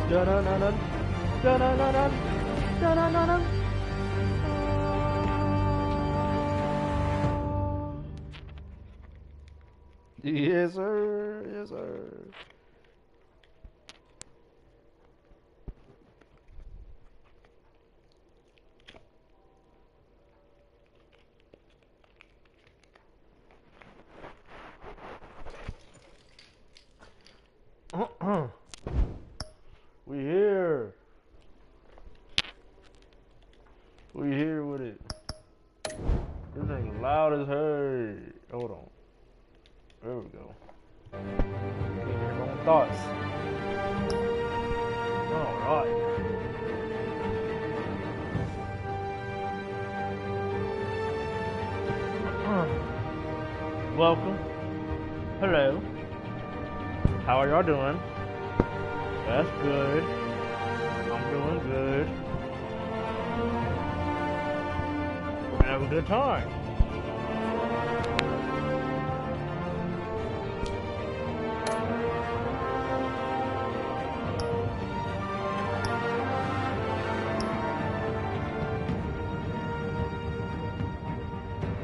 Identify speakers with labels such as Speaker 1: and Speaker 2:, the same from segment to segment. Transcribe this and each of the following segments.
Speaker 1: Dun-dun-dun-dun. Dun-dun-dun-dun. Dun-dun-dun-dun. Yes, sir. Yes, sir. We here. We here with it. This thing loud as hell. Hold on. There we go. Get your own thoughts. Alright. Welcome. Hello. How are y'all doing? That's good. I'm doing good. We're gonna have a good time.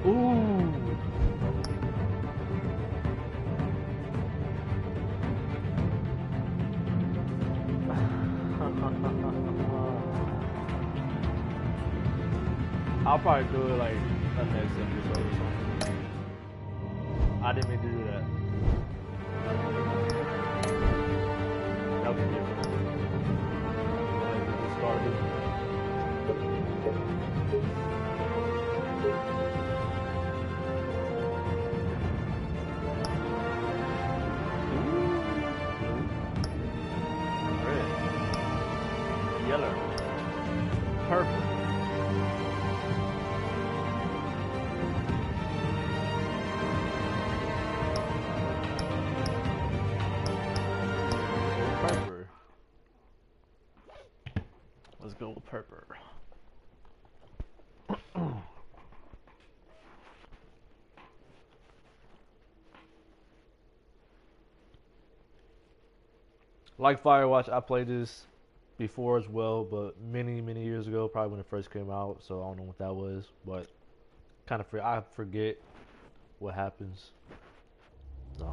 Speaker 1: Ooh. I'll probably do it like the next episode or something. I didn't mean to do that. That was different. Like, we started. Red. Yellow. Purple. Let's go with purple. Like Firewatch, I played this before as well, but many years ago, probably when it first came out. So I don't know what that was, but kind of I forget what happens. So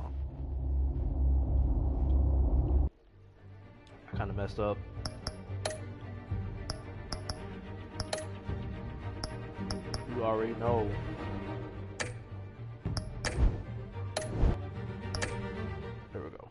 Speaker 1: I kind of messed up. You already know. There we go.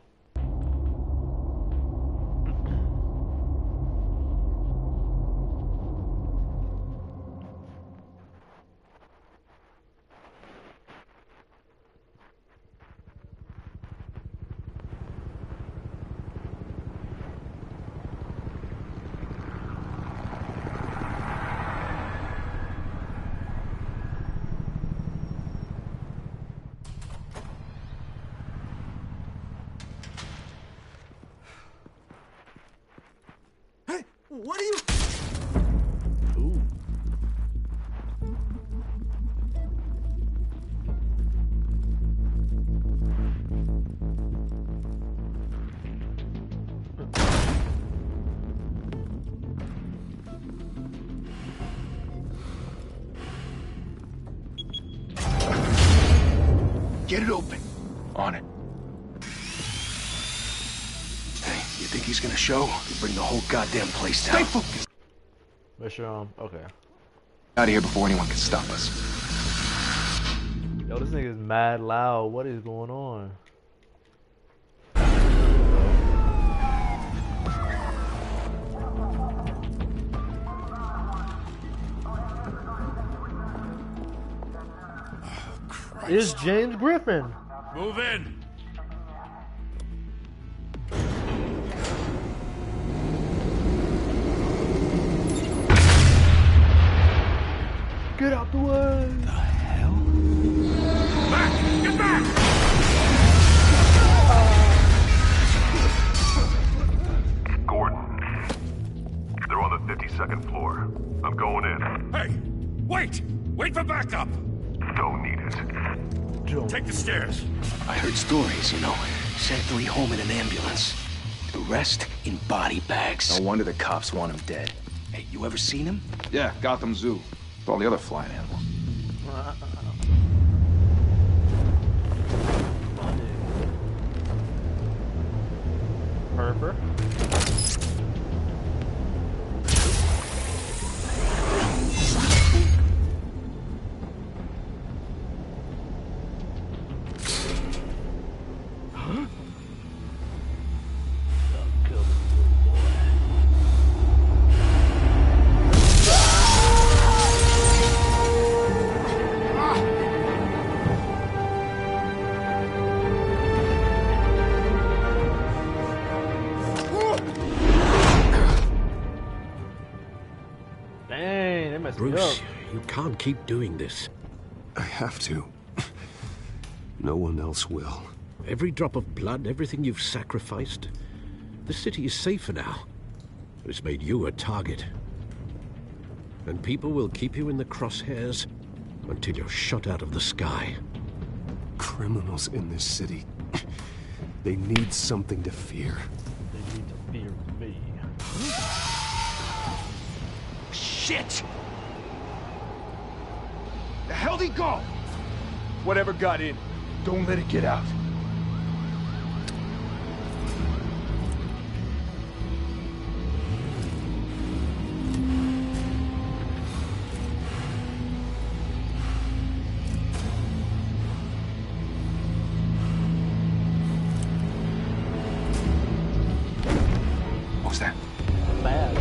Speaker 2: What are you?
Speaker 1: Ooh.
Speaker 2: Get it open. On it. Hey, you think he's gonna show? He'll bring the whole goddamn place down. Stay focused.
Speaker 1: Make sure okay.
Speaker 2: Out of here before anyone can stop us.
Speaker 1: Yo, this nigga is mad loud. What is going on? It's James Griffin.
Speaker 3: Move in.
Speaker 1: Get out the way.
Speaker 2: The hell?
Speaker 3: Back! Get back!
Speaker 4: Gordon. They're on the 52nd floor. I'm going in.
Speaker 3: Hey! Wait! Wait for backup!
Speaker 4: Don't need it.
Speaker 3: Take the stairs.
Speaker 2: I heard stories, you know. Sent 3 home in an ambulance. The rest in body bags.
Speaker 5: No wonder the cops want him dead.
Speaker 2: Hey, you ever seen him?
Speaker 5: Yeah, Gotham Zoo. With all the other flying animals.
Speaker 1: Herber. Dang, they messed me up.
Speaker 6: Bruce, you can't keep doing this.
Speaker 7: I have to. No one else will.
Speaker 6: Every drop of blood, everything you've sacrificed. The city is safer now. It's made you a target. And people will keep you in the crosshairs until you're shot out of the sky.
Speaker 7: Criminals in this city. They need something to fear.
Speaker 1: They need to fear me.
Speaker 2: Shit! The hell'd he go?
Speaker 5: Whatever got in, don't let it get out.
Speaker 2: What was that?
Speaker 1: Bad.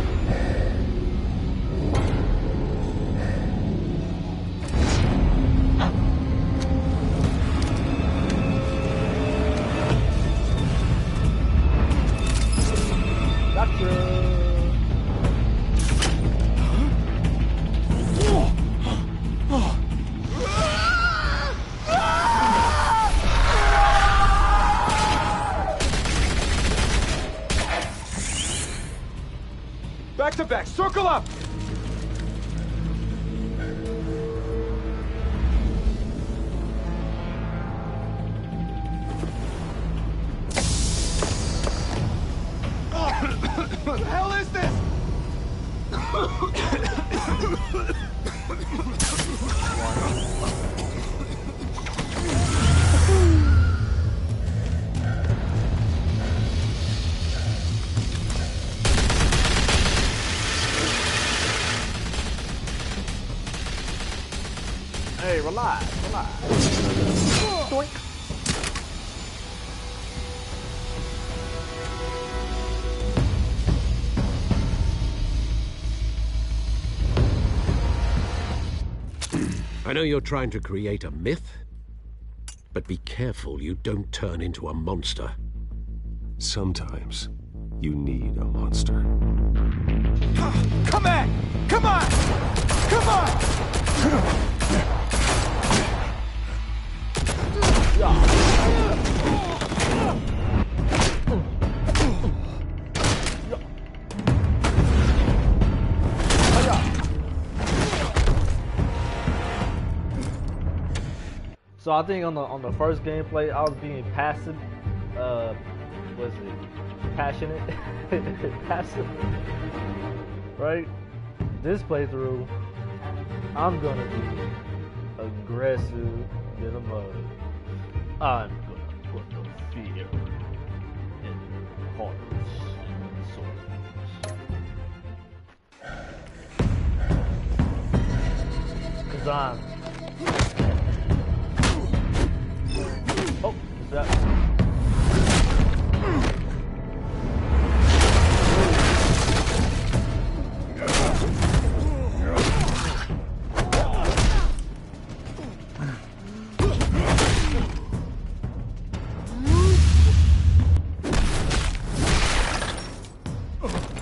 Speaker 5: Back to back, circle up! What the hell is this?
Speaker 1: Hey, relax, relax. Doink.
Speaker 6: I know you're trying to create a myth, but be careful you don't turn into a monster.
Speaker 7: Sometimes you need a monster.
Speaker 5: Come on! Come on! Come on!
Speaker 1: So I think on the first gameplay I was being passive. Was it passionate? Passive, right? This playthrough, I'm gonna be aggressive in the mud. I'm gonna put the fear in their hearts and souls. 'Cause I'm... Oh, is that...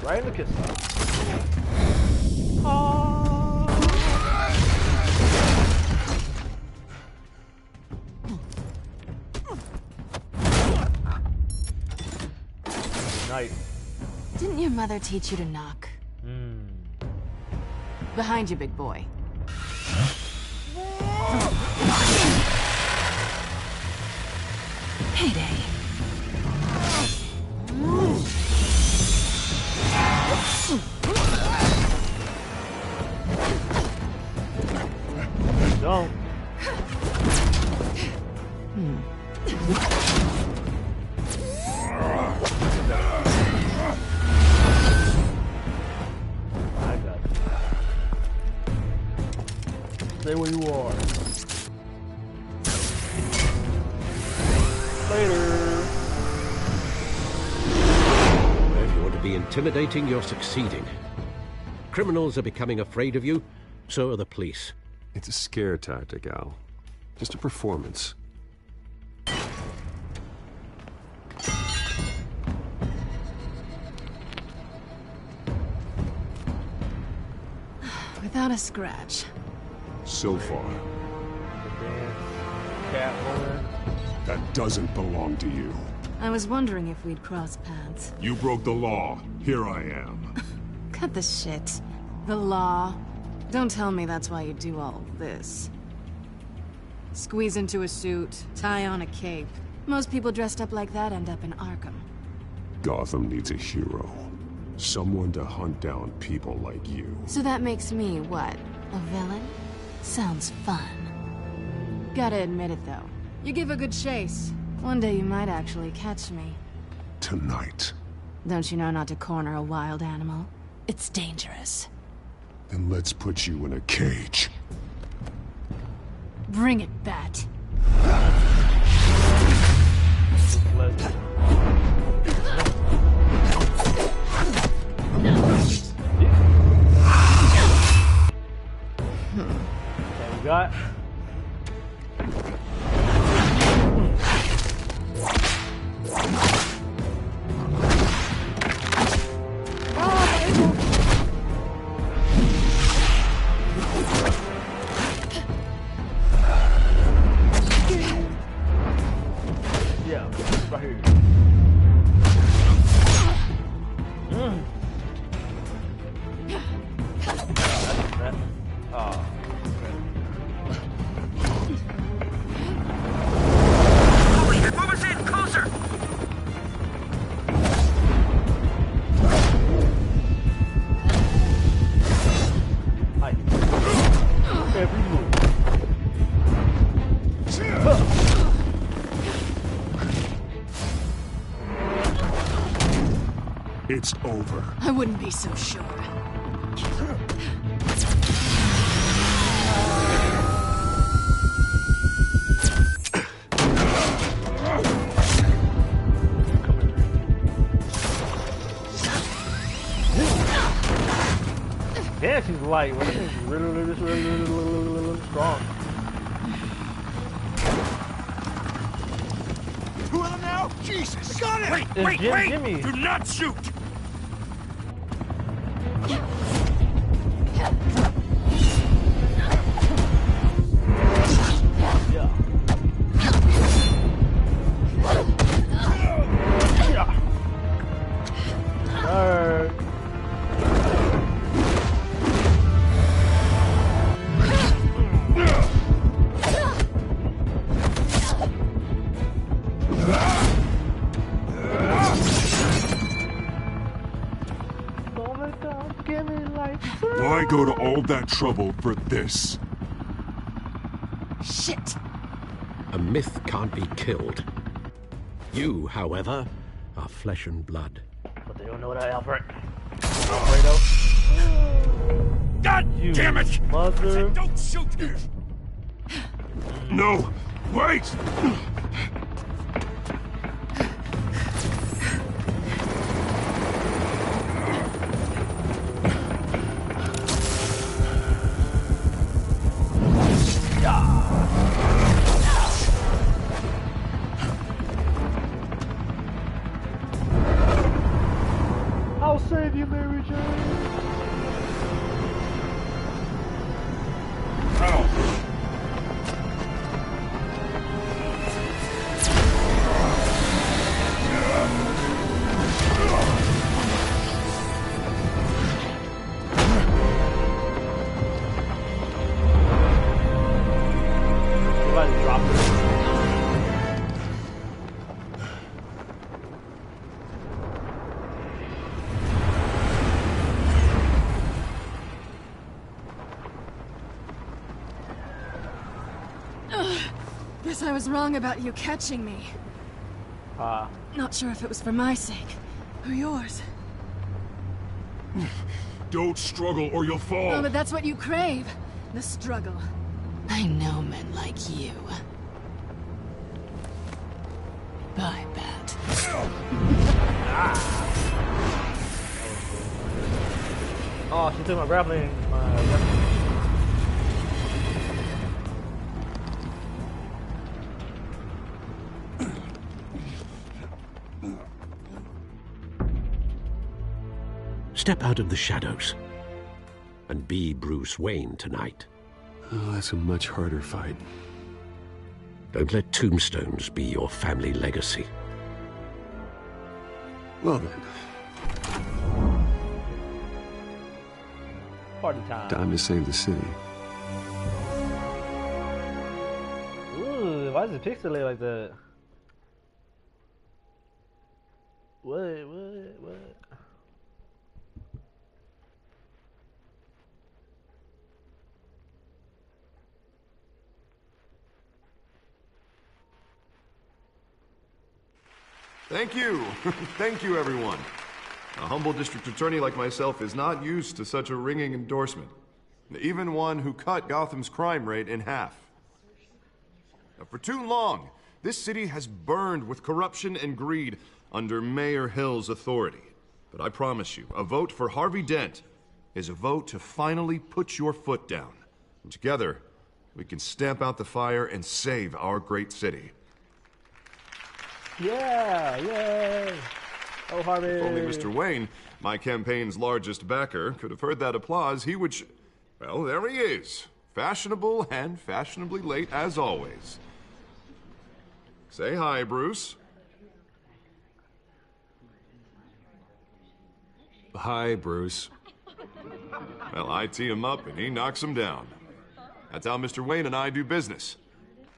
Speaker 1: Right in the kiss. Nice.
Speaker 8: Didn't your mother teach you to knock? Behind you, big boy. Payday.
Speaker 1: Don't. I got you. Stay where you are. Later.
Speaker 6: If you want to be intimidating, you're succeeding. Criminals are becoming afraid of you, so are the police.
Speaker 7: It's a scare tactic, Al. Just a performance.
Speaker 8: Without a scratch.
Speaker 7: So far.
Speaker 1: The dance. Catwoman.
Speaker 5: That doesn't belong to you.
Speaker 8: I was wondering if we'd cross paths.
Speaker 3: You broke the law. Here I am.
Speaker 8: Cut the shit. The law. Don't tell me that's why you do all this. Squeeze into a suit, tie on a cape. Most people dressed up like that end up in Arkham.
Speaker 7: Gotham needs a hero. Someone to hunt down people like you.
Speaker 8: So that makes me, what, a villain? Sounds fun. Gotta admit it, though. You give a good chase. One day you might actually catch me.
Speaker 7: Tonight.
Speaker 8: Don't you know not to corner a wild animal? It's dangerous.
Speaker 7: Then let's put you in a cage.
Speaker 8: Bring it, Bat.
Speaker 1: Let's. Okay, we got. Yeah, right here. That. Oh.
Speaker 3: Move us in closer.
Speaker 1: Hi. Every move.
Speaker 5: It's over.
Speaker 8: I wouldn't be so sure.
Speaker 1: Damn, she's light. Well, she's really strong.
Speaker 5: Two of them now? Jesus! Got it!
Speaker 3: Wait,
Speaker 1: It's
Speaker 3: wait,
Speaker 1: Jim-
Speaker 3: wait!
Speaker 1: Jimmy.
Speaker 3: Do not shoot!
Speaker 1: Yeah. Alright.
Speaker 5: Why go to all that trouble for this?
Speaker 8: Shit!
Speaker 6: A myth can't be killed. You, however, are flesh and blood.
Speaker 1: But they don't know that, Alfred. Alfredo.
Speaker 3: God
Speaker 1: You
Speaker 3: damn it!
Speaker 1: mother.
Speaker 3: Don't shoot!
Speaker 5: No! Wait!
Speaker 1: I'll save you, Mary Jane. Somebody dropped it.
Speaker 8: Guess I was wrong about you catching me. Not sure if it was for my sake, or yours.
Speaker 3: Don't struggle or you'll fall.
Speaker 8: Oh, but that's what you crave. The struggle. I know men like you. Bye, Bat.
Speaker 1: Oh, she took my grappling.
Speaker 6: Step out of the shadows and be Bruce Wayne tonight.
Speaker 7: Oh, that's a much harder fight.
Speaker 6: Don't let tombstones be your family legacy.
Speaker 7: Well then,
Speaker 1: Party time.
Speaker 7: time to save the city.
Speaker 1: Ooh, why is it pixelated like that? What?
Speaker 4: Thank you. Thank you, everyone. A humble district attorney like myself is not used to such a ringing endorsement. Even one who cut Gotham's crime rate in half. For too long, this city has burned with corruption and greed under Mayor Hill's authority. But I promise you, a vote for Harvey Dent is a vote to finally put your foot down. And together, we can stamp out the fire and save our great city.
Speaker 1: Yeah, yay! Oh, Harvey.
Speaker 4: If only Mr. Wayne, my campaign's largest backer, could have heard that applause, he would well, there he is. Fashionable and fashionably late as always. Say hi, Bruce.
Speaker 7: Hi, Bruce.
Speaker 4: Well, I tee him up and he knocks him down. That's how Mr. Wayne and I do business.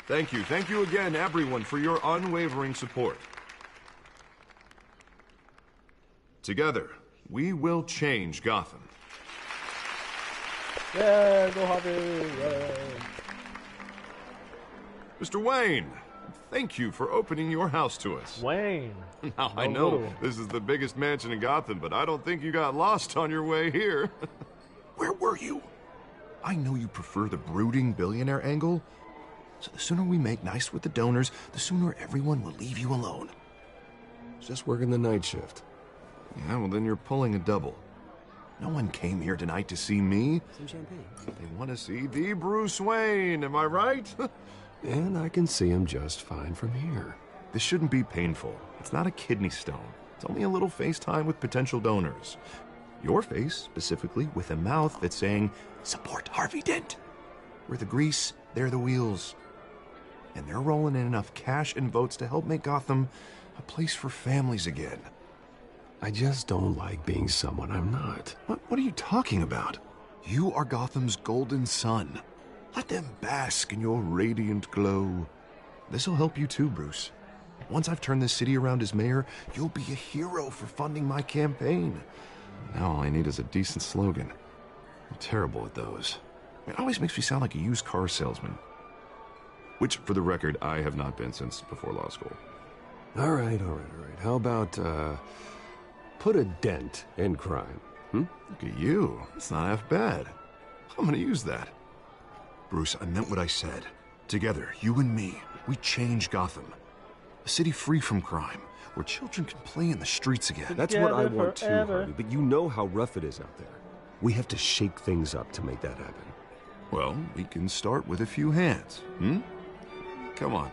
Speaker 4: Thank you again, everyone, for your unwavering support. Together, we will change Gotham.
Speaker 1: Yeah, go Harvey! Yeah.
Speaker 4: Mr. Wayne, thank you for opening your house to us.
Speaker 1: Wayne.
Speaker 4: Now, I know this is the biggest mansion in Gotham, but I don't think you got lost on your way here. Where were you? I know you prefer the brooding billionaire angle, so the sooner we make nice with the donors, the sooner everyone will leave you alone.
Speaker 7: Just working the night shift.
Speaker 4: Yeah, well then you're pulling a double. No one came here tonight to see me.
Speaker 2: Some champagne.
Speaker 4: They want to see the Bruce Wayne, am I right?
Speaker 7: And I can see him just fine from here.
Speaker 4: This shouldn't be painful. It's not a kidney stone. It's only a little FaceTime with potential donors. Your face, specifically, with a mouth that's saying, support Harvey Dent. We're the grease, they're the wheels. And they're rolling in enough cash and votes to help make Gotham a place for families again.
Speaker 7: I just don't like being someone I'm not.
Speaker 4: What are you talking about? You are Gotham's golden sun. Let them bask in your radiant glow. This'll help you too, Bruce. Once I've turned this city around as mayor, you'll be a hero for funding my campaign. Now all I need is a decent slogan. I'm terrible at those. It always makes me sound like a used car salesman. Which, for the record, I have not been since before law school.
Speaker 7: All right. How about, put a dent in crime?
Speaker 4: Look at you. It's not half bad. I'm gonna use that. Bruce, I meant what I said. Together, you and me, we change Gotham. A city free from crime, where children can play in the streets again.
Speaker 7: That's what I want too,
Speaker 1: forever.
Speaker 7: Harvey, but you know how rough it is out there. We have to shake things up to make that happen.
Speaker 4: Well, we can start with a few hands, Come on.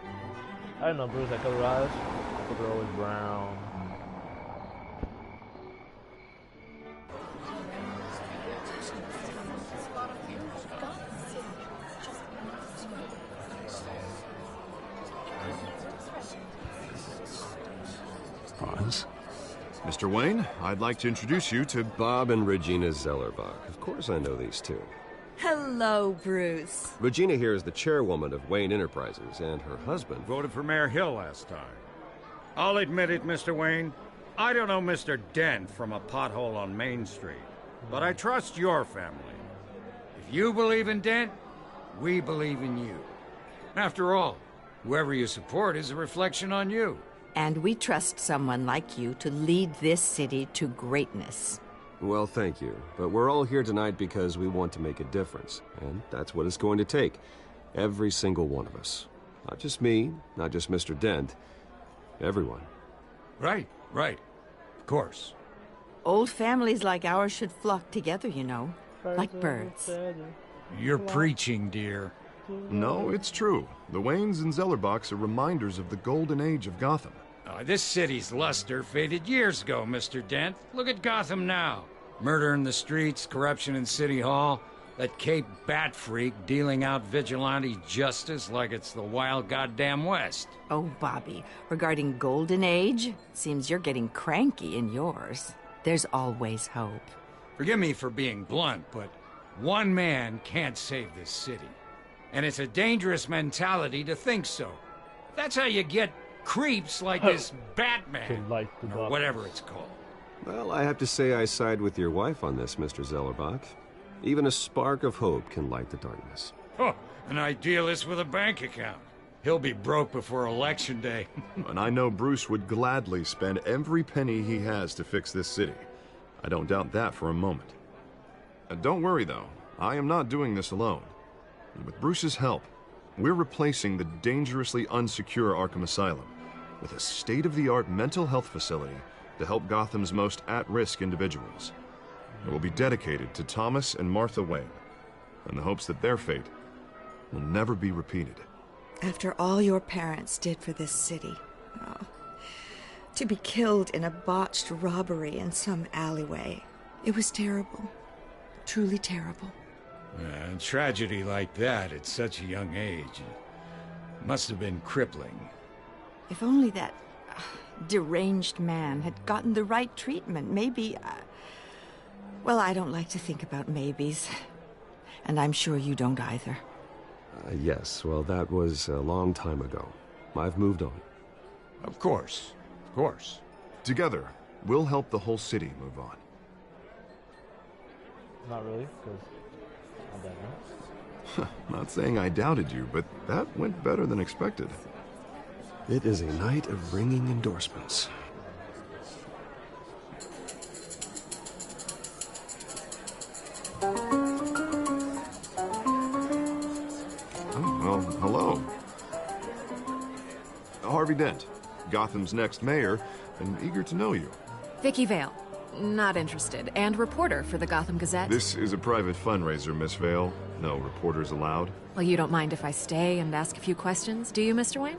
Speaker 1: I didn't know Bruce had color eyes. But they're always brown.
Speaker 7: Pause.
Speaker 4: Mr. Wayne, I'd like to introduce you to...
Speaker 7: Bob and Regina Zellerbach. Of course I know these two.
Speaker 9: Hello, Bruce.
Speaker 7: Regina here is the chairwoman of Wayne Enterprises, and her husband...
Speaker 10: Voted for Mayor Hill last time. I'll admit it, Mr. Wayne. I don't know Mr. Dent from a pothole on Main Street, but I trust your family. If you believe in Dent, we believe in you. After all, Whoever you support is a reflection on you.
Speaker 9: And we trust someone like you to lead this city to greatness.
Speaker 7: Well, thank you. But we're all here tonight because we want to make a difference. And that's what it's going to take. Every single one of us. Not just me, not just Mr. Dent. Everyone.
Speaker 10: Right. Of course.
Speaker 9: Old families like ours should flock together, you know. Like birds.
Speaker 10: You're preaching, dear.
Speaker 4: No, it's true. The Waynes and Zellerbachs are reminders of the golden age of Gotham.
Speaker 10: This city's luster faded years ago, Mr. Dent. Look at Gotham now. Murder in the streets, corruption in City Hall, that Cape Bat freak dealing out vigilante justice like it's the wild goddamn West.
Speaker 9: Oh, Bobby, regarding Golden Age, seems you're getting cranky in yours. There's always hope.
Speaker 10: Forgive me for being blunt, but one man can't save this city. And it's a dangerous mentality to think so. That's how you get creeps like this Batman, or whatever it's called.
Speaker 7: Well, I have to say I side with your wife on this, Mr. Zellerbach. Even a spark of hope can light the darkness.
Speaker 10: Oh, an idealist with a bank account. He'll be broke before Election Day.
Speaker 4: And I know Bruce would gladly spend every penny he has to fix this city. I don't doubt that for a moment. Don't worry, though. I am not doing this alone. With Bruce's help, we're replacing the dangerously unsecure Arkham Asylum with a state-of-the-art mental health facility to help Gotham's most at-risk individuals. It will be dedicated to Thomas and Martha Wayne, in the hopes that their fate will never be repeated.
Speaker 11: After all your parents did for this city, to be killed in a botched robbery in some alleyway, it was terrible. Truly terrible.
Speaker 10: A tragedy like that at such a young age must have been crippling.
Speaker 9: If only that deranged man had gotten the right treatment, maybe... Well, I don't like to think about maybes. And I'm sure you don't either.
Speaker 7: Yes, well, that was a long time ago. I've moved on.
Speaker 10: Of course.
Speaker 4: Together, we'll help the whole city move on.
Speaker 1: Not really, because I'm dead now.
Speaker 4: Not saying I doubted you, but that went better than expected.
Speaker 7: It is a night of ringing endorsements.
Speaker 4: Well, hello. Harvey Dent, Gotham's next mayor, and eager to know you.
Speaker 8: Vicky Vale. Not interested. And reporter for the Gotham Gazette.
Speaker 4: This is a private fundraiser, Miss Vale. No reporters allowed.
Speaker 8: Well, you don't mind if I stay and ask a few questions, do you, Mr. Wayne?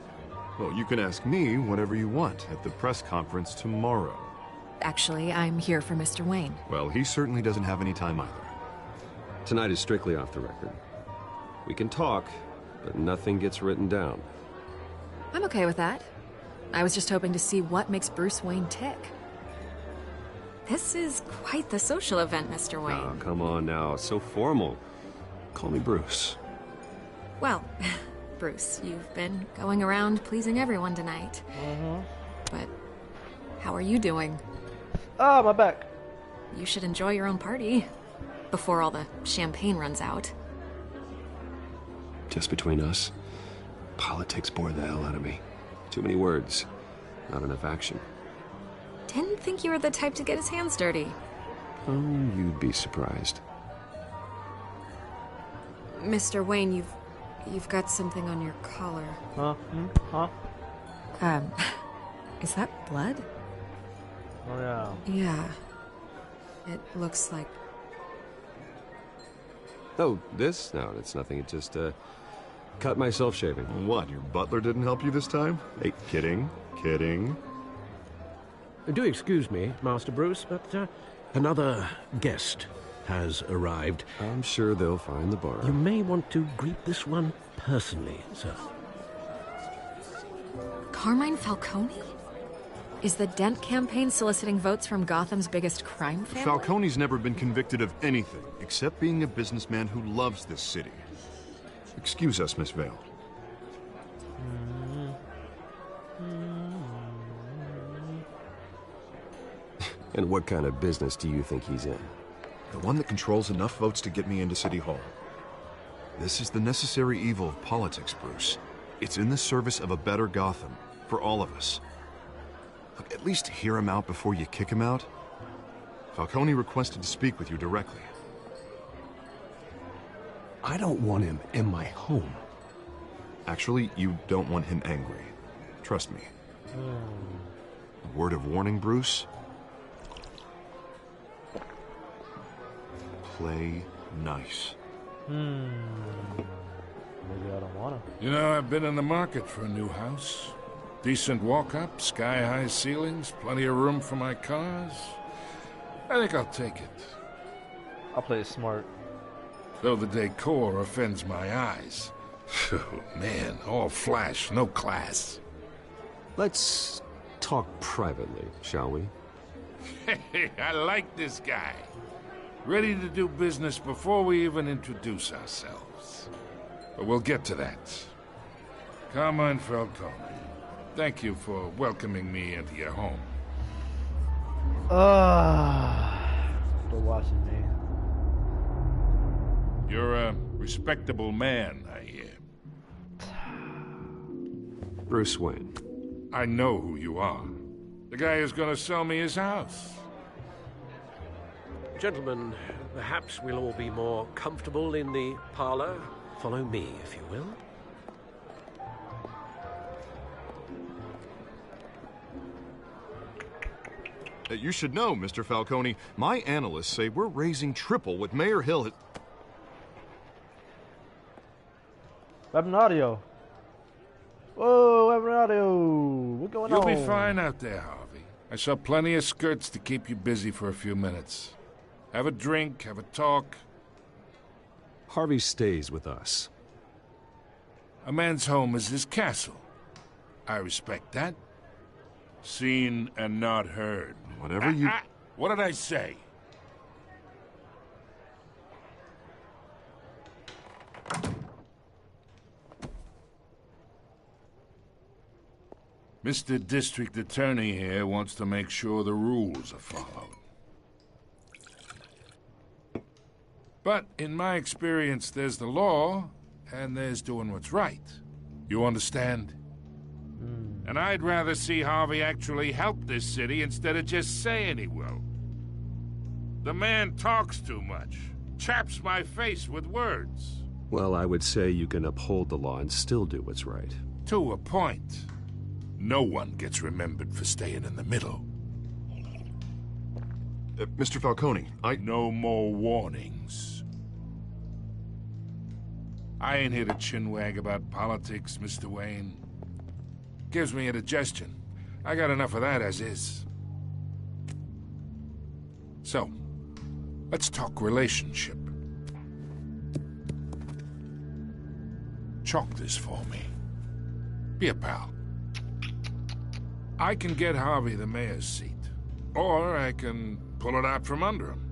Speaker 4: Well, you can ask me whatever you want at the press conference tomorrow.
Speaker 8: Actually, I'm here for Mr. Wayne.
Speaker 4: Well, he certainly doesn't have any time either.
Speaker 7: Tonight is strictly off the record. We can talk, but nothing gets written down.
Speaker 8: I'm okay with that. I was just hoping to see what makes Bruce Wayne tick. This is quite the social event, Mr. Wayne.
Speaker 7: Oh, come on now. It's so formal. Call me Bruce.
Speaker 8: Well, Bruce, you've been going around pleasing everyone tonight. But how are you doing?
Speaker 1: Ah, my back.
Speaker 8: You should enjoy your own party before all the champagne runs out.
Speaker 7: Just between us, politics bore the hell out of me. Too many words, not enough action.
Speaker 8: Didn't think you were the type to get his hands dirty.
Speaker 7: Oh, you'd be surprised.
Speaker 8: Mr. Wayne, you've got something on your collar.
Speaker 1: Huh?
Speaker 8: Is that blood?
Speaker 1: Oh, yeah.
Speaker 8: Yeah. It looks like...
Speaker 7: Oh, this? No, it's nothing. It just, cut myself shaving.
Speaker 4: What, your butler didn't help you this time? Hey, kidding.
Speaker 6: Do excuse me, Master Bruce, but another guest has arrived.
Speaker 7: I'm sure they'll find the bar.
Speaker 6: You may want to greet this one personally, sir.
Speaker 8: Carmine Falcone? Is the Dent campaign soliciting votes from Gotham's biggest crime family?
Speaker 4: Falcone's never been convicted of anything except being a businessman who loves this city. Excuse us, Miss Vale.
Speaker 7: And what kind of business do you think he's in?
Speaker 4: The one that controls enough votes to get me into City Hall. This is the necessary evil of politics, Bruce. It's in the service of a better Gotham, for all of us. Look, at least hear him out before you kick him out. Falcone requested to speak with you directly.
Speaker 2: I don't want him in my home.
Speaker 4: Actually, you don't want him angry. Trust me. A word of warning, Bruce? Play nice.
Speaker 1: Maybe I don't want to.
Speaker 3: You know, I've been in the market for a new house. Decent walk-up, sky-high ceilings, plenty of room for my cars. I think I'll take it.
Speaker 1: I'll play it smart.
Speaker 3: Though the decor offends my eyes. Oh, man, all flash, no class.
Speaker 7: Let's talk privately, shall we?
Speaker 3: Hey, I like this guy. Ready to do business before we even introduce ourselves. But we'll get to that. Carmine Falcone, thank you for welcoming me into your home.
Speaker 1: Still watching me.
Speaker 3: You're a respectable man, I hear.
Speaker 7: Bruce Wayne.
Speaker 3: I know who you are. The guy who's gonna sell me his house.
Speaker 6: Gentlemen, perhaps we'll all be more comfortable in the parlor. Follow me, if you will.
Speaker 4: You should know, Mr. Falcone, my analysts say we're raising triple what Mayor Hill has...
Speaker 1: Weapon audio. Whoa, weapon audio. What's going on?
Speaker 3: You'll be fine out there, Harvey. I saw plenty of skirts to keep you busy for a few minutes. Have a drink, have a talk.
Speaker 7: Harvey stays with us.
Speaker 3: A man's home is his castle. I respect that. Seen and not heard.
Speaker 4: Whatever you...
Speaker 3: What did I say? Mr. District Attorney here wants to make sure the rules are followed. But in my experience, there's the law, and there's doing what's right. You understand? And I'd rather see Harvey actually help this city instead of just saying he will. The man talks too much, chaps my face with words.
Speaker 7: Well, I would say you can uphold the law and still do what's right.
Speaker 3: To a point. No one gets remembered for staying in the middle.
Speaker 4: Mr. Falcone,
Speaker 3: No more warnings. I ain't here to chinwag about politics, Mr. Wayne. Gives me indigestion. I got enough of that as is. So, let's talk relationship. Chalk this for me. Be a pal. I can get Harvey the mayor's seat, or I can pull it out from under him.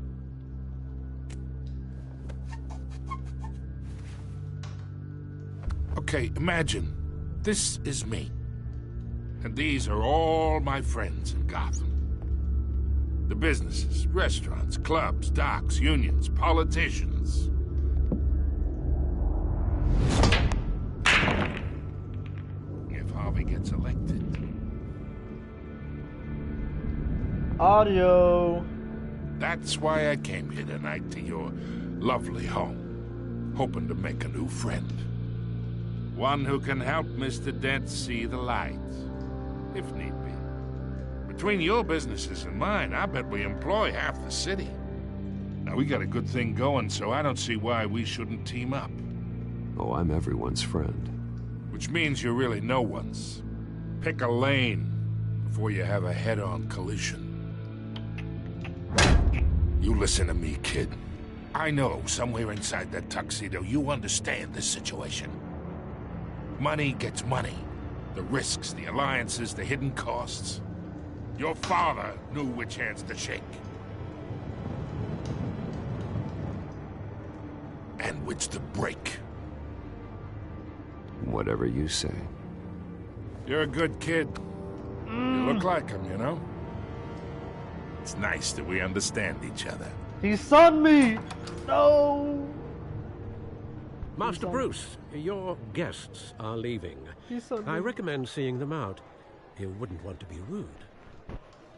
Speaker 3: Okay, imagine this is me, and these are all my friends in Gotham. The businesses, restaurants, clubs, docks, unions, politicians. If Harvey gets elected.
Speaker 1: Audio.
Speaker 3: That's why I came here tonight to your lovely home, hoping to make a new friend. One who can help Mr. Dent see the light, if need be. Between your businesses and mine, I bet we employ half the city. Now, we got a good thing going, so I don't see why we shouldn't team up.
Speaker 7: Oh, I'm everyone's friend.
Speaker 3: Which means you're really no one's. Pick a lane before you have a head-on collision. You listen to me, kid. I know somewhere inside that tuxedo you understand this situation. Money gets money. The risks, the alliances, the hidden costs. Your father knew which hands to shake. And which to break.
Speaker 7: Whatever you say.
Speaker 3: You're a good kid. You look like him, you know? It's nice that we understand each other.
Speaker 1: He sunned me! No!
Speaker 6: Master Bruce, your guests are leaving. I recommend seeing them out. You wouldn't want to be rude.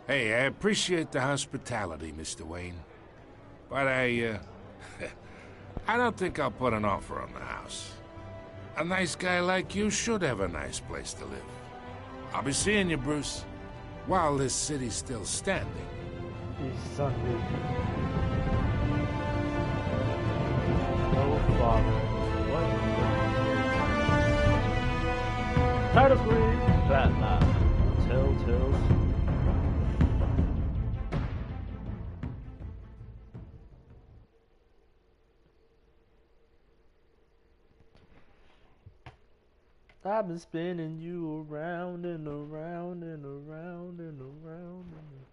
Speaker 3: Hey, I appreciate the hospitality, Mr. Wayne. But I don't think I'll put an offer on the house. A nice guy like you should have a nice place to live. I'll be seeing you, Bruce, while this city's still standing.
Speaker 1: He's Sunday. No father. What? Title 3, Batman. Telltale Series. I've been spinning you around and around and around and around and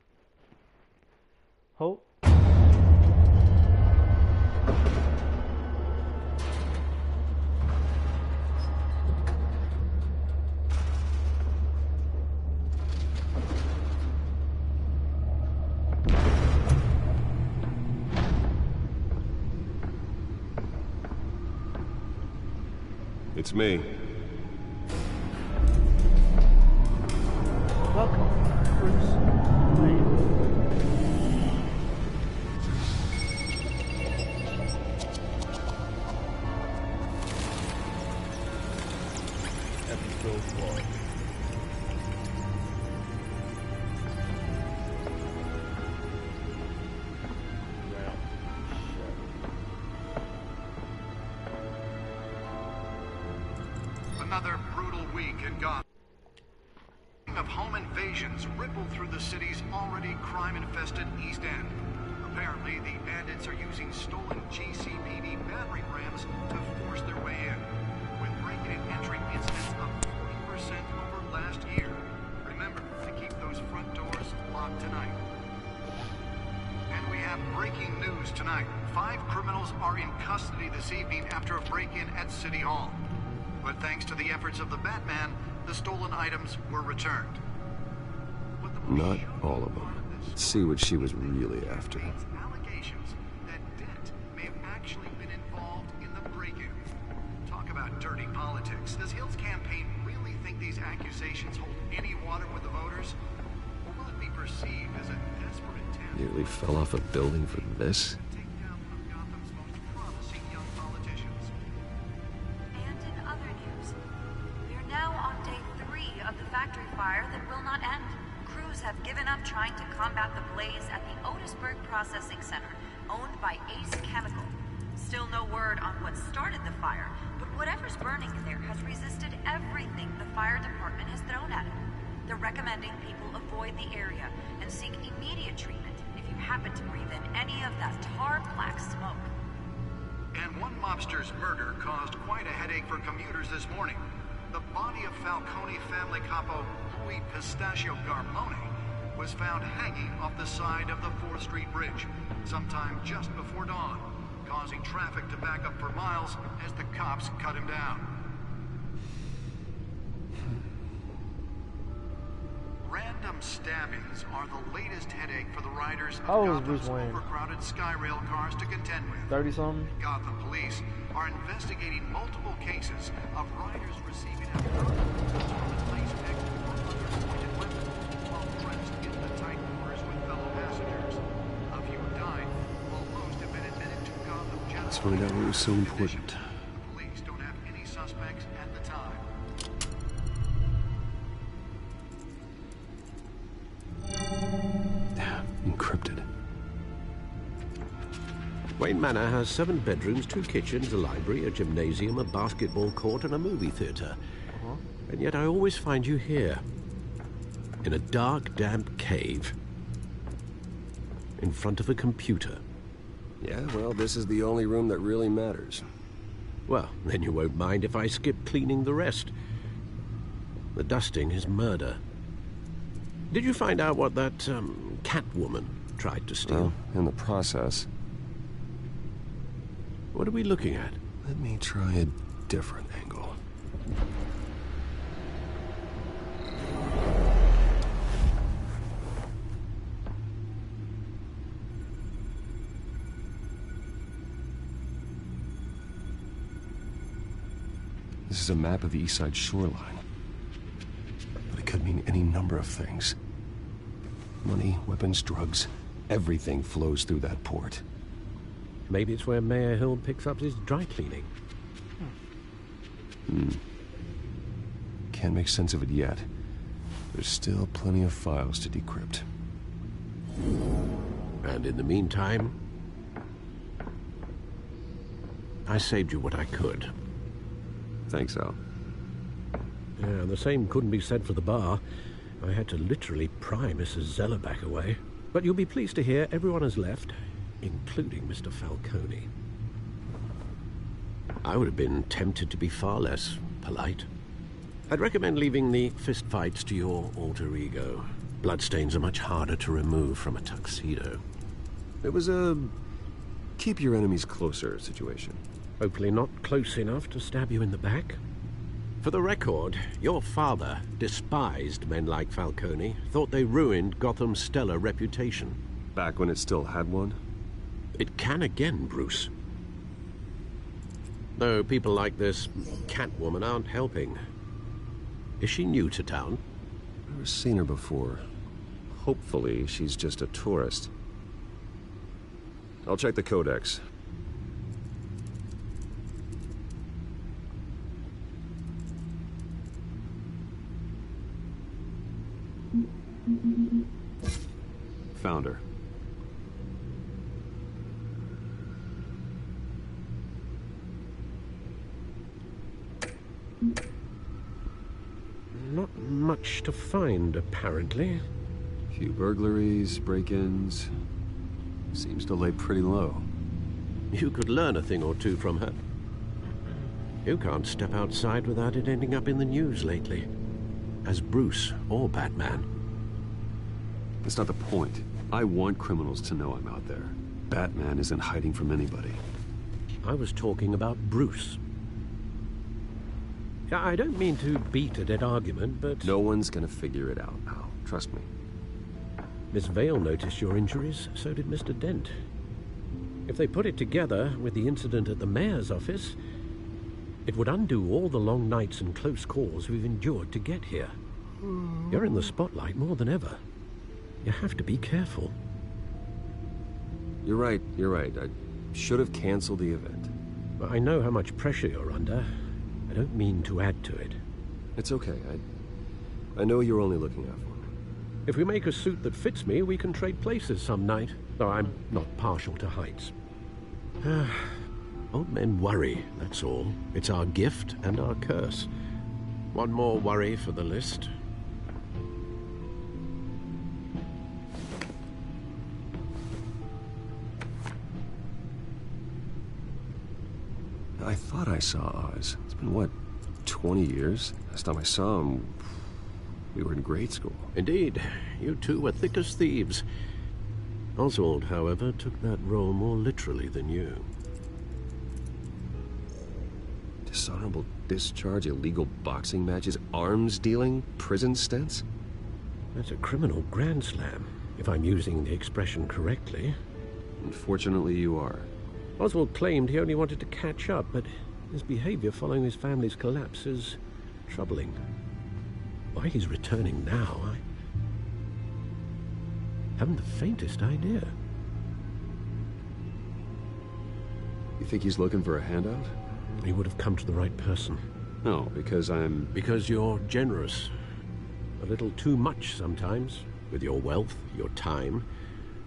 Speaker 1: hope.
Speaker 7: It's me.
Speaker 1: Welcome, Bruce Wayne. Episode 1.
Speaker 12: Another brutal week in Gotham. Of home invasions ripple through the city's already crime-infested East End. Apparently, the bandits are using stolen GCPD battering rams to force their way in, with break-in and entry incidents up 40% over last year. Remember to keep those front doors locked tonight. And we have breaking news tonight. 5 criminals are in custody this evening after a break-in at City Hall. But thanks to the efforts of the Batman, the stolen items were returned.
Speaker 7: Not all of them. Let's see what she was really after.
Speaker 12: Allegations that Dent may have actually been involved in the break-in. Talk about dirty politics. Does Hill's campaign really think these accusations hold any water with the voters? Or will it be perceived as a desperate attempt?
Speaker 7: Nearly fell off a building for this?
Speaker 12: Take down one of Gotham's most promising young politicians.
Speaker 13: And in other news, we are now on day 3 of the factory fire that will not end. Crews have given up trying to combat the blaze at the Otisburg Processing Center, owned by Ace Chemical. Still no word on what started the fire, but whatever's burning in there has resisted everything the fire department has thrown at it. They're recommending people avoid the area and seek immediate treatment if you happen to breathe in any of that tar black smoke.
Speaker 12: And one mobster's murder caused quite a headache for commuters this morning. The body of Falcone family capo Louis Pistachio Garmone was found hanging off the side of the 4th Street Bridge sometime just before dawn, causing traffic to back up for miles as the cops cut him down. Random stabbings are the latest headache for the riders of Gotham's overcrowded Skyrail cars to contend with.
Speaker 1: 30-something?
Speaker 12: Gotham police are investigating multiple cases of riders receiving a ice pick or other pointed weapon while dressed in the tight quarters with fellow passengers. A few have died, while most have been admitted to Gotham General.
Speaker 7: Let's find out what was so important.
Speaker 12: The police don't have any suspects at the time.
Speaker 7: Encrypted.
Speaker 6: Wayne Manor has 7 bedrooms, 2 kitchens, a library, a gymnasium, a basketball court, and a movie theater. And yet I always find you here, in a dark, damp cave, in front of a computer.
Speaker 7: Yeah, well, this is the only room that really matters.
Speaker 6: Well, then you won't mind if I skip cleaning the rest. The dusting is murder. Did you find out what that, Catwoman tried to steal?
Speaker 7: Well, in the process.
Speaker 6: What are we looking at?
Speaker 7: Let me try a different angle. This is a map of the east side shoreline. But it could mean any number of things. Money, weapons, drugs, everything flows through that port.
Speaker 6: Maybe it's where Mayor Hill picks up his dry cleaning.
Speaker 7: Can't make sense of it yet. There's still plenty of files to decrypt.
Speaker 6: And in the meantime, I saved you what I could.
Speaker 7: Thanks, Al.
Speaker 6: Yeah, the same couldn't be said for the bar. I had to literally pry Mrs. Zellerback away. But you'll be pleased to hear everyone has left, including Mr. Falcone. I would have been tempted to be far less polite. I'd recommend leaving the fistfights to your alter ego. Bloodstains are much harder to remove from a tuxedo.
Speaker 7: It was a keep your enemies closer situation.
Speaker 6: Hopefully not close enough to stab you in the back. For the record, your father despised men like Falcone, thought they ruined Gotham's stellar reputation.
Speaker 7: Back when it still had one?
Speaker 6: It can again, Bruce. Though people like this Catwoman aren't helping. Is she new to town?
Speaker 7: Never seen her before. Hopefully, she's just a tourist. I'll check the codex. Found her.
Speaker 6: Not much to find, apparently.
Speaker 7: Few burglaries, break-ins. Seems to lay pretty low.
Speaker 6: You could learn a thing or two from her. You can't step outside without it ending up in the news lately. As Bruce or Batman.
Speaker 7: That's not the point. I want criminals to know I'm out there. Batman isn't hiding from anybody.
Speaker 6: I was talking about Bruce. I don't mean to beat a dead argument, but...
Speaker 7: No one's gonna figure it out, Al. Trust me.
Speaker 6: Miss Vale noticed your injuries, so did Mr. Dent. If they put it together with the incident at the mayor's office, it would undo all the long nights and close calls we've endured to get here. You're in the spotlight more than ever. You have to be careful.
Speaker 7: You're right. I should have canceled the event.
Speaker 6: I know how much pressure you're under. I don't mean to add to it.
Speaker 7: It's okay. I know you're only looking out for me.
Speaker 6: If we make a suit that fits me, we can trade places some night. Though I'm not partial to heights. Old men worry, that's all. It's our gift and our curse. One more worry for the list.
Speaker 7: I thought I saw Oz. It's been, what, 20 years? Last time I saw him, we were in grade school.
Speaker 6: Indeed. You two were thick as thieves. Oswald, however, took that role more literally than you.
Speaker 7: Dishonorable discharge, illegal boxing matches, arms dealing, prison stints?
Speaker 6: That's a criminal grand slam, if I'm using the expression correctly.
Speaker 7: Unfortunately, you are.
Speaker 6: Oswald claimed he only wanted to catch up, but his behavior following his family's collapse is troubling. Why he's returning now, I haven't the faintest idea.
Speaker 7: You think he's looking for a handout?
Speaker 6: He would have come to the right person.
Speaker 7: No, because I'm...
Speaker 6: Because you're generous. A little too much sometimes, with your wealth, your time,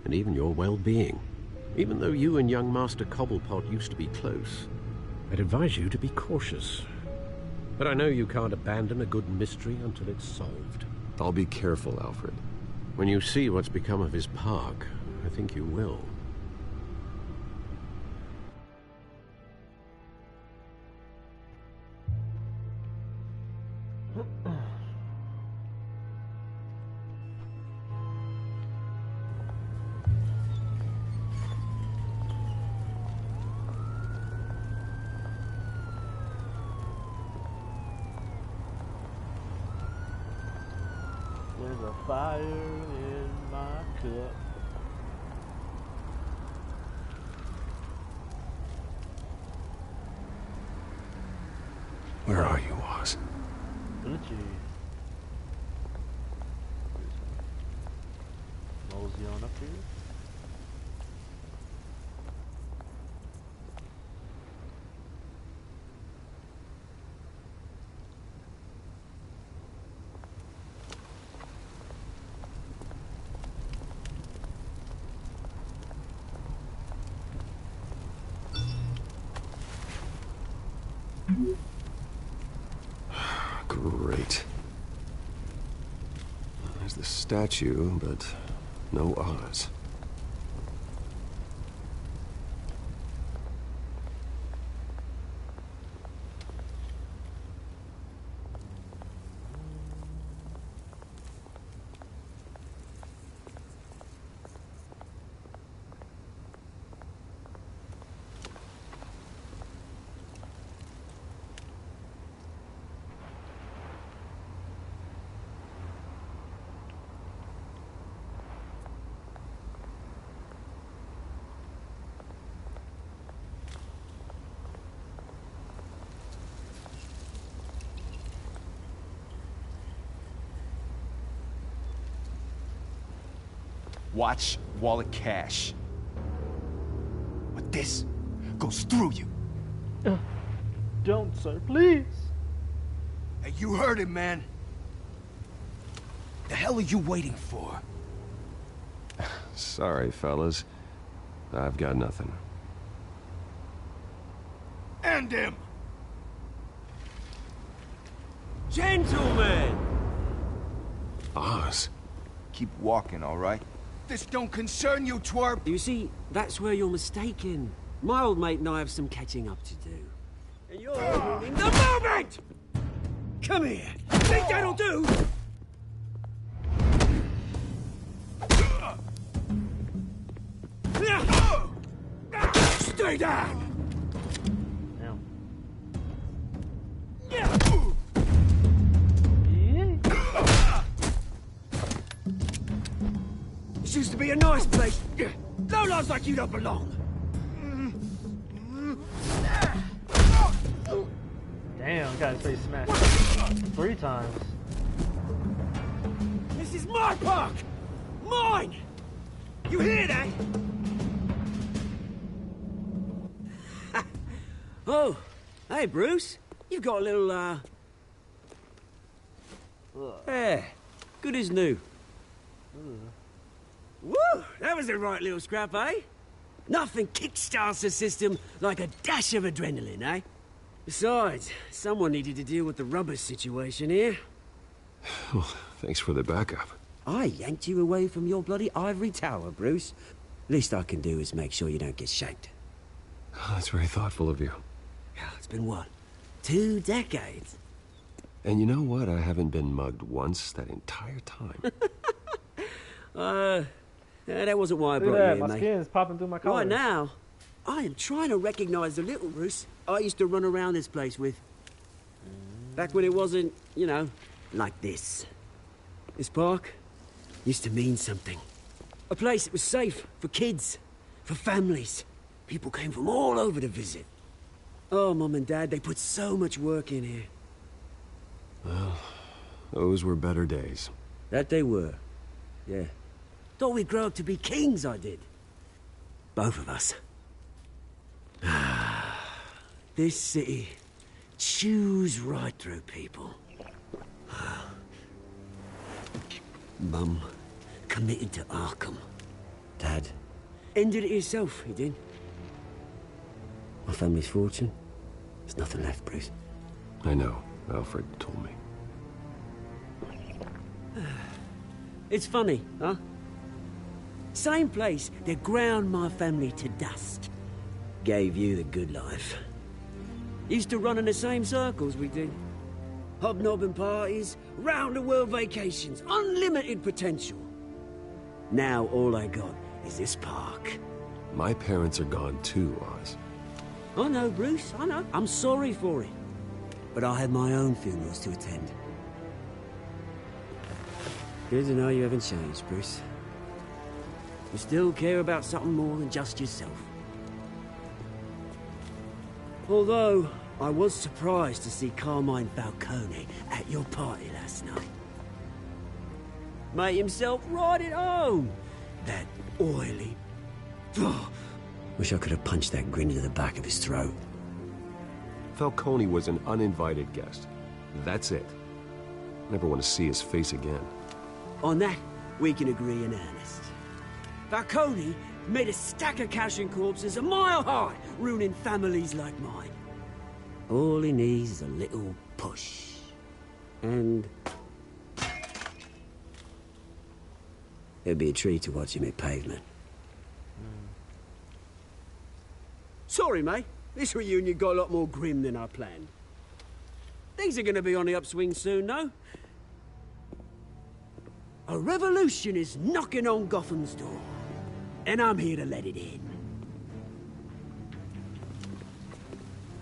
Speaker 6: and even your well-being. Even though you and young Master Cobblepot used to be close, I'd advise you to be cautious. But I know you can't abandon a good mystery until it's solved.
Speaker 7: I'll be careful, Alfred.
Speaker 6: When you see what's become of his park, I think you will.
Speaker 1: There's a fire in my cup.
Speaker 7: Where are you, Oz?
Speaker 1: Gucci. Mosey on up here.
Speaker 7: Great. There's the statue, but no Oz.
Speaker 5: Watch wallet cash. But this goes through you.
Speaker 1: Don't, sir, please.
Speaker 5: Hey, you heard him, man. The hell are you waiting for?
Speaker 7: Sorry, fellas. I've got nothing.
Speaker 5: End him!
Speaker 14: Gentlemen!
Speaker 7: Oz?
Speaker 5: Keep walking, all right? This don't concern you, twerp!
Speaker 14: You see, that's where you're mistaken. My old mate and I have some catching up to do. And you're ruining the moment! Come here! Think that'll do? Stay down! This used to be a nice place. Lowlifes like you don't belong.
Speaker 1: Damn, got his face smashed 3 times.
Speaker 14: This is my park! Mine! You hear that? Oh, hey, Bruce. You've got a little, yeah, good as new. Woo! That was the right little scrap, eh? Nothing kickstarts the system like a dash of adrenaline, eh? Besides, someone needed to deal with the rubber situation here.
Speaker 7: Well, thanks for the backup.
Speaker 14: I yanked you away from your bloody ivory tower, Bruce. Least I can do is make sure you don't get shanked.
Speaker 7: Oh, that's very thoughtful of you.
Speaker 14: Yeah, it's been what? 2 decades?
Speaker 7: And you know what? I haven't been mugged once that entire time.
Speaker 14: Yeah, that wasn't why I
Speaker 1: Look
Speaker 14: brought
Speaker 1: at
Speaker 14: you
Speaker 1: that,
Speaker 14: here,
Speaker 1: my
Speaker 14: mate.
Speaker 1: skin's popping through my collar.
Speaker 14: Right now, I am trying to recognize the little Bruce I used to run around this place with. Back when it wasn't, you know, like this. This park used to mean something. A place that was safe for kids, for families. People came from all over to visit. Oh, Mum and Dad, they put so much work in here.
Speaker 7: Well, those were better days.
Speaker 14: That they were. Yeah. Thought we'd grow up to be kings, I did. Both of us. This city chews right through people. Mum committed to Arkham. Dad ended it himself, he did. My family's fortune, there's nothing left, Bruce.
Speaker 7: I know. Alfred told me.
Speaker 14: It's funny, huh? Same place that ground my family to dust. Gave you the good life. Used to run in the same circles we did. Hobnobbing parties, round-the-world vacations, unlimited potential. Now all I got is this park.
Speaker 7: My parents are gone too, Oz.
Speaker 14: I know, Bruce, I know. I'm sorry for it. But I had my own funerals to attend. Good to know you haven't changed, Bruce. You still care about something more than just yourself. Although, I was surprised to see Carmine Falcone at your party last night. Made himself right at home. That oily... Oh, wish I could have punched that grin into the back of his throat.
Speaker 7: Falcone was an uninvited guest. That's it. Never want to see his face again.
Speaker 14: On that, we can agree in earnest. Falcone made a stack of cash and corpses a mile high, ruining families like mine. All he needs is a little push. And... it'd be a treat to watch him hit pavement. Sorry, mate. This reunion got a lot more grim than I planned. Things are gonna be on the upswing soon, though. A revolution is knocking on Gotham's door. And I'm here to let it in.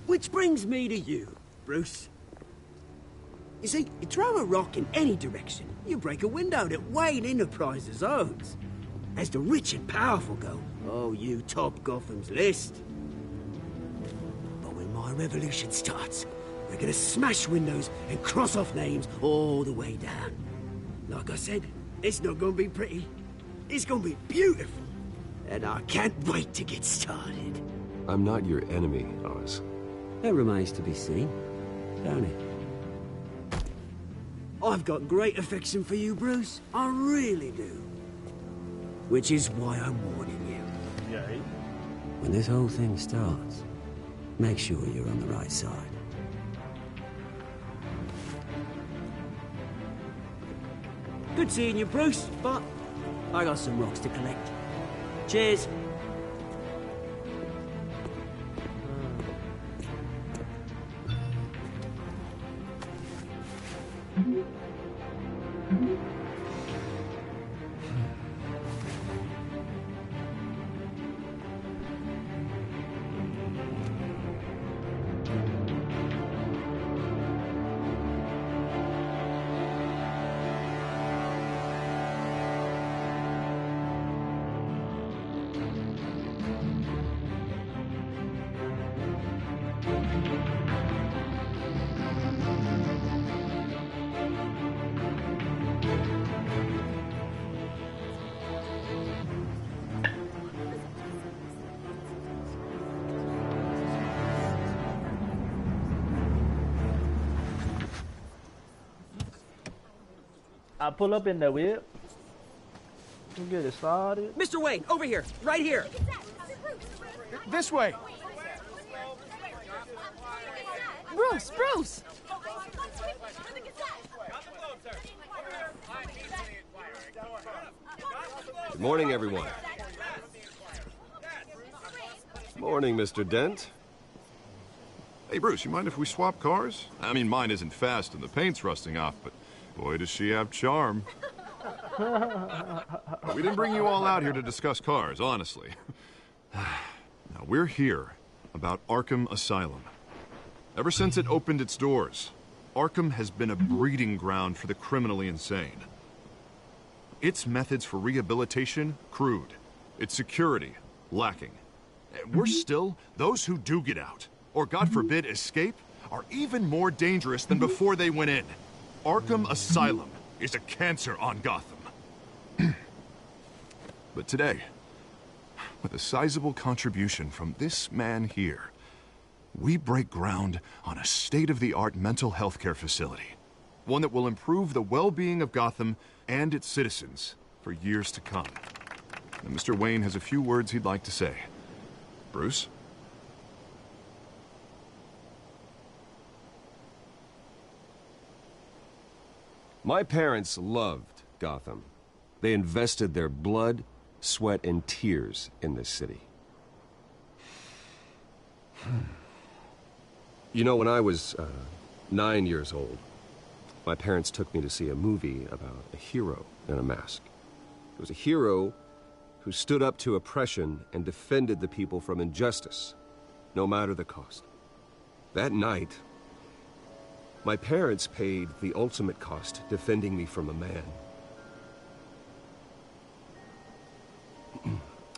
Speaker 14: Which brings me to you, Bruce. You see, you throw a rock in any direction, you break a window that Wayne Enterprises owns. As the rich and powerful go, oh, you top Gotham's list. But when my revolution starts, we're gonna smash windows and cross off names all the way down. Like I said, it's not gonna be pretty. It's gonna be beautiful. And I can't wait to get started.
Speaker 7: I'm not your enemy, Oz.
Speaker 14: That remains to be seen, don't it? I've got great affection for you, Bruce. I really do. Which is why I'm warning you.
Speaker 1: Yeah.
Speaker 14: When this whole thing starts, make sure you're on the right side. Good seeing you, Bruce, but I got some rocks to collect. Cheers.
Speaker 1: I pull up in the whip. We get it started.
Speaker 14: Mr. Wayne, over here, right here.
Speaker 5: This way.
Speaker 8: Bruce, Bruce!
Speaker 7: Good morning, everyone. Morning, Mr. Dent.
Speaker 4: Hey, Bruce, you mind if we swap cars? I mean, mine isn't fast and the paint's rusting off, but boy, does she have charm. We didn't bring you all out here to discuss cars, honestly. Now, we're here about Arkham Asylum. Ever since it opened its doors, Arkham has been a breeding ground for the criminally insane. Its methods for rehabilitation, crude. Its security, lacking. Worse still, those who do get out, or God forbid escape, are even more dangerous than before they went in. Arkham Asylum is a cancer on Gotham. But today, with a sizable contribution from this man here, we break ground on a state-of-the-art mental health care facility. One that will improve the well-being of Gotham and its citizens for years to come. And Mr. Wayne has a few words he'd like to say. Bruce?
Speaker 7: My parents loved Gotham. They invested their blood, sweat, and tears in this city. You know, when I was 9 years old, my parents took me to see a movie about a hero in a mask. It was a hero who stood up to oppression and defended the people from injustice, no matter the cost. That night, my parents paid the ultimate cost defending me from a man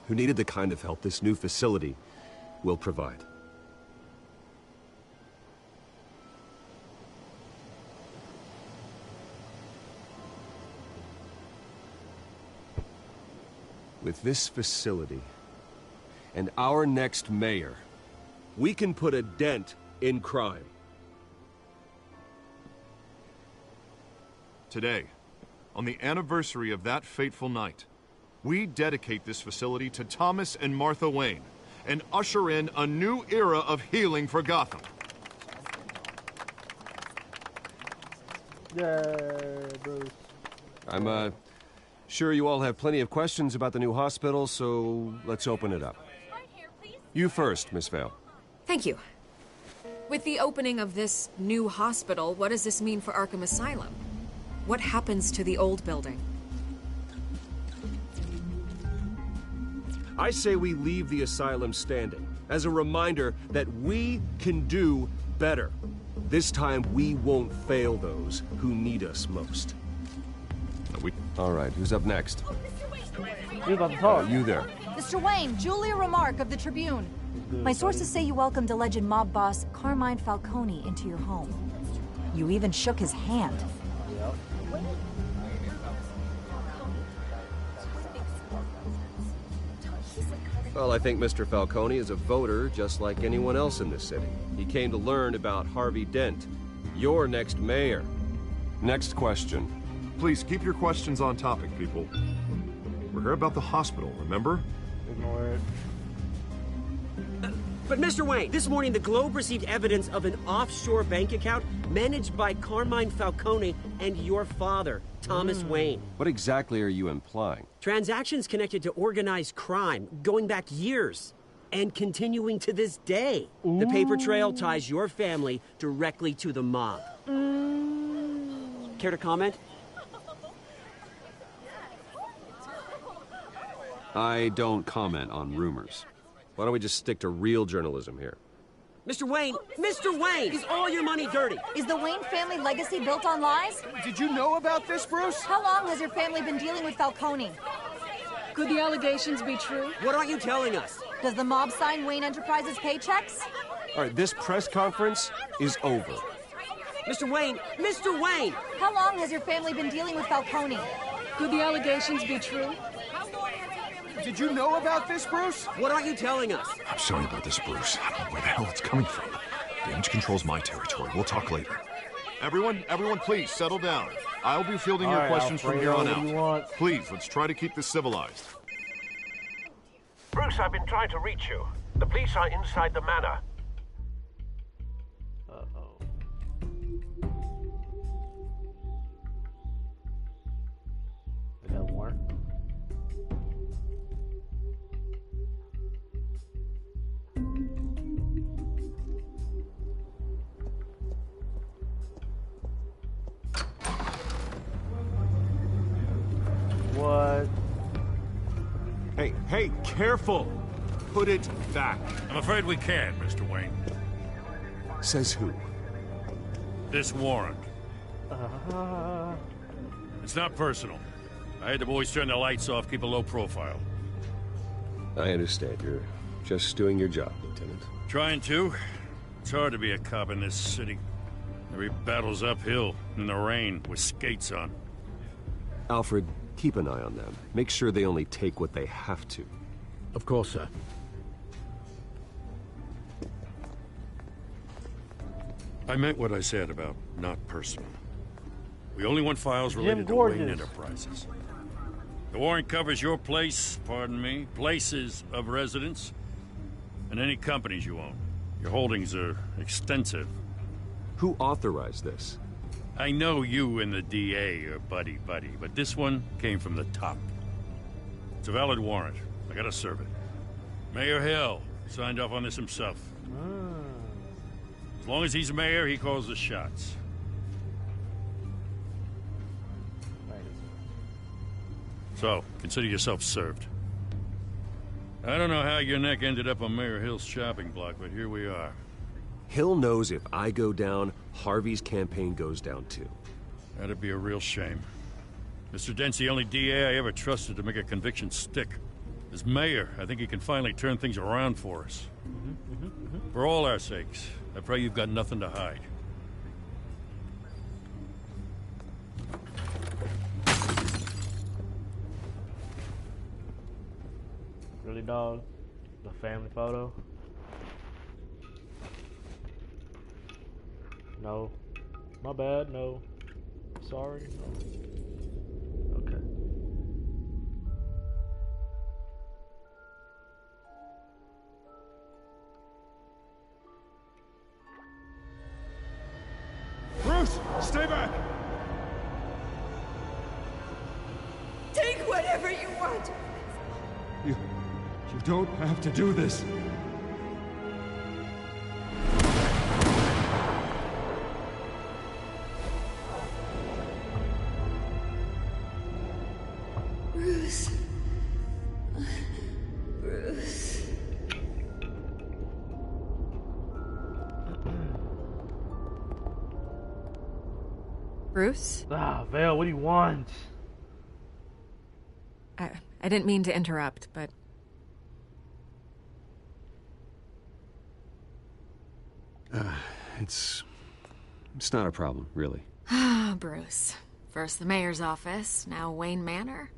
Speaker 7: who needed the kind of help this new facility will provide. With this facility and our next mayor, we can put a dent in crime.
Speaker 4: Today, on the anniversary of that fateful night, we dedicate this facility to Thomas and Martha Wayne and usher in a new era of healing for Gotham.
Speaker 1: Yay, Bruce.
Speaker 7: I'm, sure you all have plenty of questions about the new hospital, so let's open it up. You first, Miss Vale.
Speaker 15: Thank you. With the opening of this new hospital, what does this mean for Arkham Asylum? What happens to the old building?
Speaker 7: I say we leave the asylum standing as a reminder that we can do better. This time we won't fail those who need us most. All right, who's up next?
Speaker 1: You're about to talk.
Speaker 7: You there.
Speaker 16: Mr. Wayne, Julia Remark of the Tribune. My sources say you welcomed alleged mob boss Carmine Falcone into your home. You even shook his hand.
Speaker 1: Yep.
Speaker 7: Well, I think Mr. Falcone is a voter just like anyone else in this city. He came to learn about Harvey Dent, your next mayor. Next question.
Speaker 4: Please keep your questions on topic, people. We're here about the hospital, remember?
Speaker 1: Ignore it.
Speaker 14: But Mr. Wayne, this morning the Globe received evidence of an offshore bank account managed by Carmine Falcone and your father, Thomas Wayne.
Speaker 7: What exactly are you implying?
Speaker 14: Transactions connected to organized crime, going back years, and continuing to this day. The paper trail ties your family directly to the mob. Care to comment?
Speaker 7: I don't comment on rumors. Why don't we just stick to real journalism here?
Speaker 14: Mr. Wayne, is all your money dirty?
Speaker 16: Is the Wayne family legacy built on lies?
Speaker 5: Did you know about this, Bruce?
Speaker 16: How long has your family been dealing with Falcone?
Speaker 15: Could the allegations be true?
Speaker 14: What aren't you telling us?
Speaker 16: Does the mob sign Wayne Enterprises paychecks?
Speaker 7: All right, this press conference is over.
Speaker 14: Mr. Wayne!
Speaker 16: How long has your family been dealing with Falcone?
Speaker 15: Could the allegations be true?
Speaker 5: Did you know about this, Bruce?
Speaker 14: What aren't you telling us?
Speaker 4: I'm sorry about this, Bruce. I don't know where the hell it's coming from. Damage control's my territory. We'll talk later. Everyone, please settle down. I'll be fielding your questions from here on out. Please, let's try to keep this civilized.
Speaker 6: Bruce, I've been trying to reach you. The police are inside the manor.
Speaker 1: Uh-oh. They got more? What?
Speaker 7: Hey, careful! Put it back.
Speaker 3: I'm afraid we can't, Mr. Wayne.
Speaker 7: Says who?
Speaker 3: This warrant. It's not personal. I had the boys turn the lights off, keep a low profile.
Speaker 7: I understand. You're just doing your job, Lieutenant.
Speaker 3: Trying to. It's hard to be a cop in this city. Every battle's uphill, in the rain, with skates on.
Speaker 7: Alfred, keep an eye on them. Make sure they only take what they have to.
Speaker 6: Of course, sir.
Speaker 3: I meant what I said about not personal. We only want files related to Wayne Enterprises. The warrant covers your place, pardon me, places of residence, and any companies you own. Your holdings are extensive.
Speaker 7: Who authorized this?
Speaker 3: I know you and the DA are buddy-buddy, but this one came from the top. It's a valid warrant. I gotta serve it. Mayor Hill signed off on this himself. As long as he's mayor, he calls the shots. So, consider yourself served. I don't know how your neck ended up on Mayor Hill's shopping block, but here we are.
Speaker 7: Hill knows if I go down, Harvey's campaign goes down too.
Speaker 3: That'd be a real shame. Mr. Dent's the only DA I ever trusted to make a conviction stick. As mayor, I think he can finally turn things around for us. For all our sakes, I pray you've got nothing to hide.
Speaker 1: dog. The family photo. No. My bad, no. Sorry, no. Okay.
Speaker 5: Bruce, stay back!
Speaker 11: Take whatever you want.
Speaker 5: You don't have to do this.
Speaker 11: Bruce. Bruce.
Speaker 15: Bruce?
Speaker 1: Ah, Vale, what do you want?
Speaker 15: I didn't mean to interrupt, but...
Speaker 7: It's not a problem, really.
Speaker 15: Ah, Bruce. First the mayor's office, now Wayne Manor.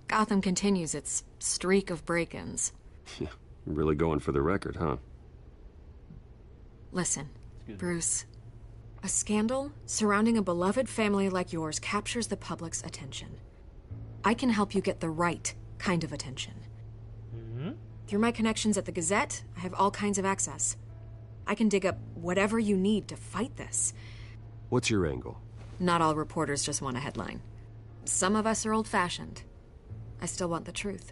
Speaker 15: Gotham continues its streak of break-ins.
Speaker 7: Yeah, you're really going for the record, huh?
Speaker 15: Listen, Bruce. A scandal surrounding a beloved family like yours captures the public's attention. I can help you get the right kind of attention. Through my connections at the Gazette, I have all kinds of access. I can dig up whatever you need to fight this.
Speaker 7: What's your angle?
Speaker 15: Not all reporters just want a headline. Some of us are old-fashioned. I still want the truth.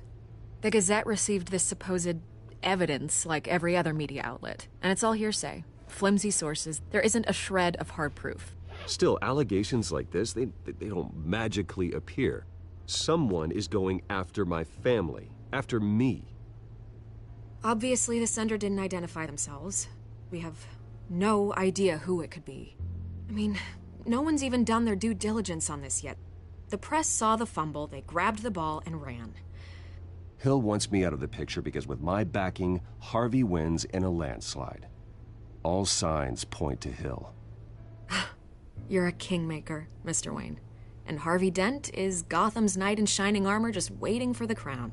Speaker 15: The Gazette received this supposed evidence like every other media outlet, and it's all hearsay. Flimsy sources. There isn't a shred of hard proof.
Speaker 7: Still, allegations like this, they don't magically appear. Someone is going after my family, after me.
Speaker 15: Obviously, the sender didn't identify themselves. We have no idea who it could be. I mean, no one's even done their due diligence on this yet. The press saw the fumble, they grabbed the ball and ran.
Speaker 7: Hill wants me out of the picture because with my backing, Harvey wins in a landslide. All signs point to Hill.
Speaker 15: You're a kingmaker, Mr. Wayne. And Harvey Dent is Gotham's knight in shining armor just waiting for the crown.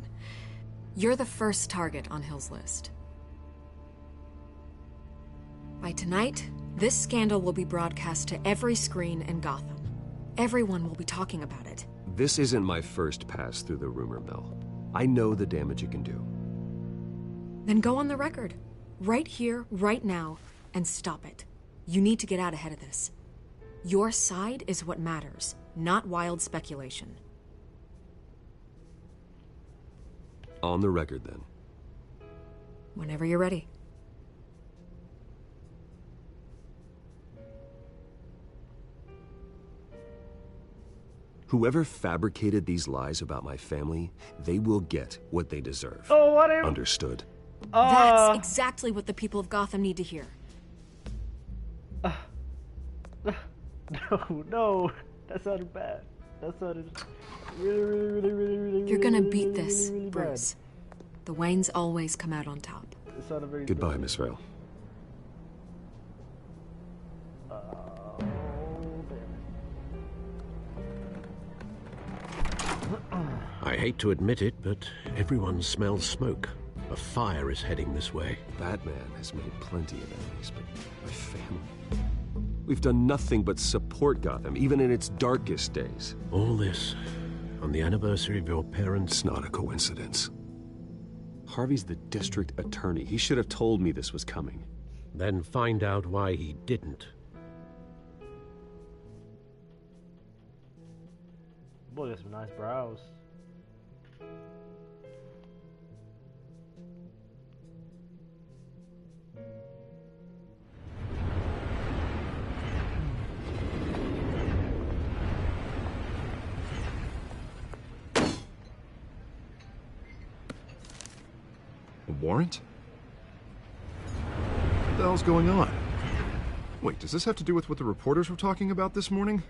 Speaker 15: You're the first target on Hill's list. By tonight, this scandal will be broadcast to every screen in Gotham. Everyone will be talking about it.
Speaker 7: This isn't my first pass through the rumor mill. I know the damage it can do.
Speaker 15: Then go on the record. Right here, right now, and stop it. You need to get out ahead of this. Your side is what matters, not wild speculation.
Speaker 7: On the record, then.
Speaker 15: Whenever you're ready.
Speaker 7: Whoever fabricated these lies about my family, they will get what they deserve.
Speaker 1: Oh, whatever.
Speaker 7: Understood?
Speaker 15: That's exactly what the people of Gotham need to hear.
Speaker 1: No, that sounded bad. That sounded really
Speaker 15: You're gonna beat this,
Speaker 1: really
Speaker 15: Bruce. The Waynes always come out on top.
Speaker 1: Bad. It sounded very
Speaker 7: Goodbye,
Speaker 1: bad.
Speaker 7: Miss Vale.
Speaker 6: I hate to admit it, but everyone smells smoke. A fire is heading this way.
Speaker 7: Batman has made plenty of enemies, but my family... We've done nothing but support Gotham, even in its darkest days.
Speaker 6: All this on the anniversary of your parents'
Speaker 7: It's not a coincidence. Harvey's the district attorney. He should have told me this was coming.
Speaker 6: Then find out why he didn't.
Speaker 1: Boy, got some nice brows.
Speaker 4: A warrant? What the hell's going on? Wait, does this have to do with what the reporters were talking about this morning?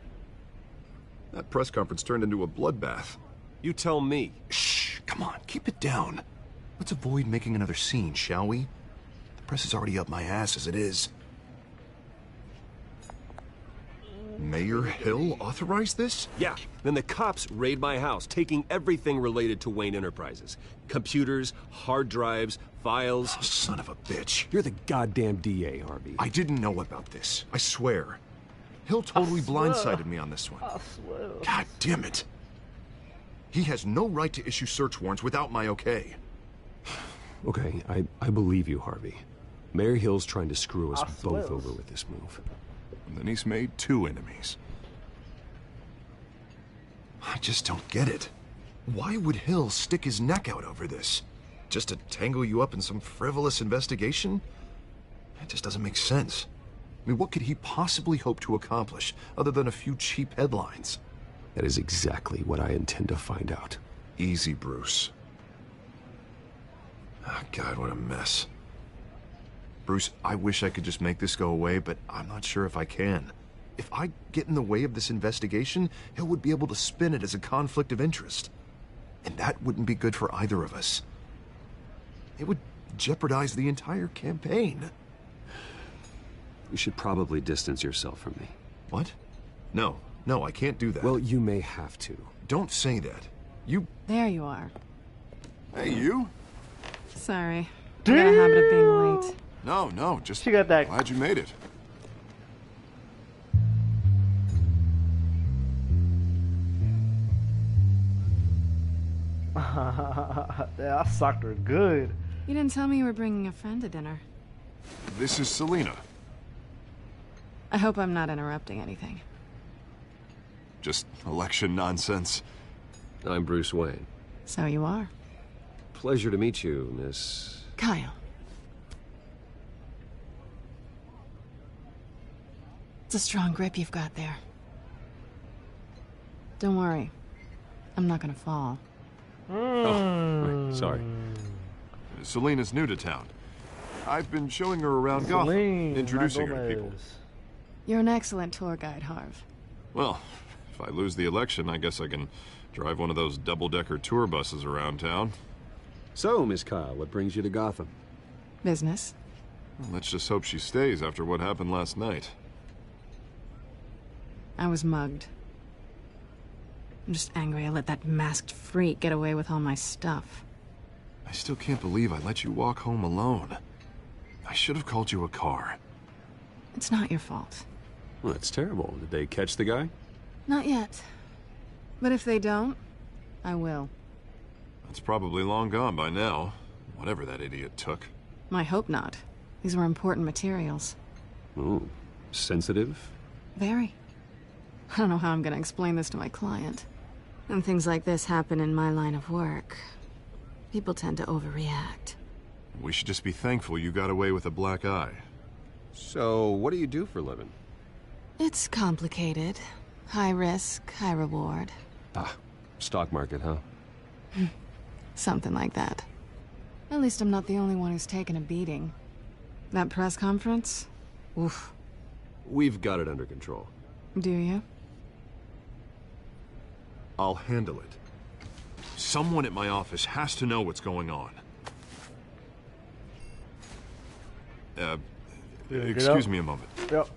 Speaker 4: That press conference turned into a bloodbath.
Speaker 7: You tell me.
Speaker 4: Shh, come on, keep it down. Let's avoid making another scene, shall we? The press is already up my ass as it is. Mayor Hill authorized this?
Speaker 7: Yeah. Then the cops raid my house, taking everything related to Wayne Enterprises. Computers, hard drives, files.
Speaker 4: Oh, son of a bitch.
Speaker 7: You're the goddamn DA, Harvey.
Speaker 4: I didn't know about this. I swear. Hill totally blindsided me on this one.
Speaker 1: I swear.
Speaker 4: God damn it. He has no right to issue search warrants without my okay.
Speaker 7: Okay, I believe you, Harvey. Mayor Hill's trying to screw us both
Speaker 1: swear.
Speaker 7: over with this move.
Speaker 4: And then he's made 2 enemies. I just don't get it. Why would Hill stick his neck out over this? Just to tangle you up in some frivolous investigation? It just doesn't make sense. I mean, what could he possibly hope to accomplish other than a few cheap headlines?
Speaker 7: That is exactly what I intend to find out.
Speaker 4: Easy, Bruce. Oh, God, what a mess. Bruce, I wish I could just make this go away, but I'm not sure if I can. If I get in the way of this investigation, Hill would be able to spin it as a conflict of interest. And that wouldn't be good for either of us. It would jeopardize the entire campaign.
Speaker 7: You should probably distance yourself from me.
Speaker 4: What? No, I can't do that.
Speaker 7: Well, you may have to.
Speaker 4: Don't say that. You...
Speaker 8: There you are.
Speaker 4: Hey, you?
Speaker 8: Sorry. I got a habit of being late.
Speaker 4: No, just...
Speaker 1: She got that...
Speaker 4: Glad you made it.
Speaker 1: Yeah, I socked her good.
Speaker 8: You didn't tell me you were bringing a friend to dinner.
Speaker 4: This is Selena.
Speaker 8: I hope I'm not interrupting anything.
Speaker 4: Just election nonsense.
Speaker 7: I'm Bruce Wayne.
Speaker 8: So you are.
Speaker 7: Pleasure to meet you, Miss...
Speaker 8: Kyle. It's a strong grip you've got there. Don't worry. I'm not gonna fall.
Speaker 7: Oh, right. Sorry.
Speaker 4: Selena's new to town. I've been showing her around Gotham, introducing her to people.
Speaker 8: You're an excellent tour guide, Harv.
Speaker 4: Well, if I lose the election, I guess I can drive one of those double-decker tour buses around town.
Speaker 7: So, Miss Kyle, what brings you to Gotham?
Speaker 8: Business.
Speaker 4: Well, let's just hope she stays after what happened last night.
Speaker 8: I was mugged. I'm just angry I let that masked freak get away with all my stuff.
Speaker 4: I still can't believe I let you walk home alone. I should have called you a car.
Speaker 8: It's not your fault.
Speaker 7: Well, that's terrible. Did they catch the guy?
Speaker 8: Not yet. But if they don't, I will.
Speaker 4: It's probably long gone by now, whatever that idiot took.
Speaker 8: I hope not. These were important materials.
Speaker 7: Ooh, sensitive?
Speaker 8: Very. I don't know how I'm gonna explain this to my client. When things like this happen in my line of work, people tend to overreact.
Speaker 4: We should just be thankful you got away with a black eye.
Speaker 7: So, what do you do for a living?
Speaker 8: It's complicated. High risk, high reward.
Speaker 7: Ah, stock market, huh?
Speaker 8: Something like that. At least I'm not the only one who's taken a beating. That press conference? Oof.
Speaker 7: We've got it under control.
Speaker 8: Do you?
Speaker 4: I'll handle it. Someone at my office has to know what's going on. Excuse me a moment.
Speaker 1: Yep.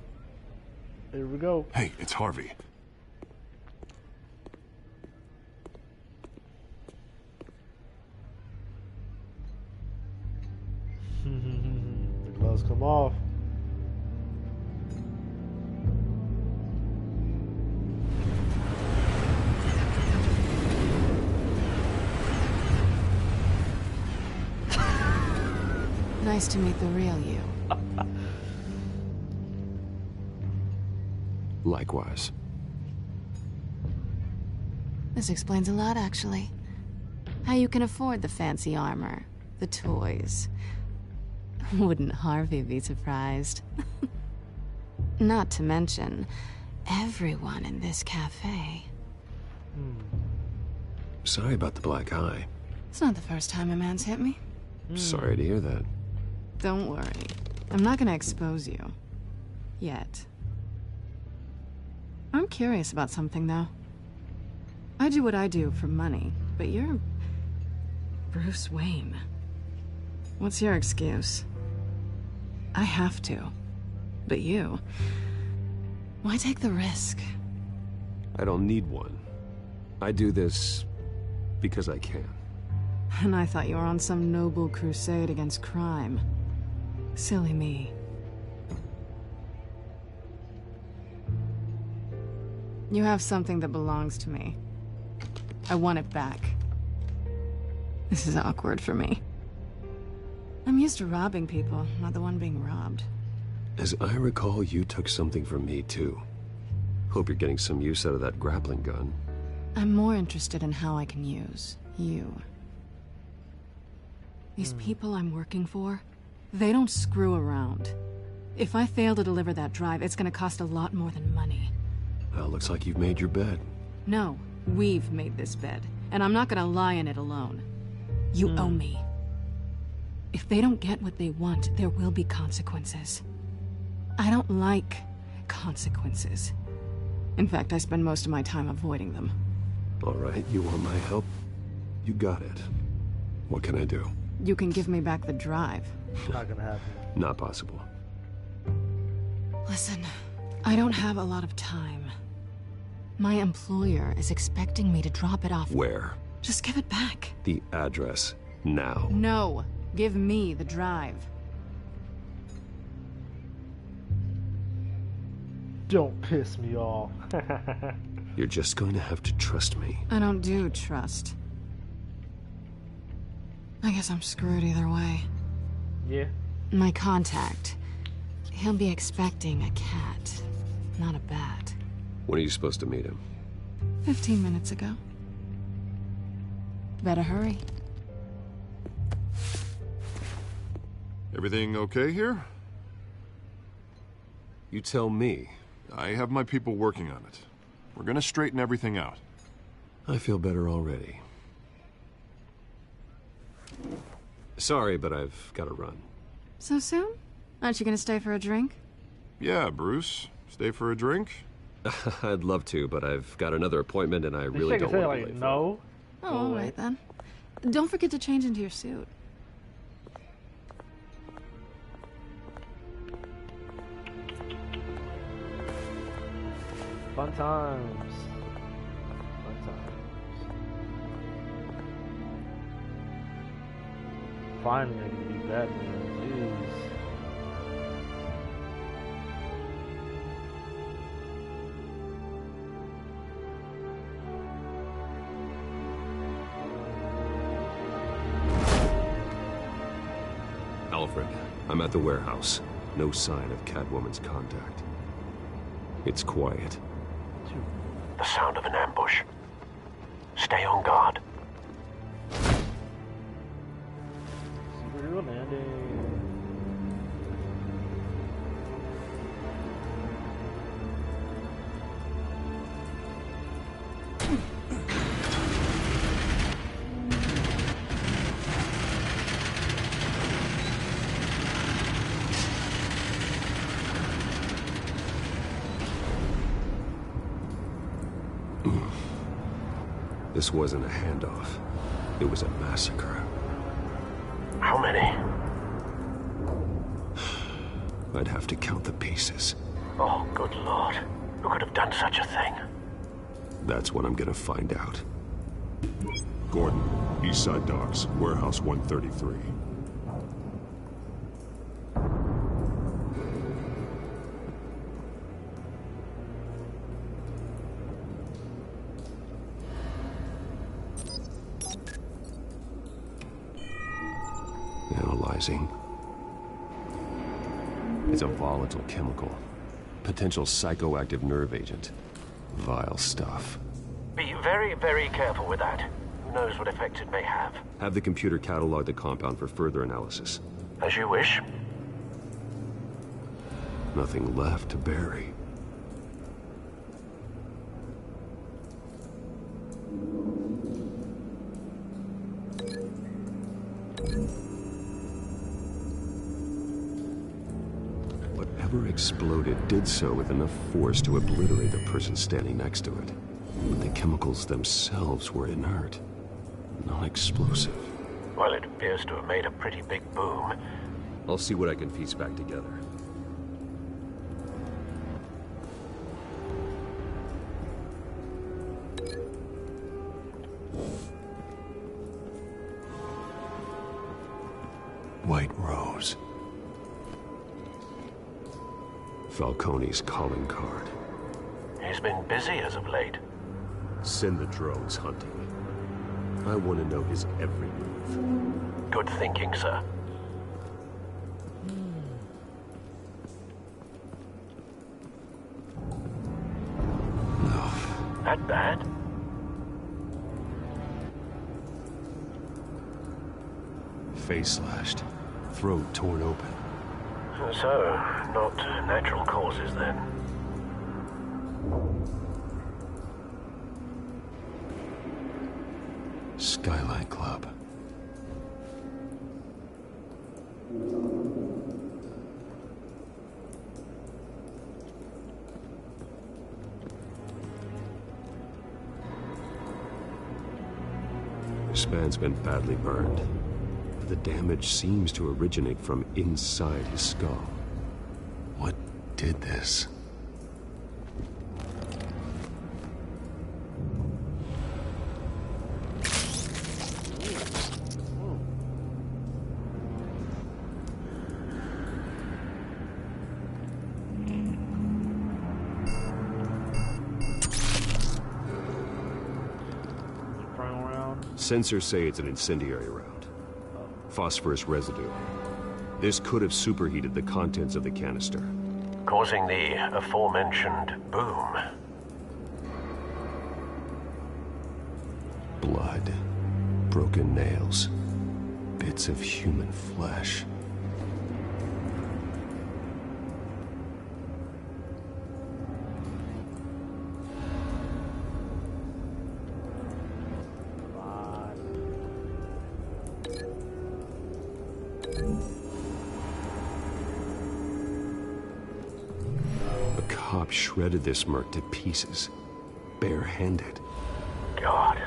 Speaker 1: Here we go.
Speaker 4: Hey, it's Harvey.
Speaker 1: The gloves come off.
Speaker 8: Nice to meet the real you.
Speaker 7: Likewise.
Speaker 8: This explains a lot, actually. How you can afford the fancy armor, the toys. Wouldn't Harvey be surprised? Not to mention, everyone in this cafe.
Speaker 7: Sorry about the black eye.
Speaker 8: It's not the first time a man's hit me.
Speaker 7: Sorry to hear that.
Speaker 8: Don't worry. I'm not gonna expose you. Yet. I'm curious about something, though. I do what I do for money, but you're... Bruce Wayne. What's your excuse? I have to. But you... Why take the risk?
Speaker 7: I don't need one. I do this because I can.
Speaker 8: And I thought you were on some noble crusade against crime. Silly me. You have something that belongs to me. I want it back. This is awkward for me. I'm used to robbing people, not the one being robbed.
Speaker 7: As I recall, you took something from me, too. Hope you're getting some use out of that grappling gun.
Speaker 8: I'm more interested in how I can use you. These people I'm working for, they don't screw around. If I fail to deliver that drive, it's gonna cost a lot more than money.
Speaker 7: Well, looks like you've made your bed.
Speaker 8: No, we've made this bed, and I'm not gonna lie in it alone. You owe me. If they don't get what they want, there will be consequences. I don't like consequences. In fact, I spend most of my time avoiding them.
Speaker 7: All right, you want my help? You got it. What can I do?
Speaker 8: You can give me back the drive.
Speaker 1: Not gonna happen.
Speaker 7: Not possible.
Speaker 8: Listen, I don't have a lot of time. My employer is expecting me to drop it off.
Speaker 7: Where?
Speaker 8: Just give it back.
Speaker 7: The address, now.
Speaker 8: No, give me the drive.
Speaker 1: Don't piss me off.
Speaker 7: You're just going to have to trust me.
Speaker 8: I don't do trust. I guess I'm screwed either way.
Speaker 1: Yeah.
Speaker 8: My contact. He'll be expecting a cat, not a bat.
Speaker 7: When are you supposed to meet him?
Speaker 8: 15 minutes ago. Better hurry.
Speaker 4: Everything okay here?
Speaker 7: You tell me.
Speaker 4: I have my people working on it. We're gonna straighten everything out.
Speaker 7: I feel better already. Sorry, but I've got to run.
Speaker 8: So soon? Aren't you gonna stay for a drink?
Speaker 4: Yeah, Bruce. Stay for a drink?
Speaker 7: I'd love to, but I've got another appointment and I really don't want to be late.
Speaker 1: No.
Speaker 8: Oh, all right then. Don't forget to change into your suit.
Speaker 1: Fun times. Fun times. Finally, I can be Batman. Jeez.
Speaker 7: Alfred, I'm at the warehouse. No sign of Catwoman's contact. It's quiet.
Speaker 6: The sound of an ambush. Stay on guard.
Speaker 1: Superhero landing.
Speaker 7: This wasn't a handoff. It was a massacre.
Speaker 6: How many?
Speaker 7: I'd have to count the pieces.
Speaker 6: Oh, good Lord. Who could have done such a thing?
Speaker 7: That's what I'm gonna find out.
Speaker 17: Gordon, Eastside Docks, Warehouse 133.
Speaker 7: Analyzing. It's a volatile chemical. Potential psychoactive nerve agent. Vile stuff.
Speaker 6: Be very, very careful with that. Who knows what effect it may have.
Speaker 7: Have the computer catalog the compound for further analysis.
Speaker 6: As you wish.
Speaker 7: Nothing left to bury. Whatever exploded did so with enough force to obliterate the person standing next to it. But the chemicals themselves were inert, non-explosive.
Speaker 6: Well, it appears to have made a pretty big boom.
Speaker 7: I'll see what I can piece back together. Falcone's calling card.
Speaker 18: He's been busy as of late.
Speaker 7: Send the drones hunting. I want to know his every move.
Speaker 18: Good thinking, sir.
Speaker 7: No.
Speaker 18: That bad?
Speaker 7: Face slashed. Throat torn open.
Speaker 18: So, not natural causes then.
Speaker 7: Skyline Club. This man's been badly burned. The damage seems to originate from inside his skull. What did this? Sensors say it's an incendiary round. Phosphorus residue. This could have superheated the contents of the canister,
Speaker 18: causing the aforementioned boom.
Speaker 7: Blood, broken nails, bits of human flesh. Shredded this merc to pieces, barehanded.
Speaker 18: God,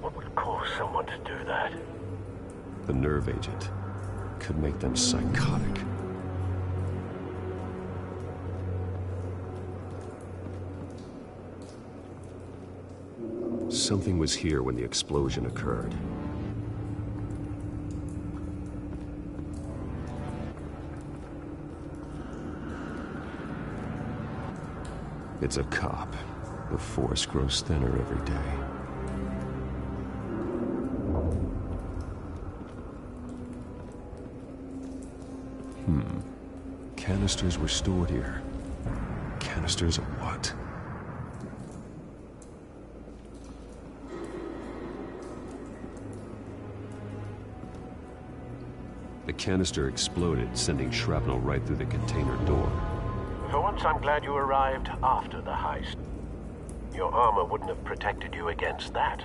Speaker 18: what would cause someone to do that?
Speaker 7: The nerve agent could make them psychotic. Something was here when the explosion occurred. It's a cop. The force grows thinner every day. Canisters were stored here. Canisters of what? The canister exploded, sending shrapnel right through the container door.
Speaker 18: For once, I'm glad you arrived after the heist. Your armor wouldn't have protected you against that.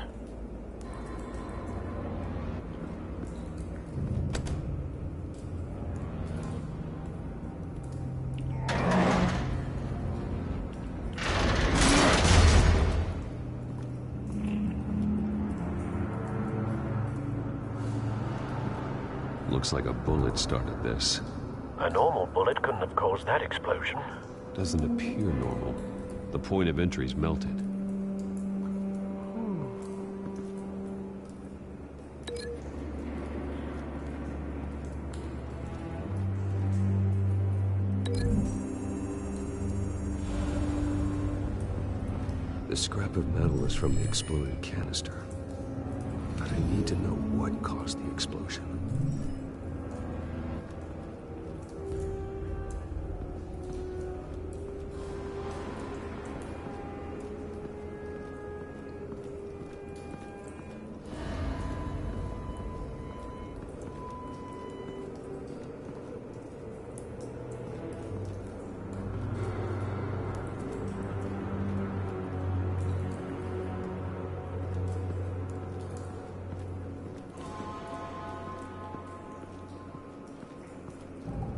Speaker 7: Looks like a bullet started this.
Speaker 18: A normal bullet couldn't have caused that explosion.
Speaker 7: Doesn't appear normal. The point of entry's melted. The scrap of metal is from the exploded canister. But I need to know what caused the explosion.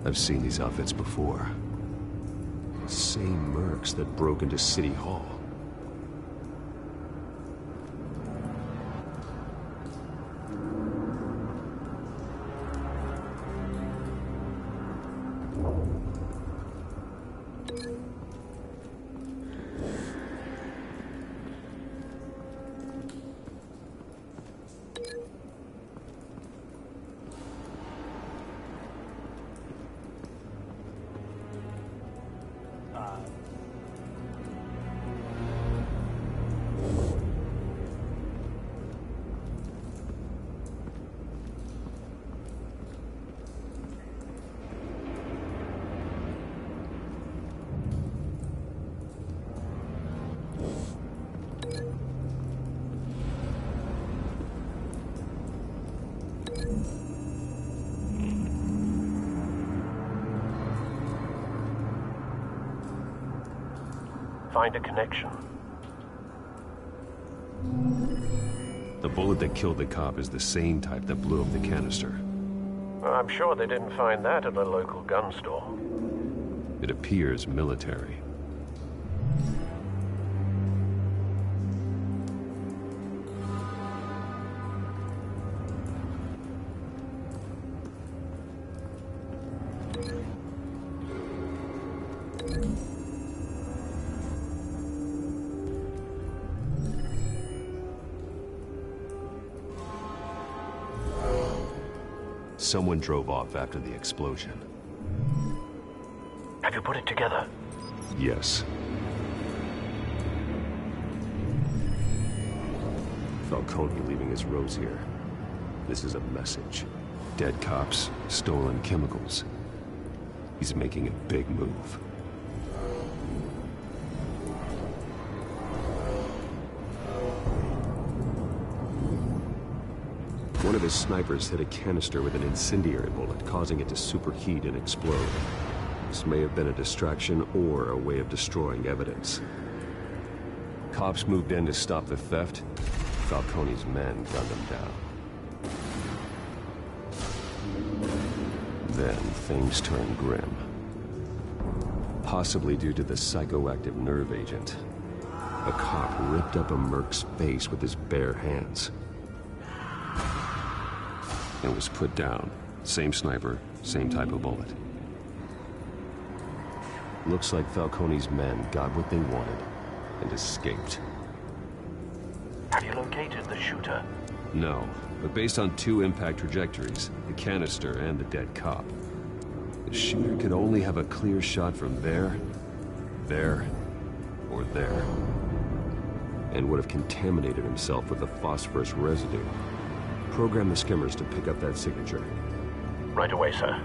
Speaker 7: I've seen these outfits before. Same mercs that broke into City Hall.
Speaker 18: find a connection.
Speaker 7: The bullet that killed the cop is the same type that blew up the canister.
Speaker 18: I'm sure they didn't find that at a local gun store.
Speaker 7: It appears military. Someone drove off after the explosion.
Speaker 18: Have you put it together?
Speaker 7: Yes. Falcone leaving his rose here. This is a message. Dead cops, stolen chemicals. He's making a big move. One of his snipers hit a canister with an incendiary bullet, causing it to superheat and explode. This may have been a distraction or a way of destroying evidence. Cops moved in to stop the theft. Falcone's men gunned him down. Then things turned grim. Possibly due to the psychoactive nerve agent. A cop ripped up a merc's face with his bare hands. And was put down. Same sniper, same type of bullet. Looks like Falcone's men got what they wanted and escaped.
Speaker 18: Have you located the shooter?
Speaker 7: No, but based on two impact trajectories, the canister and the dead cop, the shooter could only have a clear shot from there, or there, and would have contaminated himself with the phosphorus residue. Program the skimmers to pick up that signature.
Speaker 18: Right away, sir.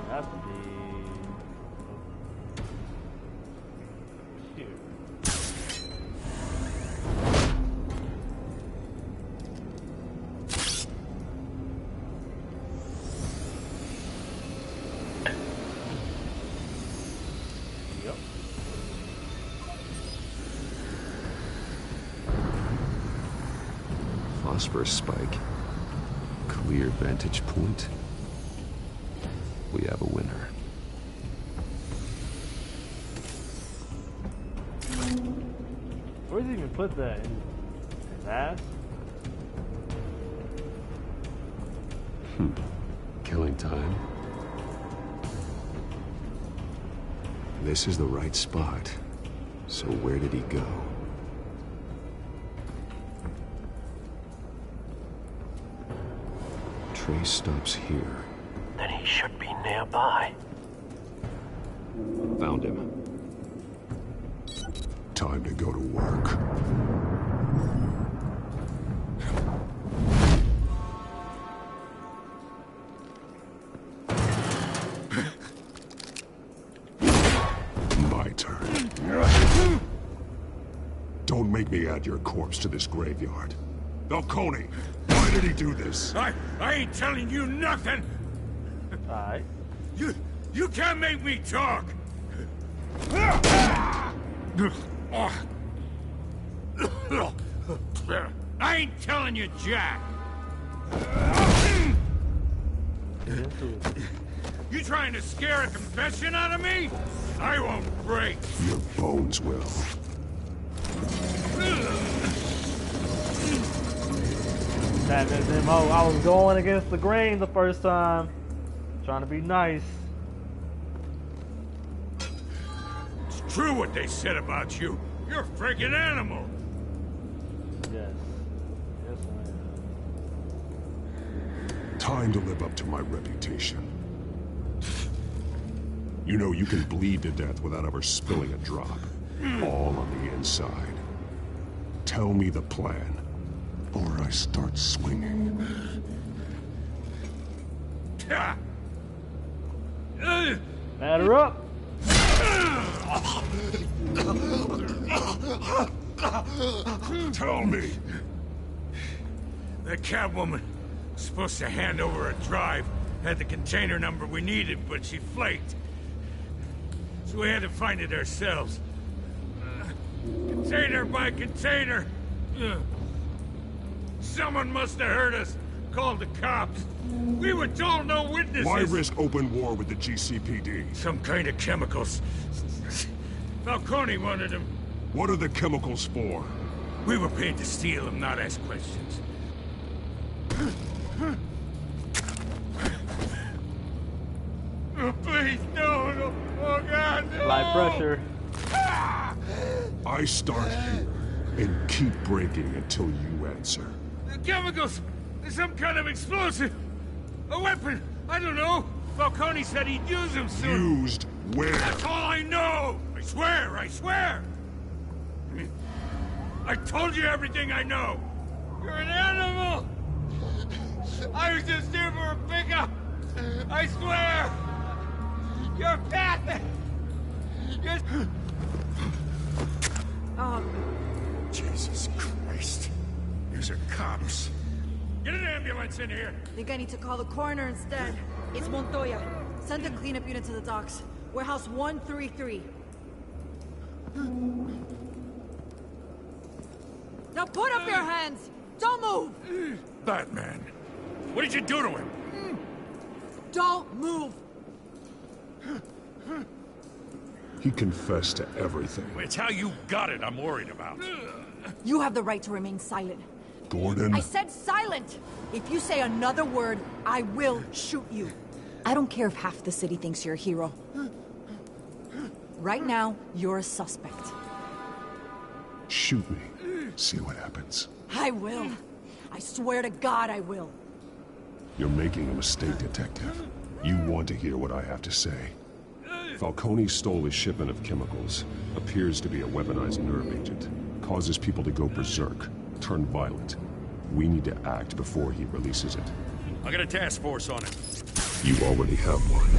Speaker 1: Have to be here. Yep.
Speaker 7: Phosphorus spike. Clear vantage point. We have a winner.
Speaker 1: Where does he even put that? In his ass?
Speaker 7: Killing time. This is the right spot. So where did he go? Trace stops here.
Speaker 18: Then he should be nearby.
Speaker 7: Found him.
Speaker 17: Time to go to work. My turn. Don't make me add your corpse to this graveyard. Falcone, why did he do this?
Speaker 3: I ain't telling you nothing!
Speaker 1: Alright.
Speaker 3: You can't make me talk! I ain't telling you, Jack! You trying to scare a confession out of me? I won't break!
Speaker 17: Your bones will.
Speaker 1: I was going against the grain the first time. Trying to be nice.
Speaker 3: It's true what they said about you. You're a freaking animal.
Speaker 1: Yes. Yes, I
Speaker 17: Time to live up to my reputation. You know you can bleed to death without ever spilling a drop. All on the inside. Tell me the plan, or I start swinging.
Speaker 1: Batter up.
Speaker 17: Tell me.
Speaker 3: That Catwoman was supposed to hand over a drive. Had the container number we needed, but she flaked. So we had to find it ourselves. Container by container. Someone must have heard us. Called the cops. We were told no witnesses.
Speaker 17: Why risk open war with the GCPD?
Speaker 3: Some kind of chemicals. Falcone wanted them.
Speaker 17: What are the chemicals for?
Speaker 3: We were paid to steal them, not ask questions. Oh, please, no. Oh, God, no.
Speaker 1: Light pressure.
Speaker 17: I start here and keep breaking until you answer.
Speaker 3: The chemicals! Some kind of explosive! A weapon! I don't know! Falcone said he'd use them soon!
Speaker 17: Used where?
Speaker 3: That's all I know! I swear! I told you everything I know! You're an animal! I was just here for a pickup! I swear! You're pathetic! You're... Jesus Christ. These are cops. Get an ambulance in here!
Speaker 16: Think I need to call the coroner instead. It's Montoya. Send a cleanup unit to the docks. Warehouse 133. Now put up your hands! Don't move!
Speaker 3: Batman, what did you do to him?
Speaker 16: Don't move!
Speaker 17: He confessed to everything.
Speaker 3: It's how you got it I'm worried about.
Speaker 16: You have the right to remain silent.
Speaker 17: Gordon?
Speaker 16: I said silent! If you say another word, I will shoot you. I don't care if half the city thinks you're a hero. Right now, you're a suspect.
Speaker 17: Shoot me. See what happens.
Speaker 16: I will. I swear to God I will.
Speaker 17: You're making a mistake, Detective. You want to hear what I have to say. Falcone stole a shipment of chemicals. Appears to be a weaponized nerve agent. Causes people to go berserk. Turn violent. We need to act before he releases it.
Speaker 3: I got a task force on it.
Speaker 17: You already have one.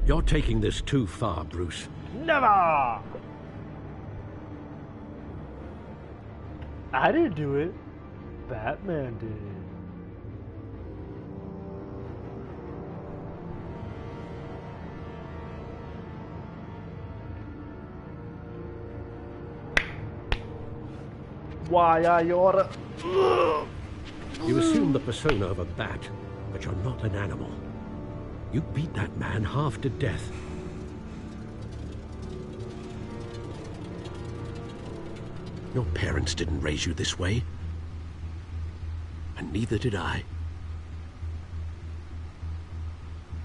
Speaker 6: You're taking this too far, Bruce.
Speaker 1: Never! I didn't do it. Batman did. Why I oughta...
Speaker 6: You assume the persona of a bat, but you're not an animal. You beat that man half to death. Your parents didn't raise you this way. And neither did I.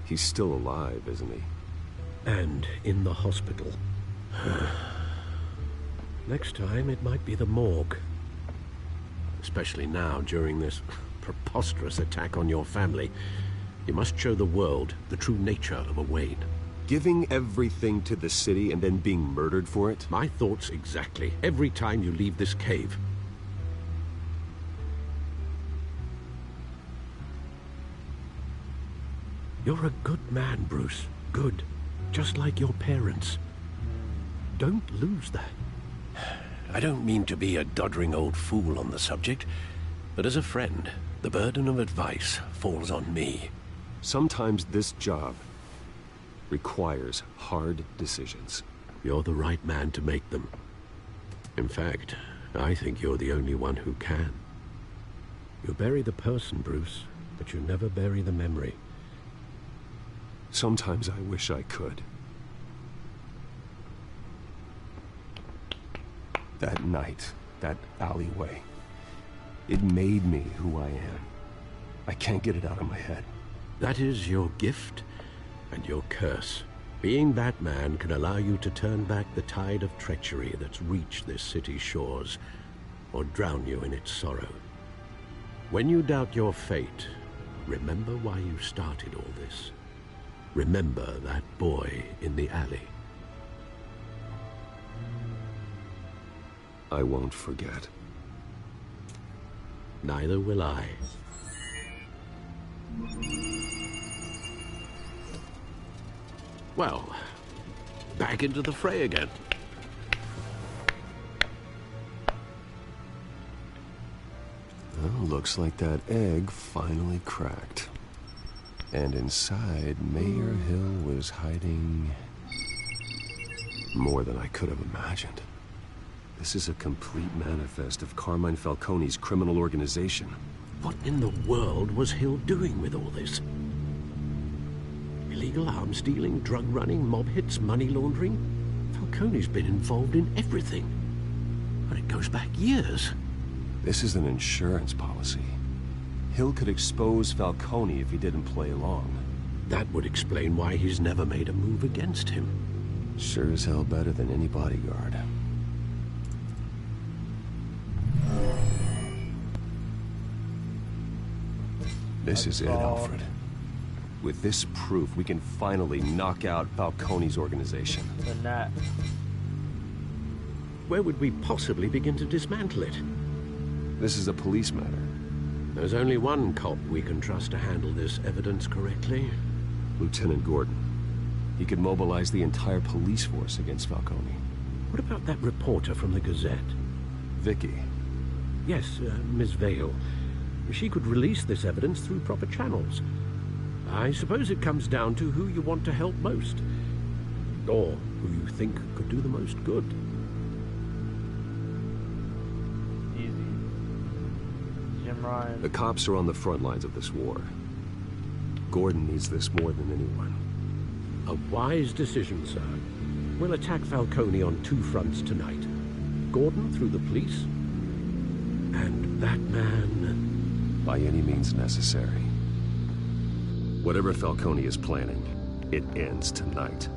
Speaker 7: He's still alive, isn't he?
Speaker 6: And in the hospital. Next time, it might be the morgue. Especially now, during this preposterous attack on your family. You must show the world the true nature of a Wayne.
Speaker 7: Giving everything to the city and then being murdered for it?
Speaker 6: My thoughts exactly. Every time you leave this cave. You're a good man, Bruce. Good. Just like your parents. Don't lose that. I don't mean to be a doddering old fool on the subject, but as a friend, the burden of advice falls on me.
Speaker 7: Sometimes this job requires hard decisions.
Speaker 6: You're the right man to make them. In fact, I think you're the only one who can. You bury the person, Bruce, but you never bury the memory.
Speaker 7: Sometimes I wish I could. That night, that alleyway, it made me who I am. I can't get it out of my head.
Speaker 6: That is your gift and your curse. Being Batman can allow you to turn back the tide of treachery that's reached this city's shores, or drown you in its sorrow. When you doubt your fate, remember why you started all this. Remember that boy in the alley.
Speaker 7: I won't forget.
Speaker 6: Neither will I. Well, back into the fray again.
Speaker 7: Well, Looks like that egg finally cracked. And inside, Mayor Hill was hiding more than I could have imagined. This is a complete manifest of Carmine Falcone's criminal organization.
Speaker 6: What in the world was Hill doing with all this? Illegal arms dealing, drug running, mob hits, money laundering? Falcone's been involved in everything. And it goes back years.
Speaker 7: This is an insurance policy. Hill could expose Falcone if he didn't play along.
Speaker 6: That would explain why he's never made a move against him.
Speaker 7: Sure as hell better than any bodyguard. This is it, Alfred. With this proof, we can finally knock out Falcone's organization.
Speaker 1: The Nat.
Speaker 6: Where would we possibly begin to dismantle it?
Speaker 7: This is a police matter.
Speaker 6: There's only one cop we can trust to handle this evidence correctly.
Speaker 7: Lieutenant Gordon. He could mobilize the entire police force against Falcone.
Speaker 6: What about that reporter from the Gazette?
Speaker 7: Vicky.
Speaker 6: Yes, Miss Vale. She could release this evidence through proper channels. I suppose it comes down to who you want to help most. Or who you think could do the most good.
Speaker 1: Easy. Jim Ryan.
Speaker 7: The cops are on the front lines of this war. Gordon needs this more than anyone.
Speaker 6: A wise decision, sir. We'll attack Falcone on two fronts tonight. Gordon through the police, and that man...
Speaker 7: By any means necessary. Whatever Falcone is planning, it ends tonight.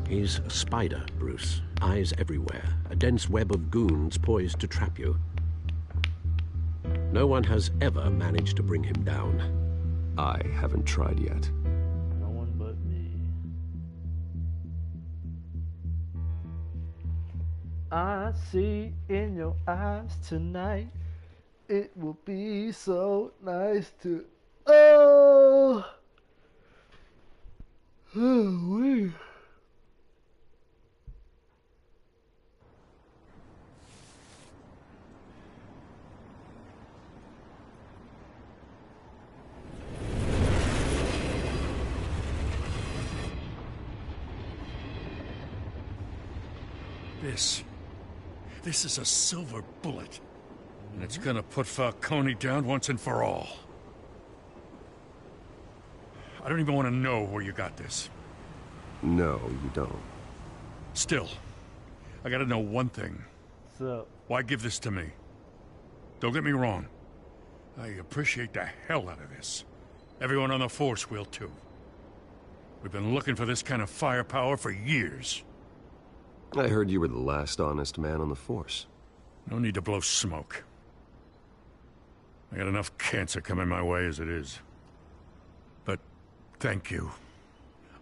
Speaker 6: He's a spider, Bruce. Eyes everywhere. A dense web of goons poised to trap you. No one has ever managed to bring him down.
Speaker 7: I haven't tried yet.
Speaker 1: No one but me. I see in your eyes tonight. It will be so nice to... Oh! Oh, wait.
Speaker 3: This is a silver bullet. And it's gonna put Falcone down once and for all. I don't even want to know where you got this.
Speaker 7: No, you don't.
Speaker 3: Still, I gotta know one thing.
Speaker 1: So,
Speaker 3: why give this to me? Don't get me wrong. I appreciate the hell out of this. Everyone on the force will too. We've been looking for this kind of firepower for years.
Speaker 7: I heard you were the last honest man on the force.
Speaker 3: No need to blow smoke. I got enough cancer coming my way as it is. But thank you.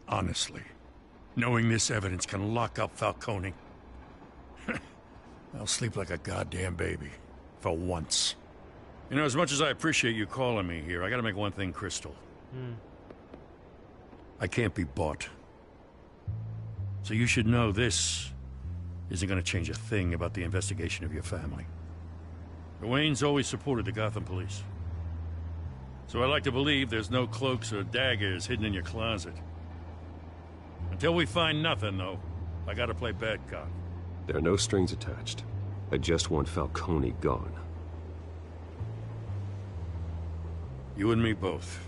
Speaker 3: Honestly. Knowing this evidence can lock up Falcone. I'll sleep like a goddamn baby. For once. You know, as much as I appreciate you calling me here, I gotta make one thing crystal. I can't be bought. So you should know this isn't gonna change a thing about the investigation of your family. The Waynes always supported the Gotham police. So I like to believe there's no cloaks or daggers hidden in your closet. Until we find nothing, though, I gotta play bad cop.
Speaker 7: There are no strings attached. I just want Falcone gone.
Speaker 3: You and me both.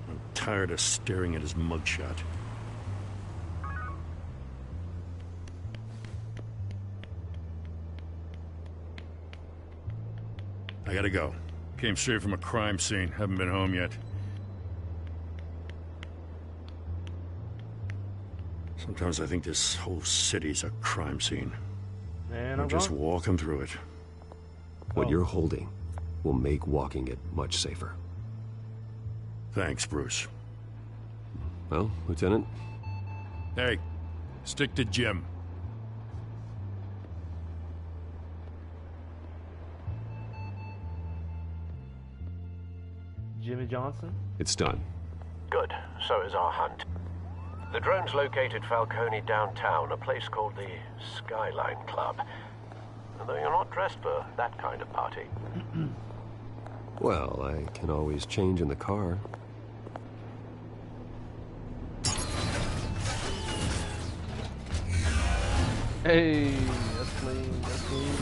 Speaker 3: I'm tired of staring at his mugshot. I gotta go. Came straight from a crime scene. Haven't been home yet. Sometimes I think this whole city's a crime scene.
Speaker 1: Man,
Speaker 3: I'm just walking through it.
Speaker 7: What you're holding will make walking it much safer.
Speaker 3: Thanks, Bruce.
Speaker 7: Well, Lieutenant?
Speaker 3: Hey, stick to Jim.
Speaker 1: Jimmy Johnson?
Speaker 7: It's done.
Speaker 18: Good. So is our hunt. The drones located Falcone downtown, a place called the Skyline Club. though you're not dressed for that kind of party.
Speaker 7: Well, I can always change in the car.
Speaker 1: Hey, that's clean, that's clean.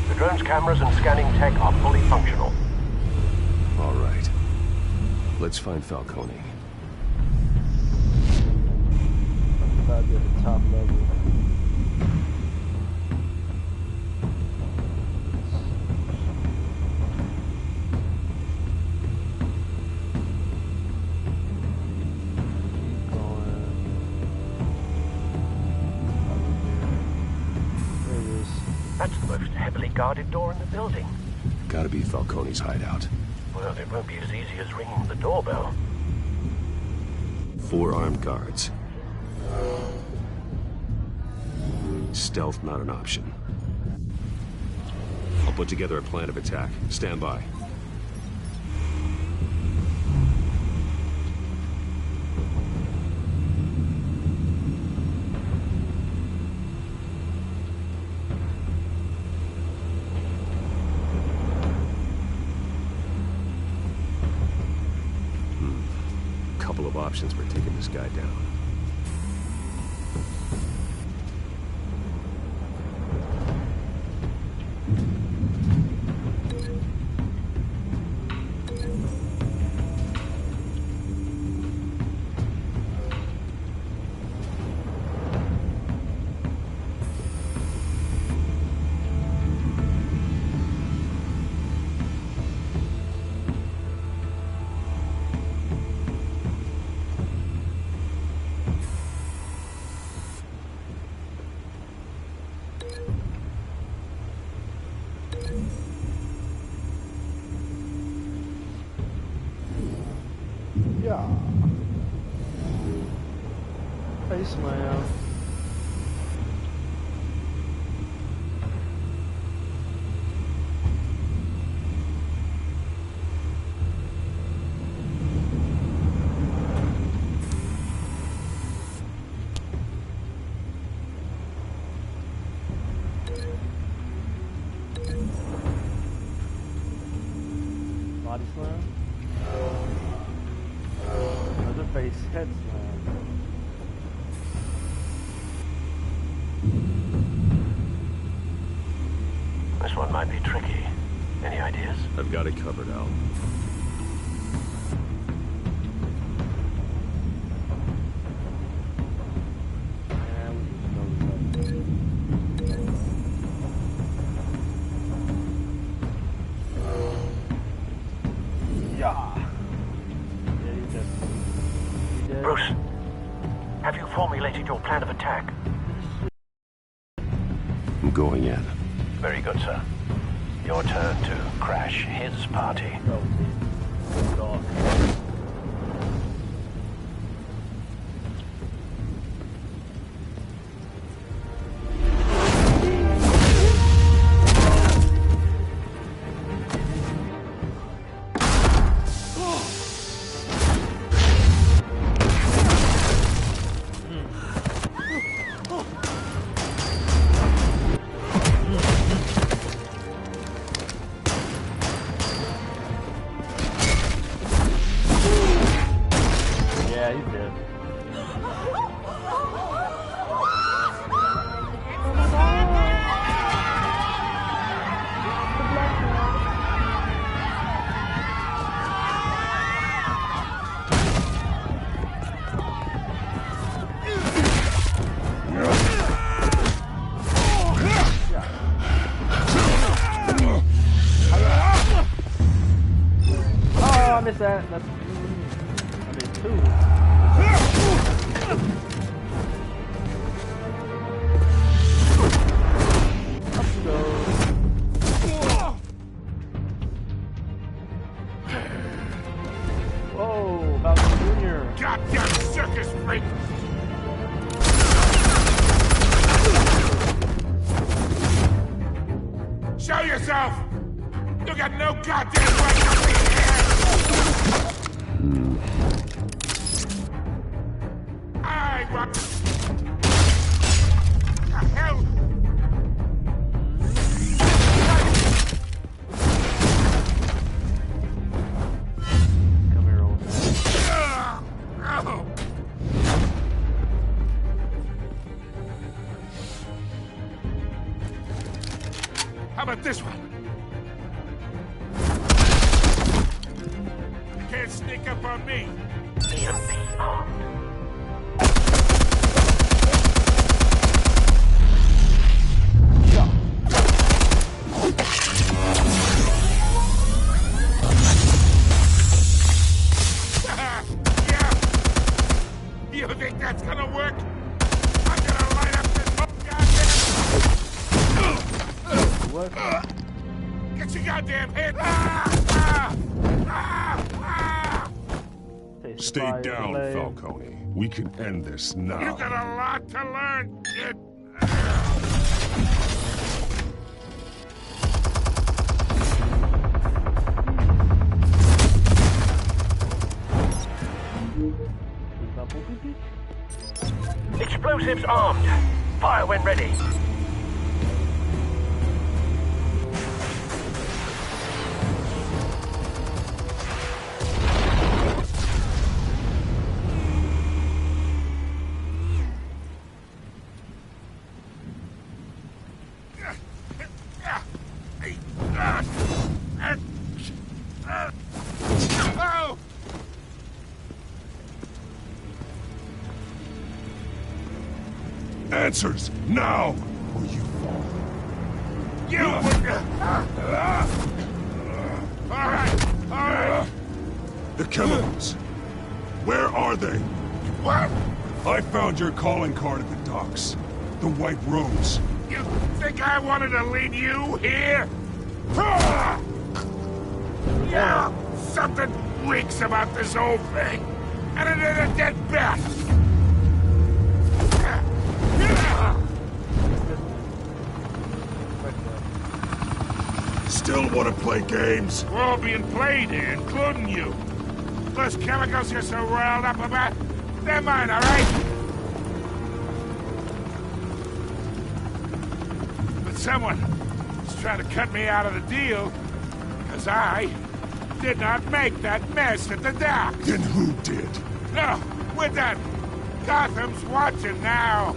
Speaker 18: The drone's cameras and scanning tech are fully functional.
Speaker 7: All right. Let's find Falcone.
Speaker 1: Gotta be at the top level.
Speaker 18: That's the most heavily guarded door in the building.
Speaker 7: Gotta be Falcone's hideout.
Speaker 18: Well, it won't be as easy as ringing the doorbell.
Speaker 7: 4 armed guards. Stealth not an option. I'll put together a plan of attack. Stand by. Couple of options for taking this guy down.
Speaker 1: Yeah. Face slam. Body slam. Another face head slam.
Speaker 18: This one might be tricky. Any ideas?
Speaker 7: I've got it covered, Al.
Speaker 18: Bruce, have you formulated your plan of attack?
Speaker 7: I'm going in.
Speaker 18: Very good, sir. Your turn to crash his party.
Speaker 1: is that? That's... I mean, 2. Let's go. Whoa, Malcolm Jr.
Speaker 3: Goddamn circus freak! Show yourself! You got no goddamn right to be here! I want... The hell?
Speaker 1: Come here, old man.
Speaker 3: Oh. How about this one? Can't sneak up on me. EMP armed. Yeah. You think that's gonna work? I'm gonna light up this whole goddamn...
Speaker 1: What?
Speaker 3: Get your goddamn head!
Speaker 17: Stay down, Falcone. We can end this now.
Speaker 3: You got a lot to learn, kid.
Speaker 18: Explosives armed. Fire when ready.
Speaker 3: Oh!
Speaker 17: Answers, now! Or you fall.
Speaker 3: You All right.
Speaker 17: The chemicals. Where are they?
Speaker 3: What?
Speaker 17: I found your calling card at the docks. The White Rose.
Speaker 3: You think I wanted to lead you here? Yeah, something reeks about this whole thing. And it is a dead bat.
Speaker 17: Still want to play games?
Speaker 3: We're all being played here, including you. Those chemicals you're so riled up about, they're mine, all right? But someone is trying to cut me out of the deal, because I did not make that mess at the dock.
Speaker 17: Then who did?
Speaker 3: No, we're done. Gotham's watching now.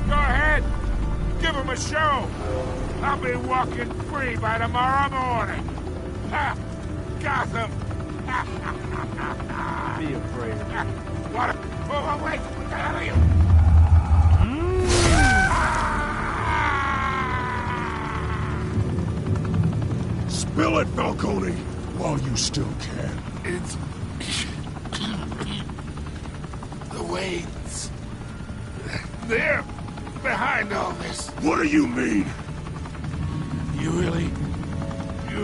Speaker 3: Go ahead. Give him a show. I'll be walking free by tomorrow morning. Ha! Gotham.
Speaker 1: Be afraid.
Speaker 3: What? Oh, wait. What the hell are you?
Speaker 17: Spill it, Falcone, while you still can.
Speaker 3: It's... the Waynes. They're behind all this.
Speaker 17: What do you mean?
Speaker 3: You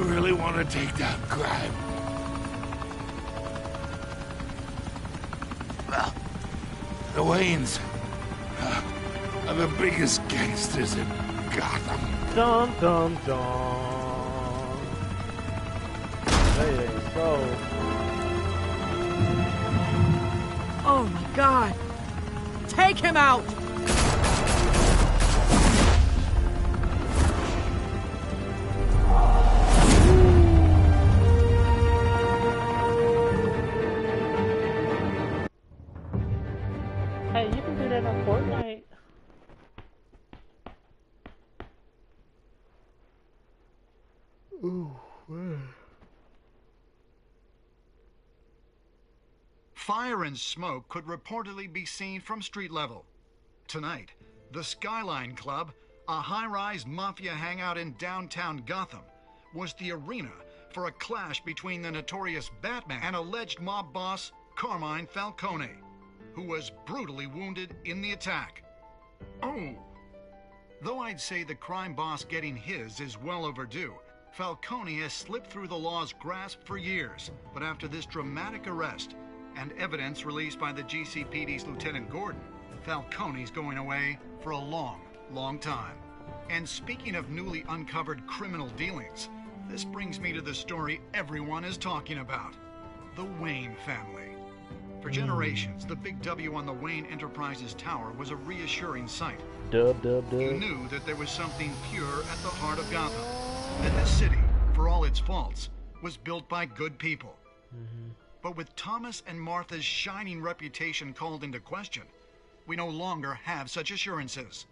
Speaker 3: really want to take down crime? Well, the Waynes are the biggest gangsters in Gotham.
Speaker 1: Dum dum dum. There you go.
Speaker 19: Oh my God! Take him out!
Speaker 1: Hey, you can do that on Fortnite.
Speaker 12: Ooh, man. Fire and smoke could reportedly be seen from street level. Tonight, the Skyline Club, a high-rise mafia hangout in downtown Gotham, was the arena for a clash between the notorious Batman and alleged mob boss Carmine Falcone, who was brutally wounded in the attack. Oh! Though I'd say the crime boss getting his is well overdue, Falcone has slipped through the law's grasp for years. But after this dramatic arrest and evidence released by the GCPD's Lieutenant Gordon, Falcone's going away for a long, long time. And speaking of newly uncovered criminal dealings, this brings me to the story everyone is talking about: the Wayne family. For generations, the big W on the Wayne Enterprises tower was a reassuring sight.
Speaker 1: Dub, dub, dub.
Speaker 12: You knew that there was something pure at the heart of Gotham. That this city, for all its faults, was built by good people. But with Thomas and Martha's shining reputation called into question, we no longer have such assurances.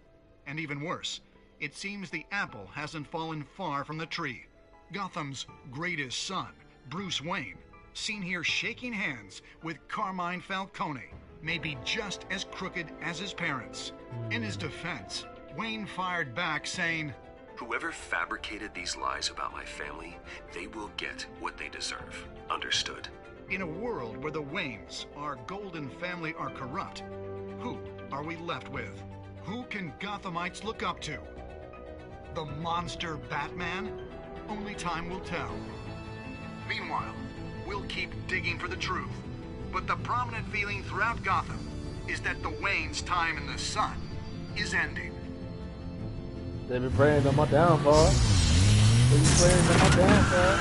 Speaker 12: And even worse, it seems the apple hasn't fallen far from the tree. Gotham's greatest son, Bruce Wayne, seen here shaking hands with Carmine Falcone, may be just as crooked as his parents. In his defense, Wayne fired back saying,
Speaker 2: "Whoever fabricated these lies about my family, they will get what they deserve. Understood?"
Speaker 12: In a world where the Waynes, our golden family, are corrupt, who are we left with? Who can Gothamites look up to? The monster Batman? Only time will tell. Meanwhile, we'll keep digging for the truth. But the prominent feeling throughout Gotham is that the Waynes' time in the sun is ending.
Speaker 1: They've been praying on my downfall. They've been praying on my downfall.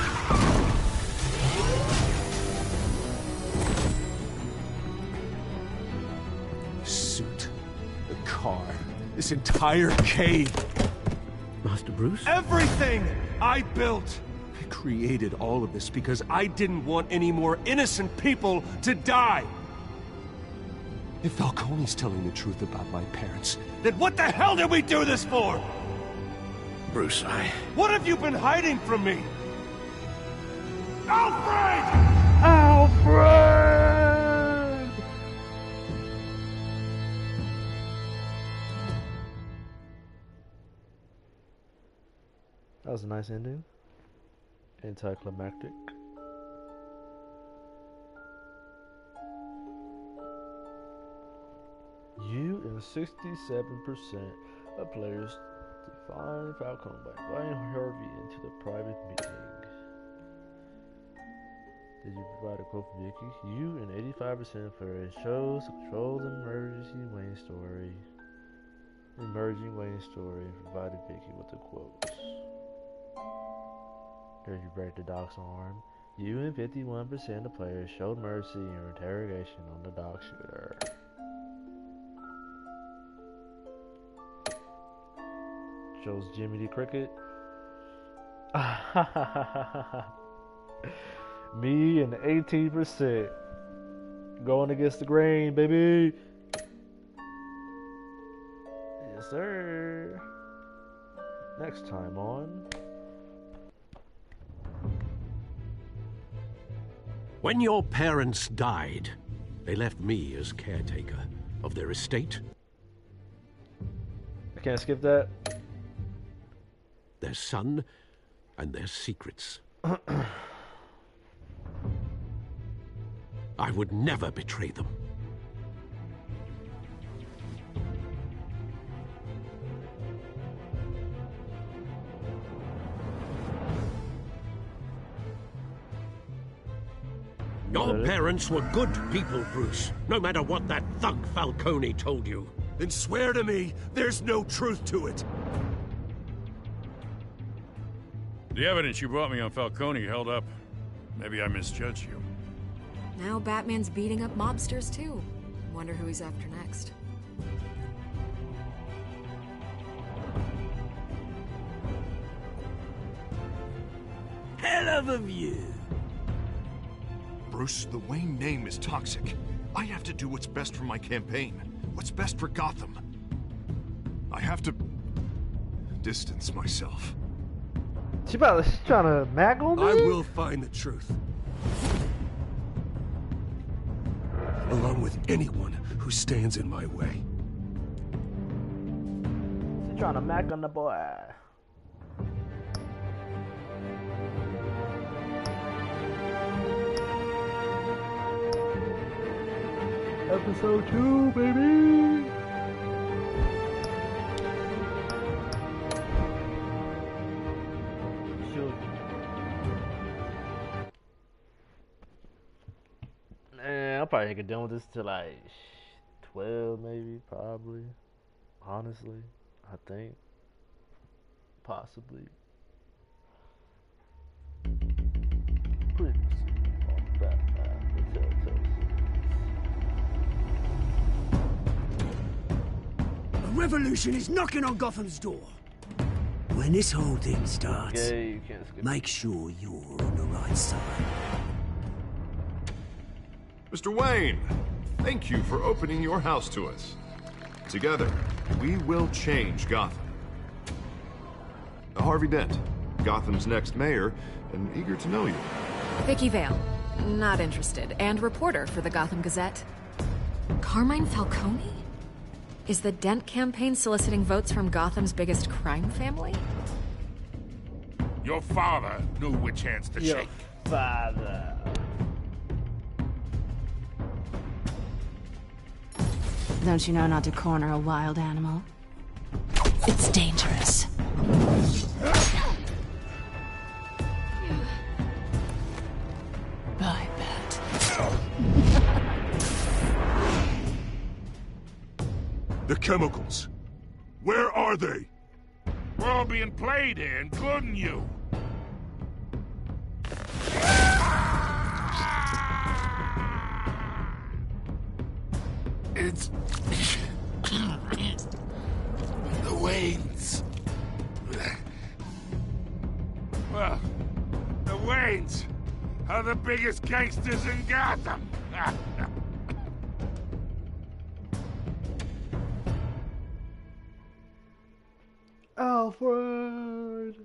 Speaker 5: Suit, the car, this entire cave.
Speaker 6: Master Bruce?
Speaker 5: Everything I built! I created all of this because I didn't want any more innocent people to die! If Falcone's telling the truth about my parents, then what the hell did we do this for?
Speaker 2: Bruce,
Speaker 5: What have you been hiding from me? Alfred!
Speaker 1: Alfred! That was a nice ending. Anticlimactic. You and 67% of players define Falcone by inviting Harvey into the private meeting. Did you provide a quote for Vicky? You and 85% of players chose to control the emerging Wayne story. Provided Vicky with a quote. Did you break the doc's arm? You and 51% of players showed mercy in your interrogation on the dock shooter. Chose Jimmy the Cricket. Me and 18% going against the grain, baby. Yes, sir. Next time on.
Speaker 6: When your parents died, they left me as caretaker of their estate,
Speaker 1: I can't skip that.
Speaker 6: their son, and their secrets. I would never betray them. Your parents were good people, Bruce, no matter what that thug Falcone told you.
Speaker 5: Then swear to me there's no truth to it.
Speaker 20: The evidence you brought me on Falcone held up. Maybe I misjudged you.
Speaker 15: Now Batman's beating up mobsters, too. Wonder who he's after next.
Speaker 5: Hell of a view.
Speaker 4: Bruce, the Wayne name is toxic. I have to do what's best for my campaign. What's best for Gotham. I have to distance myself.
Speaker 1: She's trying to mag on me?
Speaker 5: I will find the truth. Along with anyone who stands in my way.
Speaker 1: She's trying to mac on the boy. Episode 2, baby! Shoot. Man, I'll probably get done with this till like 12, maybe, probably. Honestly, I think. Possibly. Previously on Batman, the Telltale Series.
Speaker 14: A revolution is knocking on Gotham's door. When this whole thing starts,
Speaker 1: Okay, you can't skip
Speaker 14: make sure you're on the right side.
Speaker 4: Mr. Wayne, thank you for opening your house to us. Together, we will change Gotham. Harvey Dent, Gotham's next mayor, and eager to know you.
Speaker 15: Vicky Vale, not interested, and reporter for the Gotham Gazette. Carmine Falcone? Is the Dent campaign soliciting votes from Gotham's biggest crime family?
Speaker 3: Your father knew which hands to shake.
Speaker 1: Father.
Speaker 8: Don't you know not to corner a wild animal? It's dangerous. I bet.
Speaker 17: The chemicals. Where are they?
Speaker 3: We're all being played here, including you. It's... the Waynes. Well, the Waynes are the biggest gangsters in Gotham.
Speaker 1: Alfred.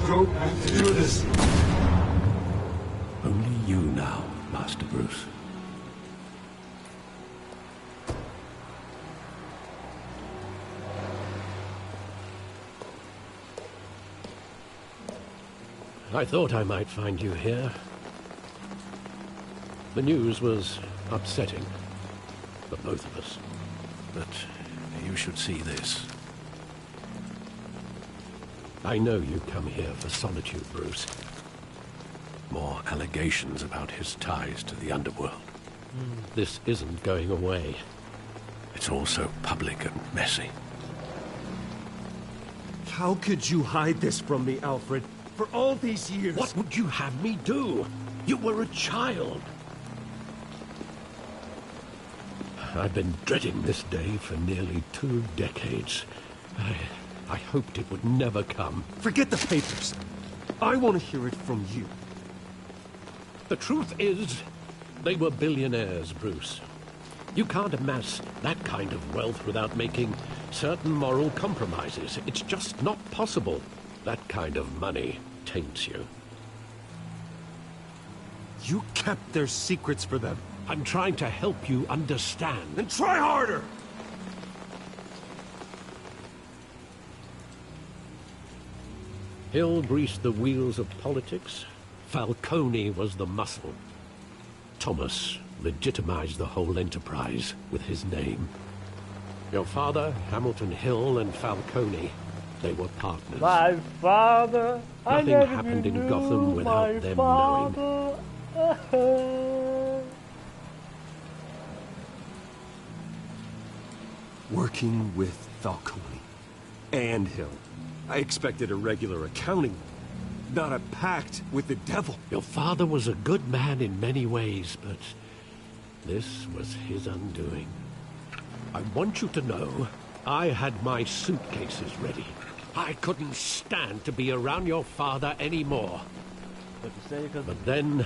Speaker 17: Don't have to do this.
Speaker 6: Only you now, Master Bruce. I thought I might find you here. The news was upsetting for both of us. But you should see this. I know you come here for solitude, Bruce. More allegations about his ties to the underworld. This isn't going away. It's all so public and messy.
Speaker 5: How could you hide this from me, Alfred? For all these years...
Speaker 6: What would you have me do? You were a child. I've been dreading this day for nearly 2 decades. I hoped it would never come.
Speaker 5: Forget the papers. I want to hear it from you.
Speaker 6: The truth is, they were billionaires, Bruce. You can't amass that kind of wealth without making certain moral compromises. It's just not possible. That kind of money taints you.
Speaker 5: You kept their secrets for them.
Speaker 6: I'm trying to help you understand.
Speaker 5: Then try harder!
Speaker 6: Hill greased the wheels of politics. Falcone was the muscle. Thomas legitimized the whole enterprise with his name. Your father, Hamilton Hill, and Falcone, they were partners.
Speaker 1: My father,
Speaker 6: Nothing happened in Gotham without them knowing.
Speaker 5: Working with Falcone and Hill. I expected a regular accounting, not a pact with the devil.
Speaker 6: Your father was a good man in many ways, but this was his undoing. I want you to know, I had my suitcases ready. I couldn't stand to be around your father anymore. But then,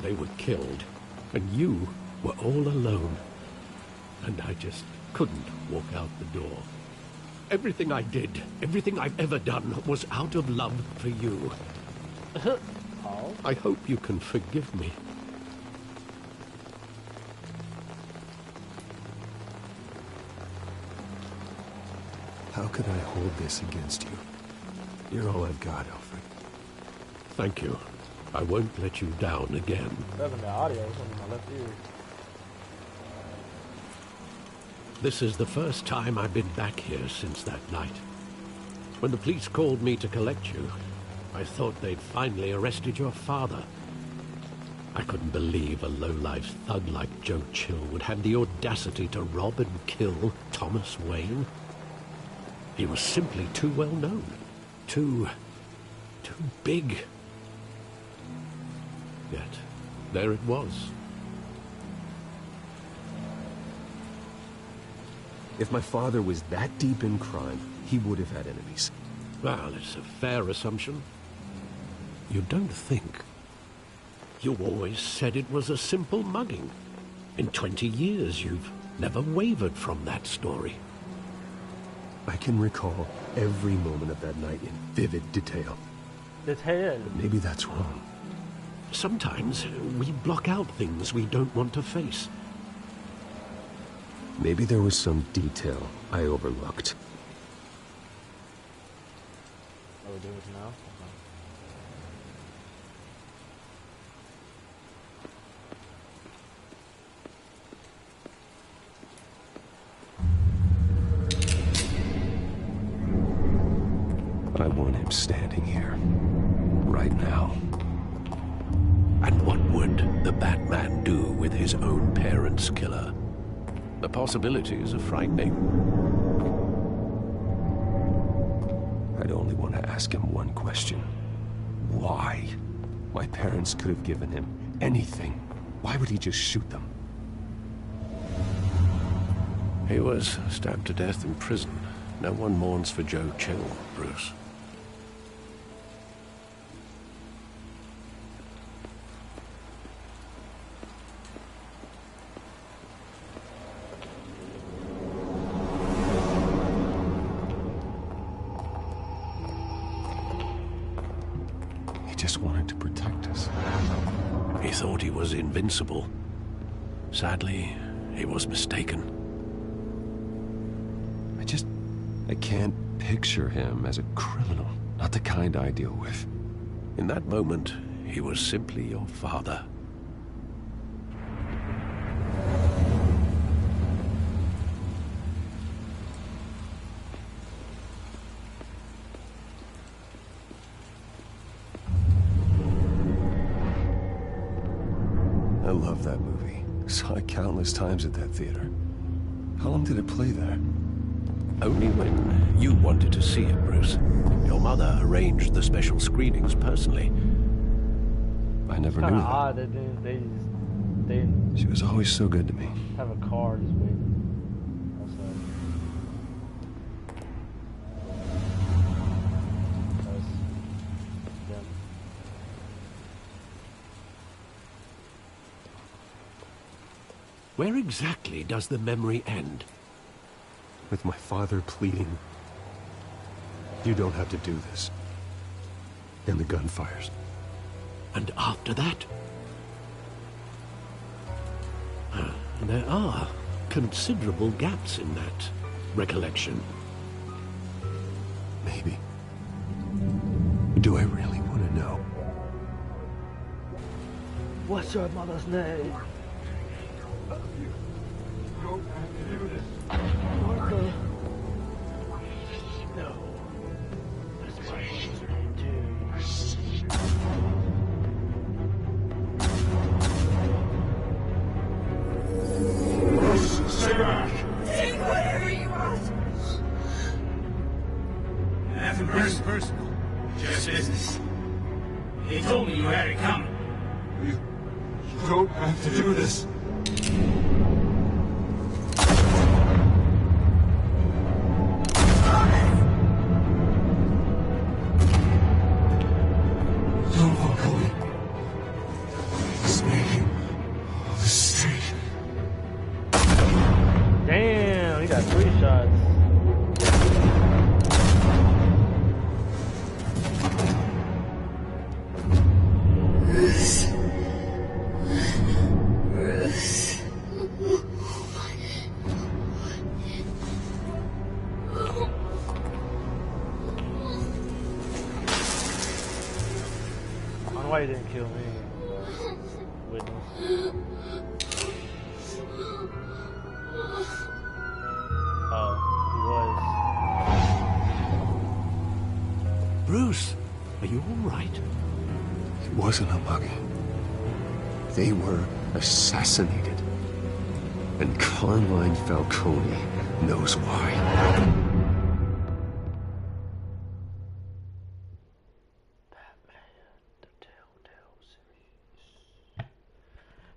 Speaker 6: they were killed, and you were all alone. And I just couldn't walk out the door. Everything I did, everything I've ever done, was out of love for you. I hope you can forgive me.
Speaker 5: How could I hold this against you? You're all I've got, Alfred.
Speaker 6: Thank you. I won't let you down again.
Speaker 1: That's the audio. It's on my left ear.
Speaker 6: This is the first time I've been back here since that night. When the police called me to collect you, I thought they'd finally arrested your father. I couldn't believe a low-life thug like Joe Chill would have the audacity to rob and kill Thomas Wayne. He was simply too well known. Too big. Yet, there it was.
Speaker 5: If my father was that deep in crime, he would have had enemies.
Speaker 6: Well, it's a fair assumption. You don't think. You always said it was a simple mugging. In 20 years, you've never wavered from that story.
Speaker 5: I can recall every moment of that night in vivid detail.
Speaker 1: But
Speaker 5: maybe that's wrong.
Speaker 6: Sometimes we block out things we don't want to face.
Speaker 5: Maybe there was some detail I overlooked.
Speaker 1: Are we doing it now?
Speaker 5: I want him standing here, right now.
Speaker 6: And what would the Batman do with his own parents' killer? The possibilities are frightening.
Speaker 5: I'd only want to ask him one question. Why? My parents could have given him anything. Why would he just shoot them?
Speaker 6: He was stabbed to death in prison. No one mourns for Joe Chill, Bruce.
Speaker 5: Just wanted to protect us.
Speaker 6: He thought he was invincible. Sadly, he was mistaken.
Speaker 5: I can't picture him as a criminal. Not the kind I deal with.
Speaker 6: In that moment, he was simply your father.
Speaker 5: I love that movie. Saw it countless times at that theater. How long did it play there?
Speaker 6: Only when you wanted to see it, Bruce. Your mother arranged the special screenings personally.
Speaker 5: I never knew
Speaker 1: Kind
Speaker 5: that.
Speaker 1: of odd that they didn't
Speaker 5: She was always so good to me.
Speaker 1: have a car just waiting outside. That's them.
Speaker 6: Where exactly does the memory end?
Speaker 5: With my father pleading, "You don't have to do this." And the gun fires.
Speaker 6: And after that? There are considerable gaps in that recollection.
Speaker 5: Maybe. Do I really want to know?
Speaker 1: What's your mother's name? Martha. No. That's my name too.
Speaker 21: Nothing personal. Just business. He told me you had it coming.
Speaker 17: You don't have to do this.
Speaker 21: Don't follow me. It's me. On the street.
Speaker 1: Damn, he got 3 shots.
Speaker 21: Bruce. Bruce.
Speaker 1: I don't know why he didn't kill me. Witness.
Speaker 6: Bruce, are you all right?
Speaker 17: It wasn't a bug. They were assassinated.
Speaker 7: And Carmine Falcone knows why.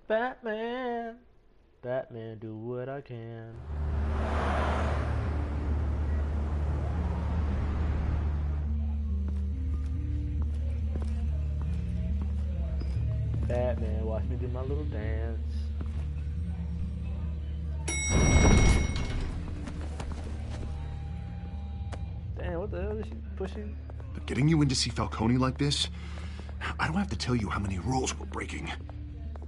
Speaker 1: Batman, Batman, do what I can. Batman, watch me do my little dance. Damn, what the hell is she pushing?
Speaker 4: But getting you in to see Falcone like this, I don't have to tell you how many rules we're breaking.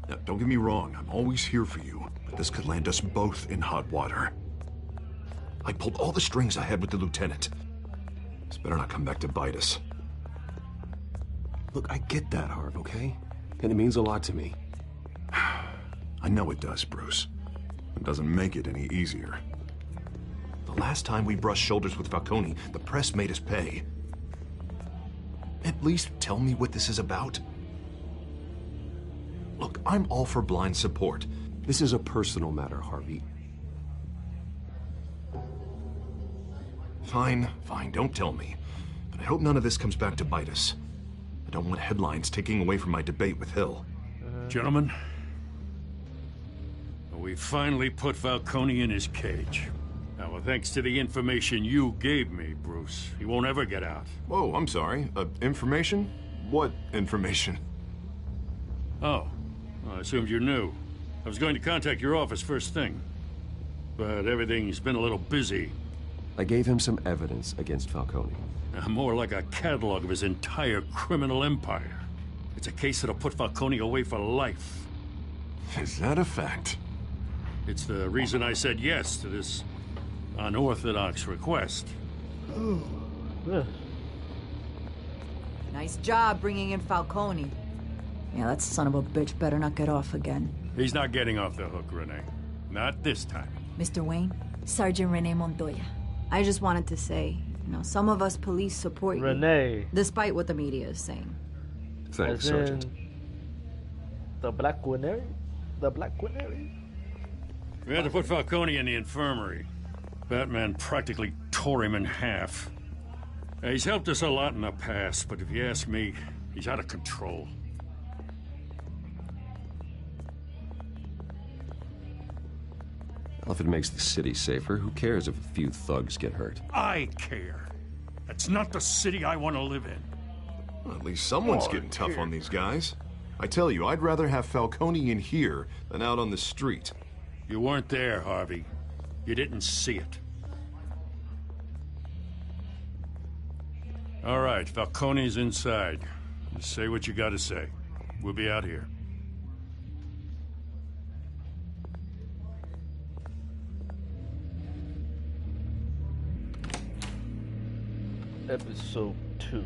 Speaker 4: Now, don't get me wrong, I'm always here for you, but this could land us both in hot water. I pulled all the strings I had with the lieutenant. This better not come back to bite us.
Speaker 7: Look, I get that, Harv, okay? And it means a lot to me.
Speaker 4: I know it does, Bruce. It doesn't make it any easier. The last time we brushed shoulders with Falcone, the press made us pay. At least tell me what this is about. Look, I'm all for blind support.
Speaker 7: This is a personal matter, Harvey.
Speaker 4: Fine, don't tell me. But I hope none of this comes back to bite us. I don't want headlines taking away from my debate with Hill.
Speaker 20: Gentlemen, we finally put Falcone in his cage. Now, thanks to the information you gave me, Bruce, he won't ever get out.
Speaker 4: Whoa, I'm sorry. Information? What information?
Speaker 20: Oh, well, I assumed you knew. I was going to contact your office first thing, but everything's been a little busy.
Speaker 7: I gave him some evidence against Falcone.
Speaker 20: More like a catalog of his entire criminal empire. It's a case that'll put Falcone away for life.
Speaker 4: Is that a fact?
Speaker 20: It's the reason I said yes to this unorthodox request.
Speaker 16: Nice job bringing in Falcone. Yeah, that son of a bitch better not get off again.
Speaker 20: He's not getting off the hook, Renee. Not this time.
Speaker 16: Mr. Wayne, Sergeant Renee Montoya. I just wanted to say, some of us police support you.
Speaker 1: Renee.
Speaker 16: Despite what the media is saying.
Speaker 7: Thanks, Sergeant.
Speaker 1: The Black Canary? The Black Canary?
Speaker 20: We had to put Falcone in the infirmary. Batman practically tore him in half. He's helped us a lot in the past, but if you ask me, he's out of control.
Speaker 7: Well, if it makes the city safer, who cares if a few thugs get hurt?
Speaker 20: I care. That's not the city I want to live in.
Speaker 4: Well, at least someone's getting tough on these guys. I tell you, I'd rather have Falcone in here than out on the street.
Speaker 20: You weren't there, Harvey. You didn't see it. All right, Falcone's inside. Just say what you gotta say. We'll be out here.
Speaker 1: Episode 2.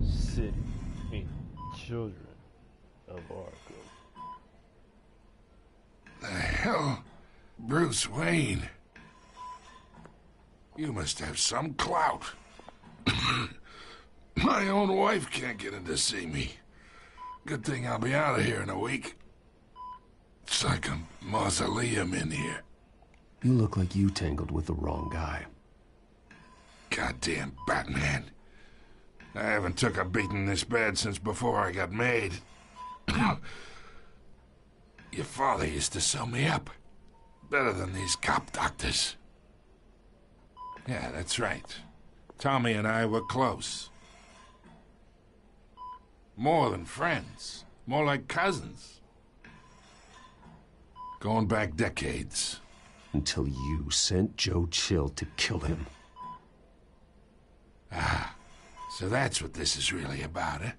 Speaker 1: City meaning children of Arkham.
Speaker 3: The hell? Bruce Wayne? You must have some clout. My own wife can't get in to see me. Good thing I'll be out of here in a week. It's like a mausoleum in here.
Speaker 6: You look like you tangled with the wrong guy.
Speaker 3: Goddamn Batman. I haven't took a beating this bad since before I got made. Your father used to sew me up. Better than these cop doctors. Yeah, that's right. Tommy and I were close. More than friends. More like cousins. Going back decades.
Speaker 6: Until you sent Joe Chill to kill him.
Speaker 3: Ah, so that's what this is really about, eh?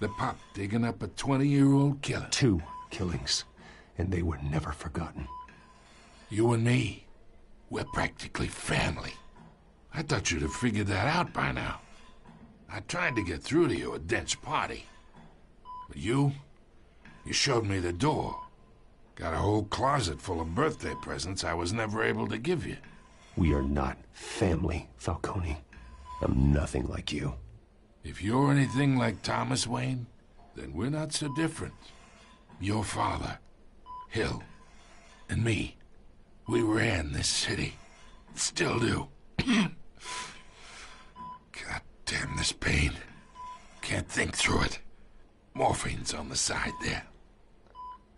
Speaker 3: The pup digging up a 20-year-old killer.
Speaker 6: 2 killings, and they were never forgotten.
Speaker 3: You and me, we're practically family. I thought you'd have figured that out by now. I tried to get through to you at Dent's party. But you showed me the door. Got a whole closet full of birthday presents I was never able to give you.
Speaker 6: We are not family, Falcone. I'm nothing like you.
Speaker 3: If you're anything like Thomas Wayne, then we're not so different. Your father, Hill, and me, we ran this city. Still do. God damn this pain. Can't think through it. Morphine's on the side there.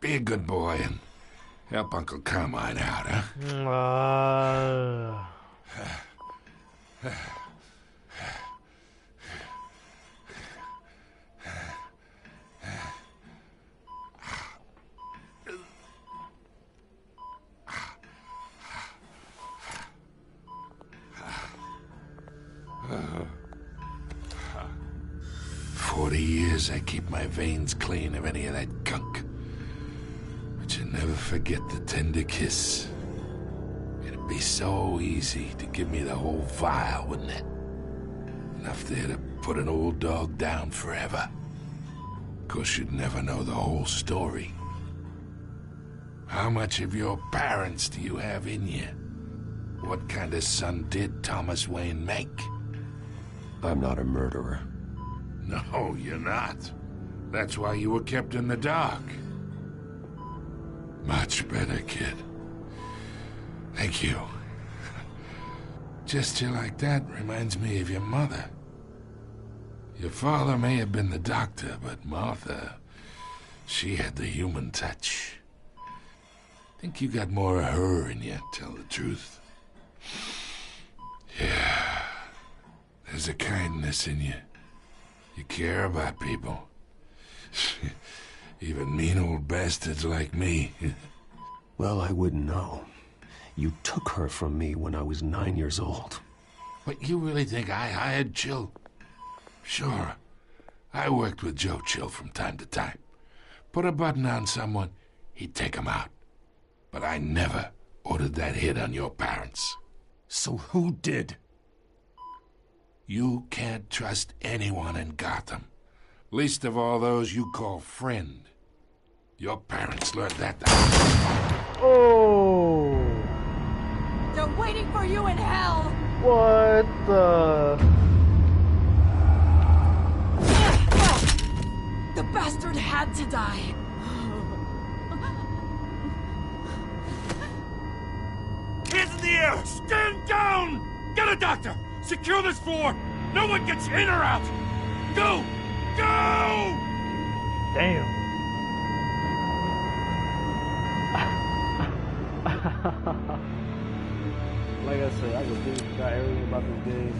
Speaker 3: Be a good boy and help Uncle Carmine out, huh? 40 years I keep my veins clean of any of that gunk. But you never forget the tender kiss. It'd be so easy to give me the whole vial, wouldn't it? Enough there to put an old dog down forever. Of course, you'd never know the whole story. How much of your parents do you have in you? What kind of son did Thomas Wayne make?
Speaker 6: I'm not a murderer.
Speaker 3: No, you're not. That's why you were kept in the dark. Much better, kid. Thank you. Gesture like that reminds me of your mother. Your father may have been the doctor, but Martha, she had the human touch. Think you got more of her in you, tell the truth. Yeah. There's a kindness in you. You care about people. Even mean old bastards like me.
Speaker 6: Well, I wouldn't know. You took her from me when I was 9 years old.
Speaker 3: But you really think I hired Chill? Sure. I worked with Joe Chill from time to time. Put a button on someone, he'd take him out. But I never ordered that hit on your parents.
Speaker 6: So who did?
Speaker 3: You can't trust anyone in Gotham. Least of all those you call friend. Your parents learned that.
Speaker 1: Oh!
Speaker 16: They're waiting for you in hell!
Speaker 1: What the?
Speaker 16: The bastard had to die.
Speaker 20: Hands in the air! Stand down! Get a doctor! Secure this floor! No one gets in or out! Go! Go!
Speaker 1: Damn. Like I said, I completely forgot everything about this game.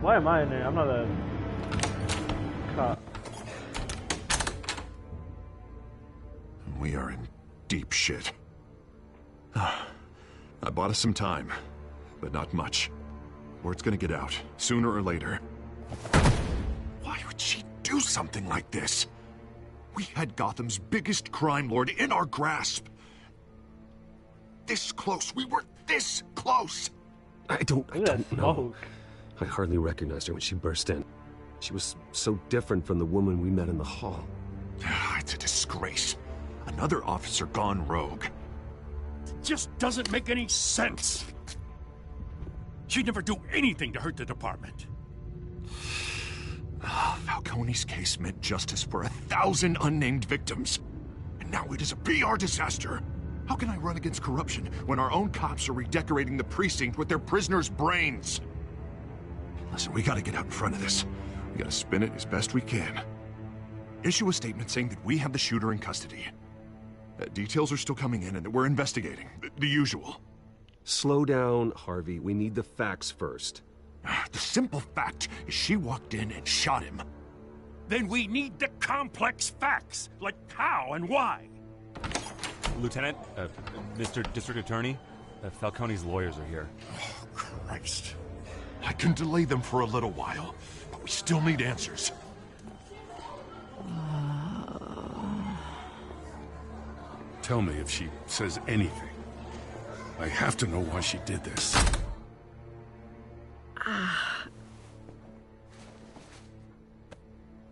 Speaker 1: Why am I in there? I'm not a cop.
Speaker 4: We are in deep shit. I bought us some time, but not much. Word's gonna get out, sooner or later. Why would she do something like this? We had Gotham's biggest crime lord in our grasp. This close. We were this close.
Speaker 6: I don't know. I hardly recognized her when she burst in. She was so different from the woman we met in the hall.
Speaker 4: It's a disgrace. Another officer gone rogue.
Speaker 20: just doesn't make any sense. She'd never do anything to hurt the department.
Speaker 4: Falcone's case meant justice for 1,000 unnamed victims. And now it is a PR disaster. How can I run against corruption when our own cops are redecorating the precinct with their prisoners' brains? Listen, we gotta get out in front of this. We gotta spin it as best we can. Issue a statement saying that we have the shooter in custody. Details are still coming in and that we're investigating. The usual.
Speaker 7: Slow down, Harvey. We need the facts first.
Speaker 4: The simple fact is she walked in and shot him.
Speaker 20: Then we need the complex facts, like how and why.
Speaker 9: Lieutenant, Mr. District Attorney, Falcone's lawyers are here.
Speaker 4: Oh, Christ. I can delay them for a little while, but we still need answers.
Speaker 20: Tell me if she says anything. I have to know why she did this.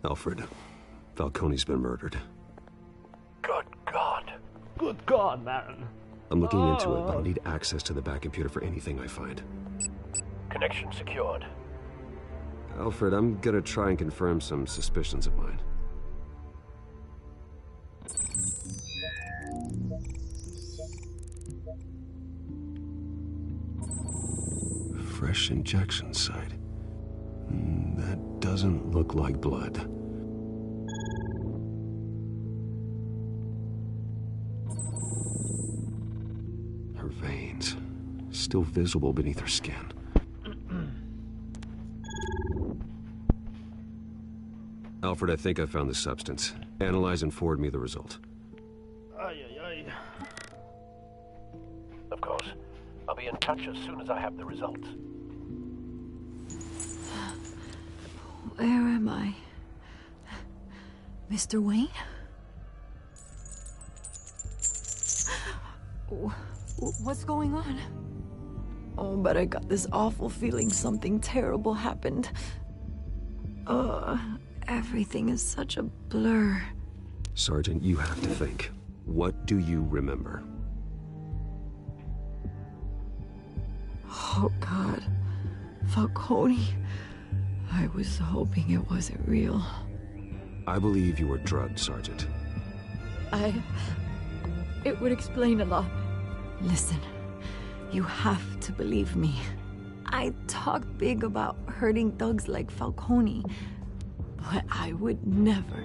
Speaker 7: Alfred, Falcone's been murdered.
Speaker 18: Good God.
Speaker 1: Good God, man.
Speaker 7: I'm looking into it, but I'll need access to the back computer for anything I find.
Speaker 18: Connection secured.
Speaker 7: Alfred, I'm gonna try and confirm some suspicions of mine. Fresh injection site. That doesn't look like blood. Her veins, still visible beneath her skin. Alfred, I think I found the substance. Analyze and forward me the result.
Speaker 18: Of course. I'll be in touch as soon as I have the results.
Speaker 11: Where am I? Mr. Wayne?
Speaker 16: What's going on?
Speaker 11: Oh, but I got this awful feeling something terrible happened. Everything is such a blur.
Speaker 7: Sergeant, you have to think. What do you remember?
Speaker 11: Oh, God. Falcone. I was hoping it wasn't real.
Speaker 7: I believe you were drugged, Sergeant.
Speaker 11: It would explain a lot. Listen, you have to believe me. I talked big about hurting thugs like Falcone, but I would never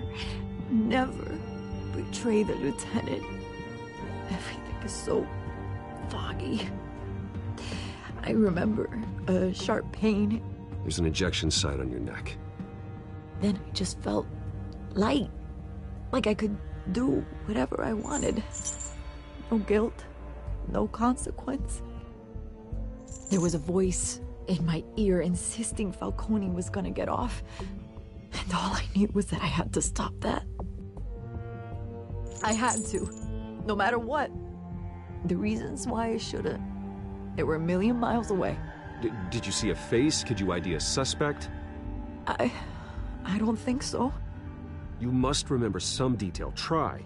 Speaker 11: betray the lieutenant. Everything is so foggy. I remember a sharp pain.
Speaker 7: There's an injection site on your neck.
Speaker 11: Then I just felt light. Like I could do whatever I wanted. No guilt, no consequence. There was a voice in my ear insisting Falcone was gonna get off. And all I knew was that I had to stop that. I had to, no matter what. The reasons why I should've, they were a million miles away.
Speaker 7: Did you see a face? Could you ID a suspect?
Speaker 11: I don't think so.
Speaker 7: You must remember some detail. Try.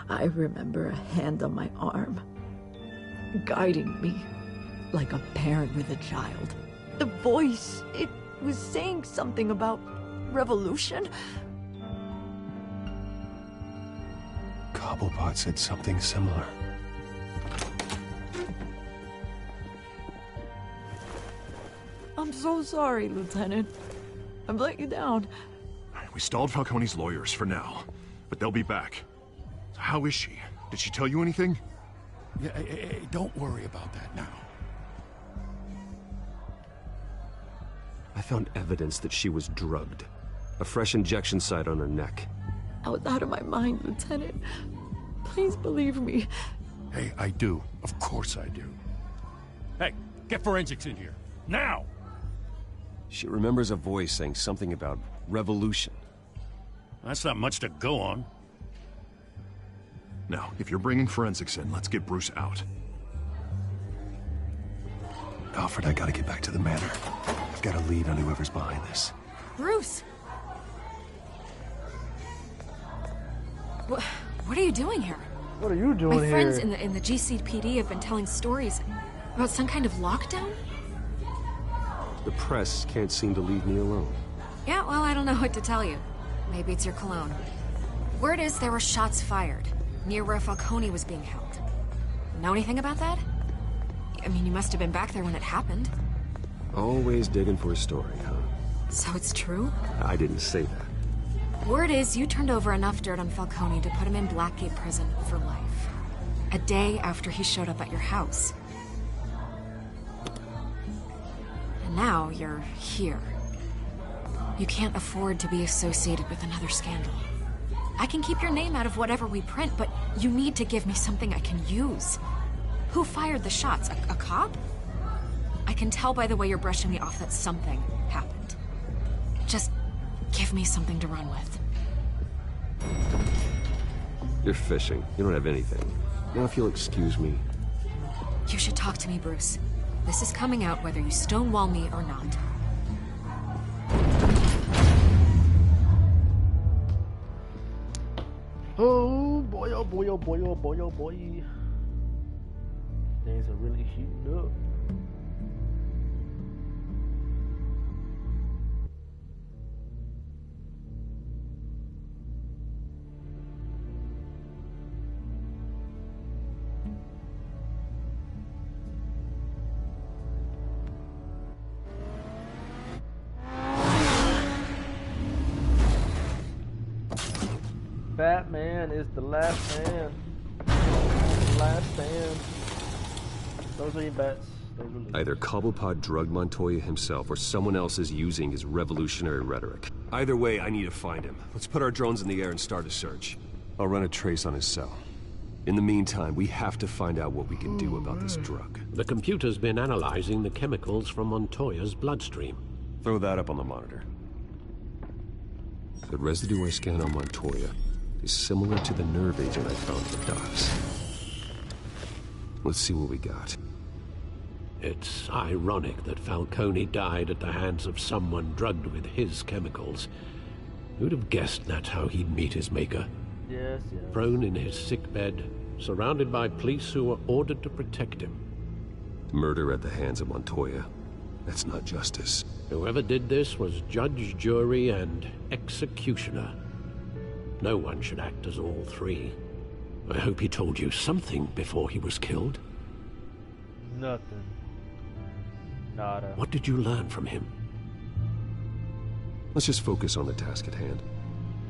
Speaker 11: I remember a hand on my arm, guiding me like a parent with a child. The voice, it was saying something about revolution.
Speaker 17: Cobblepot said something similar.
Speaker 11: I'm so sorry, Lieutenant. I've let you down.
Speaker 4: We stalled Falcone's lawyers for now, but they'll be back. So how is she? Did she tell you anything?
Speaker 20: Yeah, hey, don't worry about that now.
Speaker 7: I found evidence that she was drugged. A fresh injection site on her neck.
Speaker 11: I was out of my mind, Lieutenant. Please believe me.
Speaker 20: Hey, I do. Of course I do. Hey, get forensics in here. Now!
Speaker 7: She remembers a voice saying something about revolution.
Speaker 20: That's not much to go on.
Speaker 4: Now, if you're bringing forensics in, let's get Bruce out.
Speaker 17: Alfred, I gotta get back to the manor. I've got a lead on whoever's behind this.
Speaker 15: Bruce! What are you doing here?
Speaker 1: What are you doing
Speaker 15: My
Speaker 1: here?
Speaker 15: friends in the GCPD have been telling stories about some kind of lockdown.
Speaker 7: The press can't seem to leave me alone.
Speaker 15: Yeah, well, I don't know what to tell you. Maybe it's your cologne. Word is there were shots fired near where Falcone was being held. Know anything about that? I mean, you must have been back there when it happened.
Speaker 7: Always digging for a story, huh?
Speaker 15: So it's true?
Speaker 7: I didn't say that.
Speaker 15: Word is you turned over enough dirt on Falcone to put him in Blackgate Prison for life. A day after he showed up at your house. And now you're here. You can't afford to be associated with another scandal. I can keep your name out of whatever we print, but you need to give me something I can use. Who fired the shots? A cop? I can tell by the way you're brushing me off that something happened. Just give me something to run with.
Speaker 7: You're fishing. You don't have anything. Now if you'll excuse me.
Speaker 15: You should talk to me, Bruce. This is coming out whether you stonewall me or not.
Speaker 1: Oh boy, oh boy, oh boy, oh boy, oh boy. Things are really heating up. Batman is the last man. Last stand. Those are your bets.
Speaker 7: Either Cobblepot drugged Montoya himself or someone else is using his revolutionary rhetoric. Either way, I need to find him. Let's put our drones in the air and start a search. I'll run a trace on his cell. In the meantime, we have to find out what we can do about this drug.
Speaker 6: The computer's been analyzing the chemicals from Montoya's bloodstream.
Speaker 7: Throw that up on the monitor. The residue I scanned on Montoya is similar to the nerve agent I found in the docks. Let's see what we got.
Speaker 6: It's ironic that Falcone died at the hands of someone drugged with his chemicals. Who'd have guessed that's how he'd meet his maker?
Speaker 1: Yes, yes.
Speaker 6: Prone in his sickbed, surrounded by police who were ordered to protect him.
Speaker 7: Murder at the hands of Montoya. That's not justice.
Speaker 6: Whoever did this was judge, jury, and executioner. No one should act as all three. I hope he told you something before he was killed.
Speaker 1: Nothing. Nada.
Speaker 6: What did you learn from him?
Speaker 7: Let's just focus on the task at hand.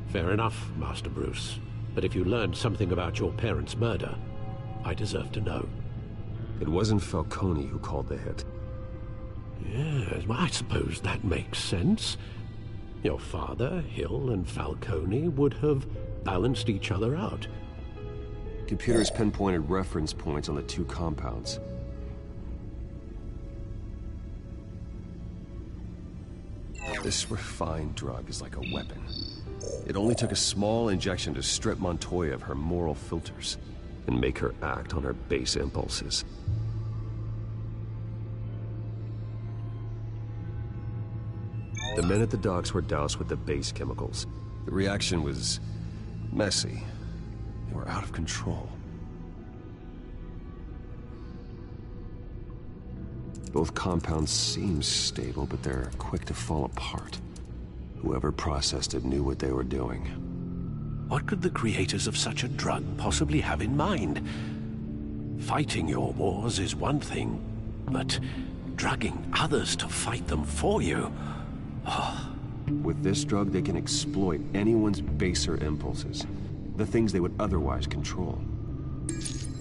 Speaker 6: Fair enough, Master Bruce. But if you learned something about your parents' murder, I deserve to know.
Speaker 7: It wasn't Falcone who called the hit.
Speaker 6: Yes, well, I suppose that makes sense. Your father, Hill, and Falcone would have balanced each other out.
Speaker 7: Computers pinpointed reference points on the two compounds. This refined drug is like a weapon. It only took a small injection to strip Montoya of her moral filters and make her act on her base impulses. The men at the docks were doused with the base chemicals. The reaction was messy. They were out of control. Both compounds seem stable, but they're quick to fall apart. Whoever processed it knew what they were doing.
Speaker 6: What could the creators of such a drug possibly have in mind? Fighting your wars is one thing, but drugging others to fight them for you... Oh.
Speaker 7: With this drug, they can exploit anyone's baser impulses. The things they would otherwise control.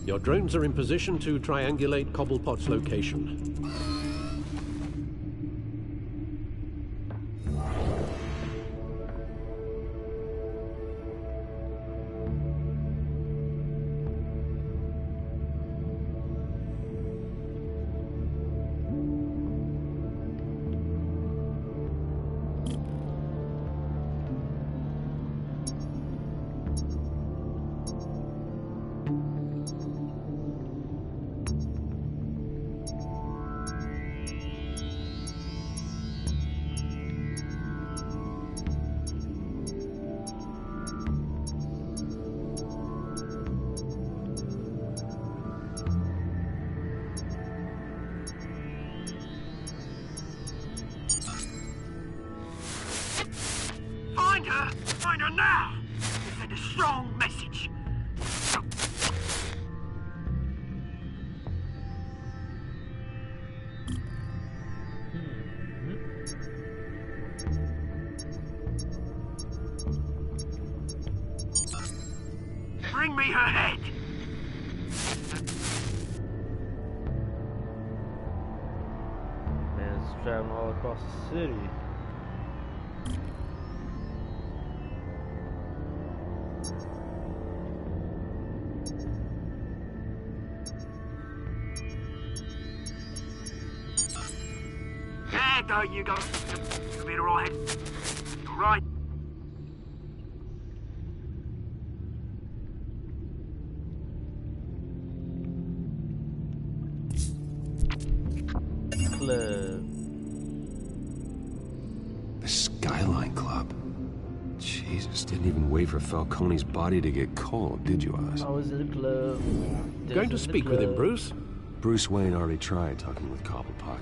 Speaker 6: Your drones are in position to triangulate Cobblepot's location.
Speaker 14: her! Find her now! To send a strong message. Bring me her head!
Speaker 1: Man, it's traveling all across the city.
Speaker 14: There you go. You'll be alright. Right.
Speaker 1: Club.
Speaker 7: The Skyline Club. Jesus, didn't even wait for Falcone's body to get cold, did you, Oz?
Speaker 1: I was in the club.
Speaker 6: Going to speak with him, Bruce?
Speaker 7: Bruce Wayne already tried talking with Cobblepot.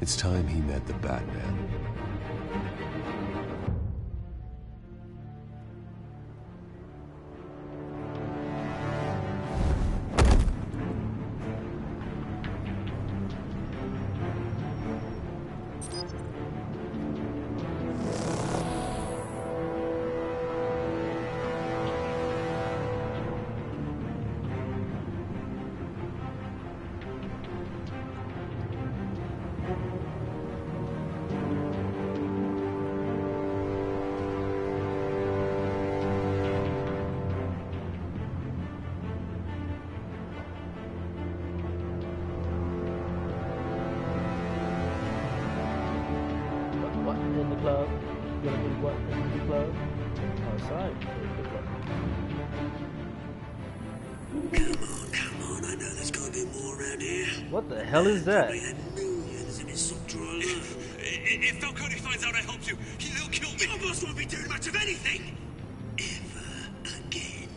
Speaker 7: It's time he met the Batman.
Speaker 1: What in the club? Gonna be what in the club? Outside.
Speaker 14: Come on, I know there's gonna be more around here.
Speaker 1: What the hell is that?
Speaker 14: Millions in his subdrawer alone. If Falcone finds out I helped you, he'll kill me. Your boss won't be doing much of anything. Ever again.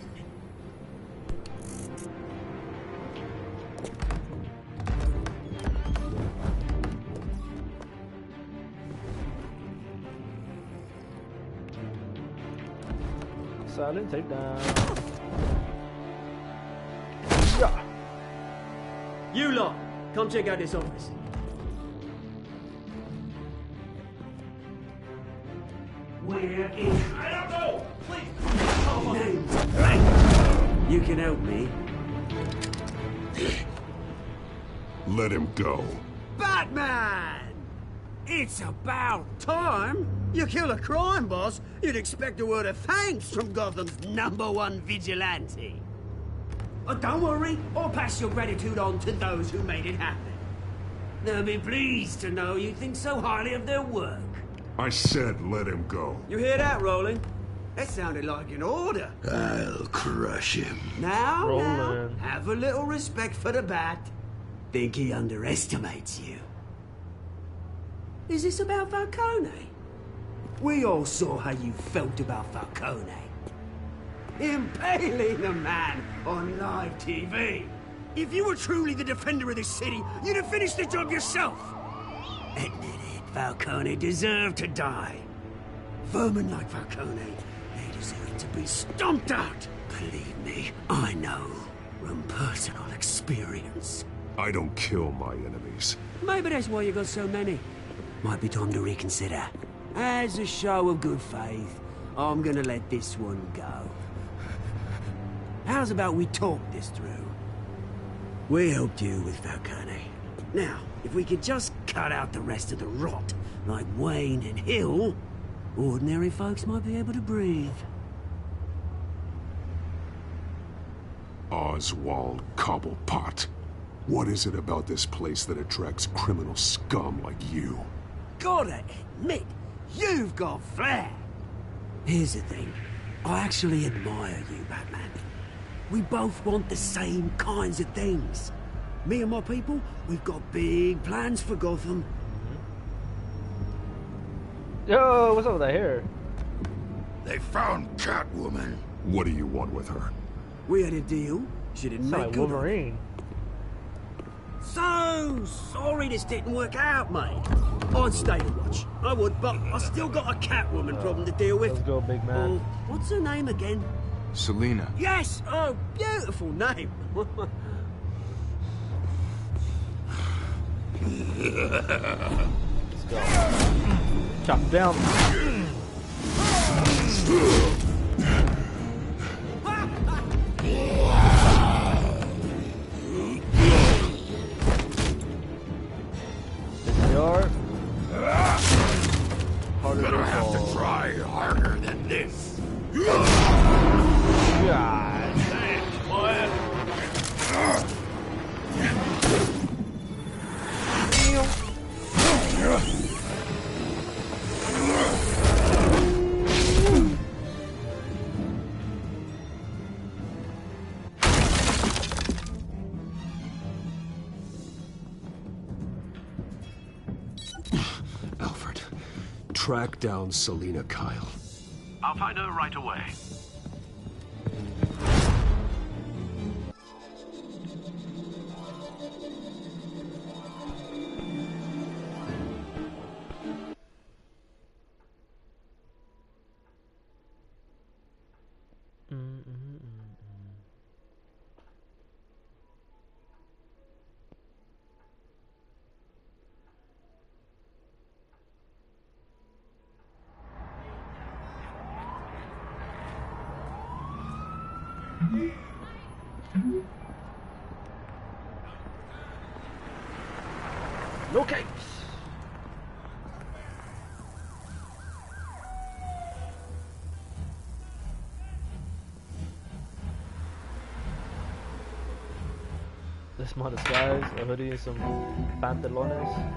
Speaker 1: Silent takedown. Yeah.
Speaker 14: You lot, come check out this office. Where is... I don't know! Please! You can help me.
Speaker 17: Let him go.
Speaker 14: Batman! It's about time. You kill a crime boss, you'd expect a word of thanks from Gotham's #1 vigilante. Oh, don't worry, I'll pass your gratitude on to those who made it happen. They'll be pleased to know you think so highly of their work.
Speaker 17: I said let him go.
Speaker 14: You hear that, Roland? That sounded like an order.
Speaker 17: I'll crush him.
Speaker 14: Now,
Speaker 1: Roland.
Speaker 14: have a little respect for the Bat. Think he underestimates you. Is this about Falcone? We all saw how you felt about Falcone. Impaling a man on live TV. If you were truly the defender of this city, you'd have finished the job yourself. Admit it, Falcone deserved to die. Vermin like Falcone, they deserve to be stomped out. Believe me, I know from personal experience.
Speaker 17: I don't kill my enemies.
Speaker 14: Maybe that's why you got so many. Might be time to reconsider. As a show of good faith, I'm gonna let this one go. How's about we talk this through? We helped you with Falcone. Now, if we could just cut out the rest of the rot, like Wayne and Hill, ordinary folks might be able to breathe.
Speaker 17: Oswald Cobblepot. What is it about this place that attracts criminal scum like you?
Speaker 14: Gotta admit, you've got flair. Here's the thing. I actually admire you, Batman. We both want the same kinds of things. Me and my people, we've got big plans for Gotham.
Speaker 1: Yo, what's up with that hair?
Speaker 17: They found Catwoman. What do you want with her?
Speaker 14: We had a deal. She didn't
Speaker 1: Sound
Speaker 14: make
Speaker 1: like
Speaker 14: good on it.
Speaker 1: Wolverine.
Speaker 14: So sorry. sorry this didn't work out, mate. I'd stay to watch. I would, but I still got a Catwoman problem to deal with.
Speaker 1: Let's go, big man.
Speaker 14: What's her name again?
Speaker 10: Selina.
Speaker 14: Yes! Oh, beautiful name.
Speaker 1: Let's go. Chop it down. Yard. Harder
Speaker 3: Gonna
Speaker 1: than
Speaker 3: have
Speaker 1: fall.
Speaker 3: to try harder than this.
Speaker 1: God.
Speaker 3: Thanks, bud.
Speaker 6: Alfred, track down Selina Kyle.
Speaker 18: I'll find her right away.
Speaker 1: No capes. This my disguise, a hoodie and some pantalones.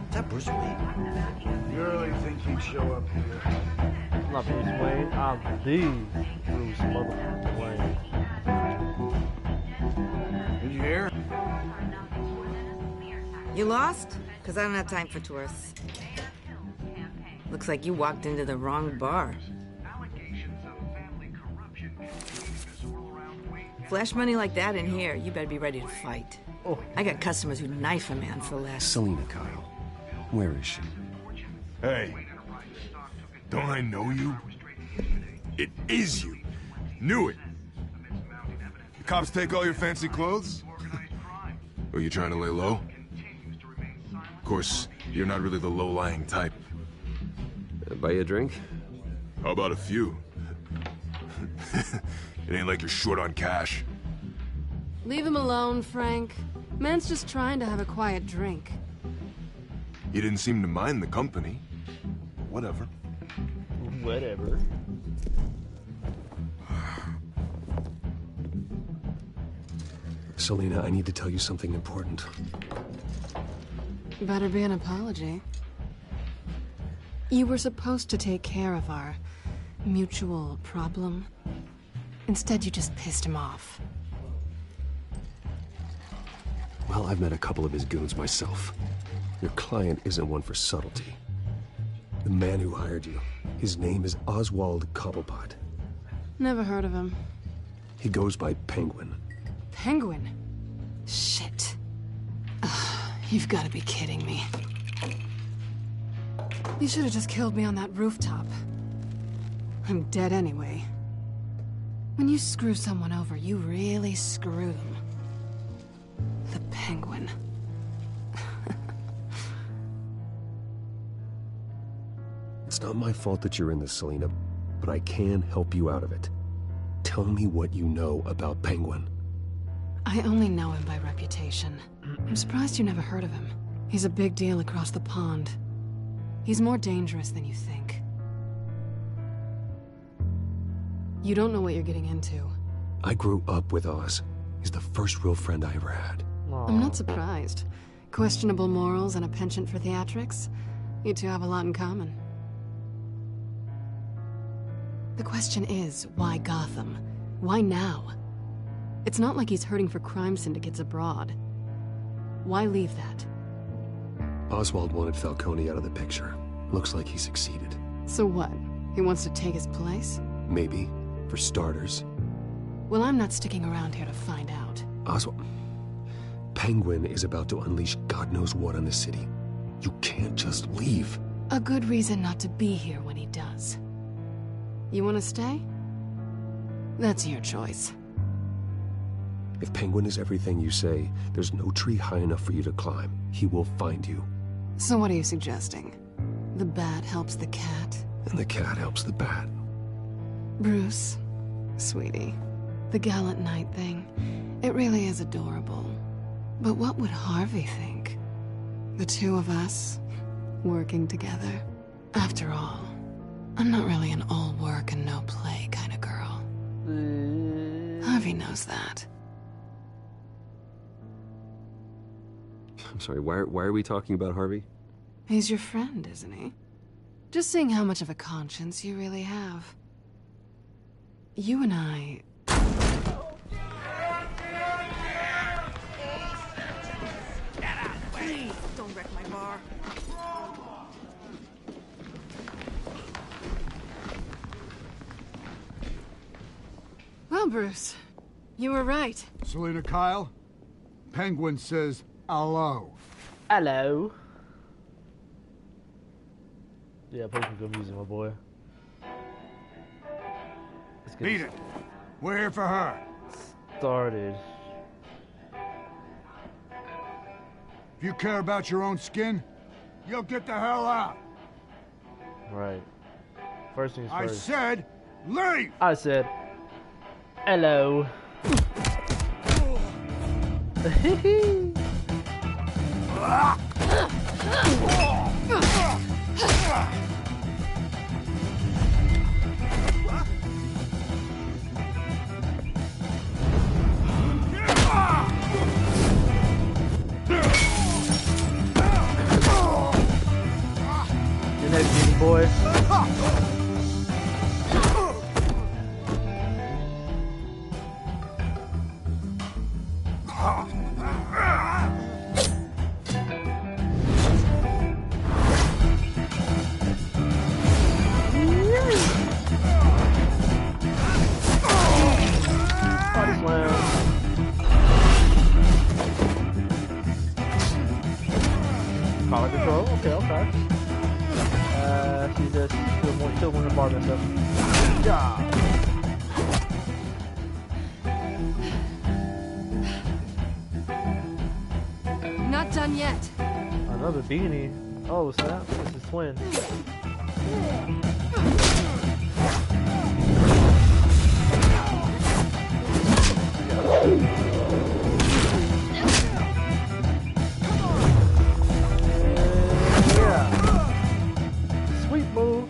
Speaker 12: Is that Bruce Wayne? You really think he'd show up here?
Speaker 1: I'm not Bruce Wayne, I'm the Bruce motherfucking Wayne.
Speaker 12: Did you hear?
Speaker 11: You lost? Because I don't have time for tourists. Looks like you walked into the wrong bar. Flash money like that in here, you better be ready to fight. I got customers who knife a man for less.
Speaker 7: Selina Kyle. Where is she?
Speaker 10: Hey. Don't I know you? It is you. Knew it. The cops take all your fancy clothes? Are you trying to lay low? Of course, you're not really the low-lying type.
Speaker 7: Buy you a drink?
Speaker 10: How about a few? It ain't like you're short on cash.
Speaker 8: Leave him alone, Frank. Man's just trying to have a quiet drink.
Speaker 10: You didn't seem to mind the company. Whatever.
Speaker 1: Whatever.
Speaker 6: Selina, I need to tell you something important.
Speaker 8: Better be an apology. You were supposed to take care of our mutual problem. Instead, you just pissed him off.
Speaker 6: Well, I've met a couple of his goons myself. Your client isn't one for subtlety. The man who hired you, his name is Oswald Cobblepot.
Speaker 8: Never heard of him.
Speaker 6: He goes by Penguin.
Speaker 8: Penguin? Shit. Ugh, you've got to be kidding me. You should have just killed me on that rooftop. I'm dead anyway. When you screw someone over, you really screw them. The Penguin.
Speaker 6: It's not my fault that you're in this, Selina, but I can help you out of it. Tell me what you know about Penguin.
Speaker 8: I only know him by reputation. I'm surprised you never heard of him. He's a big deal across the pond. He's more dangerous than you think. You don't know what you're getting into.
Speaker 6: I grew up with Oz. He's the first real friend I ever had.
Speaker 8: I'm not surprised. Questionable morals and a penchant for theatrics. You two have a lot in common. The question is, why Gotham? Why now? It's not like he's hurting for crime syndicates abroad. Why leave that?
Speaker 7: Oswald wanted Falcone out of the picture. Looks like he succeeded.
Speaker 8: So what? He wants to take his place?
Speaker 7: Maybe, for starters.
Speaker 8: Well, I'm not sticking around here to find out.
Speaker 7: Oswald... Penguin is about to unleash God knows what on the city. You can't just leave.
Speaker 8: A good reason not to be here when he does. You want to stay? That's your choice.
Speaker 7: If Penguin is everything you say, there's no tree high enough for you to climb. He will find you.
Speaker 8: So what are you suggesting? The bat helps the cat?
Speaker 7: And the cat helps the bat.
Speaker 8: Bruce, sweetie, the gallant knight thing, it really is adorable. But what would Harvey think? The two of us, working together. After all, I'm not really an all work and no play kind of girl. Harvey knows that.
Speaker 7: I'm sorry, why are we talking about Harvey?
Speaker 8: He's your friend, isn't he? Just seeing how much of a conscience you really have. You and I...
Speaker 19: Please, don't wreck my bar.
Speaker 8: Well, Bruce, you were right.
Speaker 13: Selena Kyle, Penguin says hello.
Speaker 1: Hello. Yeah, play some good music, my boy. Let's get
Speaker 13: Beat it. We're here for her.
Speaker 1: started.
Speaker 13: If you care about your own skin, you'll get the hell out.
Speaker 1: Right. First things
Speaker 13: I
Speaker 1: first.
Speaker 13: said, leave!
Speaker 1: I said, hello. You're next, Jimmy boy. Body slam. Collar control. Okay, okay. She's just still winning bar and stuff. Yeah.
Speaker 8: Not done yet.
Speaker 1: Another beanie. Oh snap! This is twin. Yeah. Sweet move.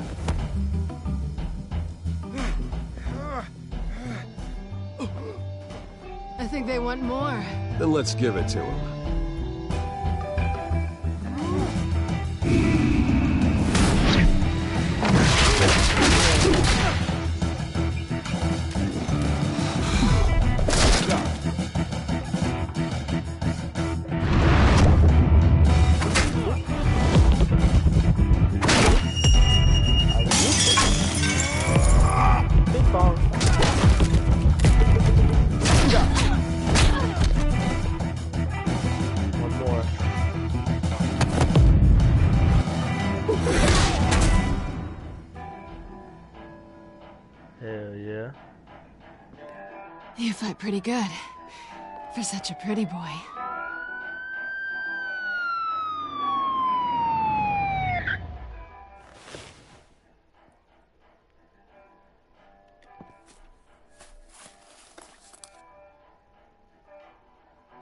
Speaker 8: I think they want more.
Speaker 7: Then let's give it to him.
Speaker 1: Big bong. One more. Hell yeah.
Speaker 8: You fight pretty good. For such a pretty boy.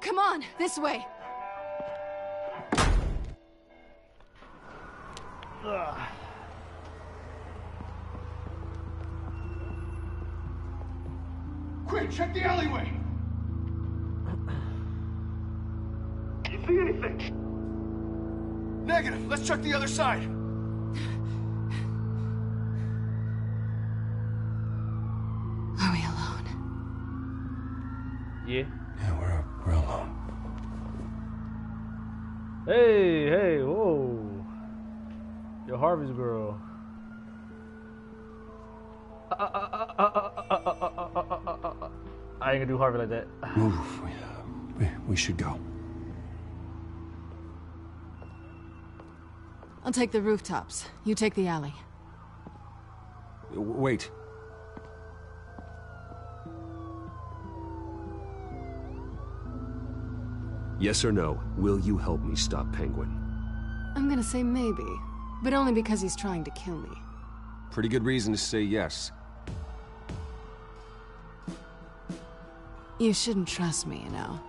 Speaker 8: Come on, this way.
Speaker 1: Ugh.
Speaker 13: Quick, check the alleyway!
Speaker 12: You see anything?
Speaker 13: Negative. Let's check the other side.
Speaker 8: Are we alone?
Speaker 1: Yeah.
Speaker 13: Yeah, we're alone.
Speaker 1: Hey, hey, whoa. Yo, Harvey's girl. I ain't gonna do Harvey like that.
Speaker 5: Move. We should go.
Speaker 8: I'll take the rooftops. You take the alley.
Speaker 5: Wait.
Speaker 7: Yes or no, will you help me stop Penguin?
Speaker 8: I'm gonna say maybe, but only because he's trying to kill me.
Speaker 7: Pretty good reason to say yes.
Speaker 8: You shouldn't trust me, you know.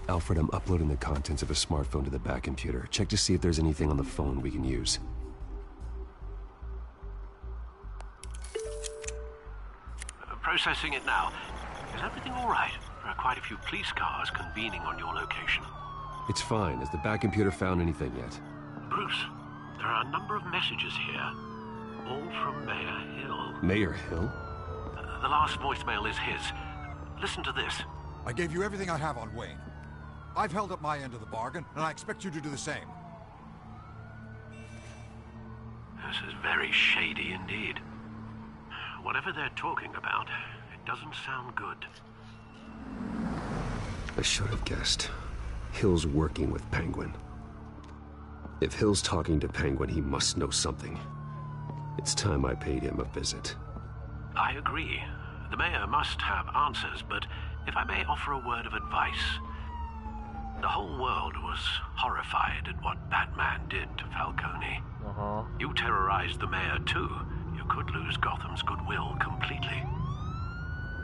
Speaker 7: Alfred, I'm uploading the contents of a smartphone to the back computer. Check to see if there's anything on the phone we can use.
Speaker 18: Processing it now. Is everything all right? There are quite a few police cars convening on your location.
Speaker 7: It's fine. Has the back computer found anything yet?
Speaker 18: Bruce, there are a number of messages here. All from Mayor Hill.
Speaker 7: Mayor Hill?
Speaker 18: The last voicemail is his. Listen to this.
Speaker 2: I gave you everything I have on Wayne. I've held up my end of the bargain, and I expect you to do the same.
Speaker 18: This is very shady indeed. Whatever they're talking about, it doesn't sound good.
Speaker 7: I should have guessed. Hill's working with Penguin. If Hill's talking to Penguin, he must know something. It's time I paid him a visit.
Speaker 18: I agree. The mayor must have answers, but if I may offer a word of advice. The whole world was horrified at what Batman did to Falcone. You terrorized the mayor too. You could lose Gotham's goodwill completely.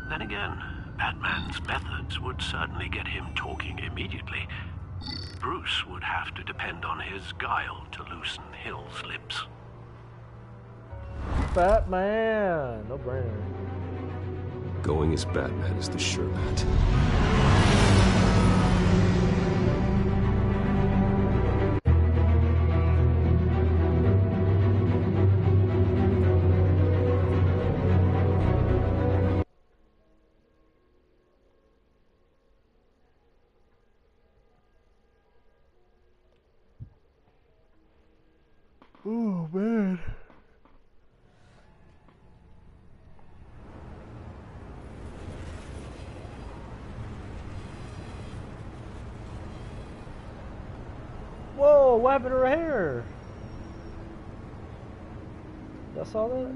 Speaker 18: Then again, Batman's methods would certainly get him talking immediately. Bruce would have to depend on his guile to loosen Hill's lips.
Speaker 1: Batman! No brainer.
Speaker 7: Going as Batman is the sure bet.
Speaker 1: Oh, man. Whoa, what happened to her hair? Y'all saw that?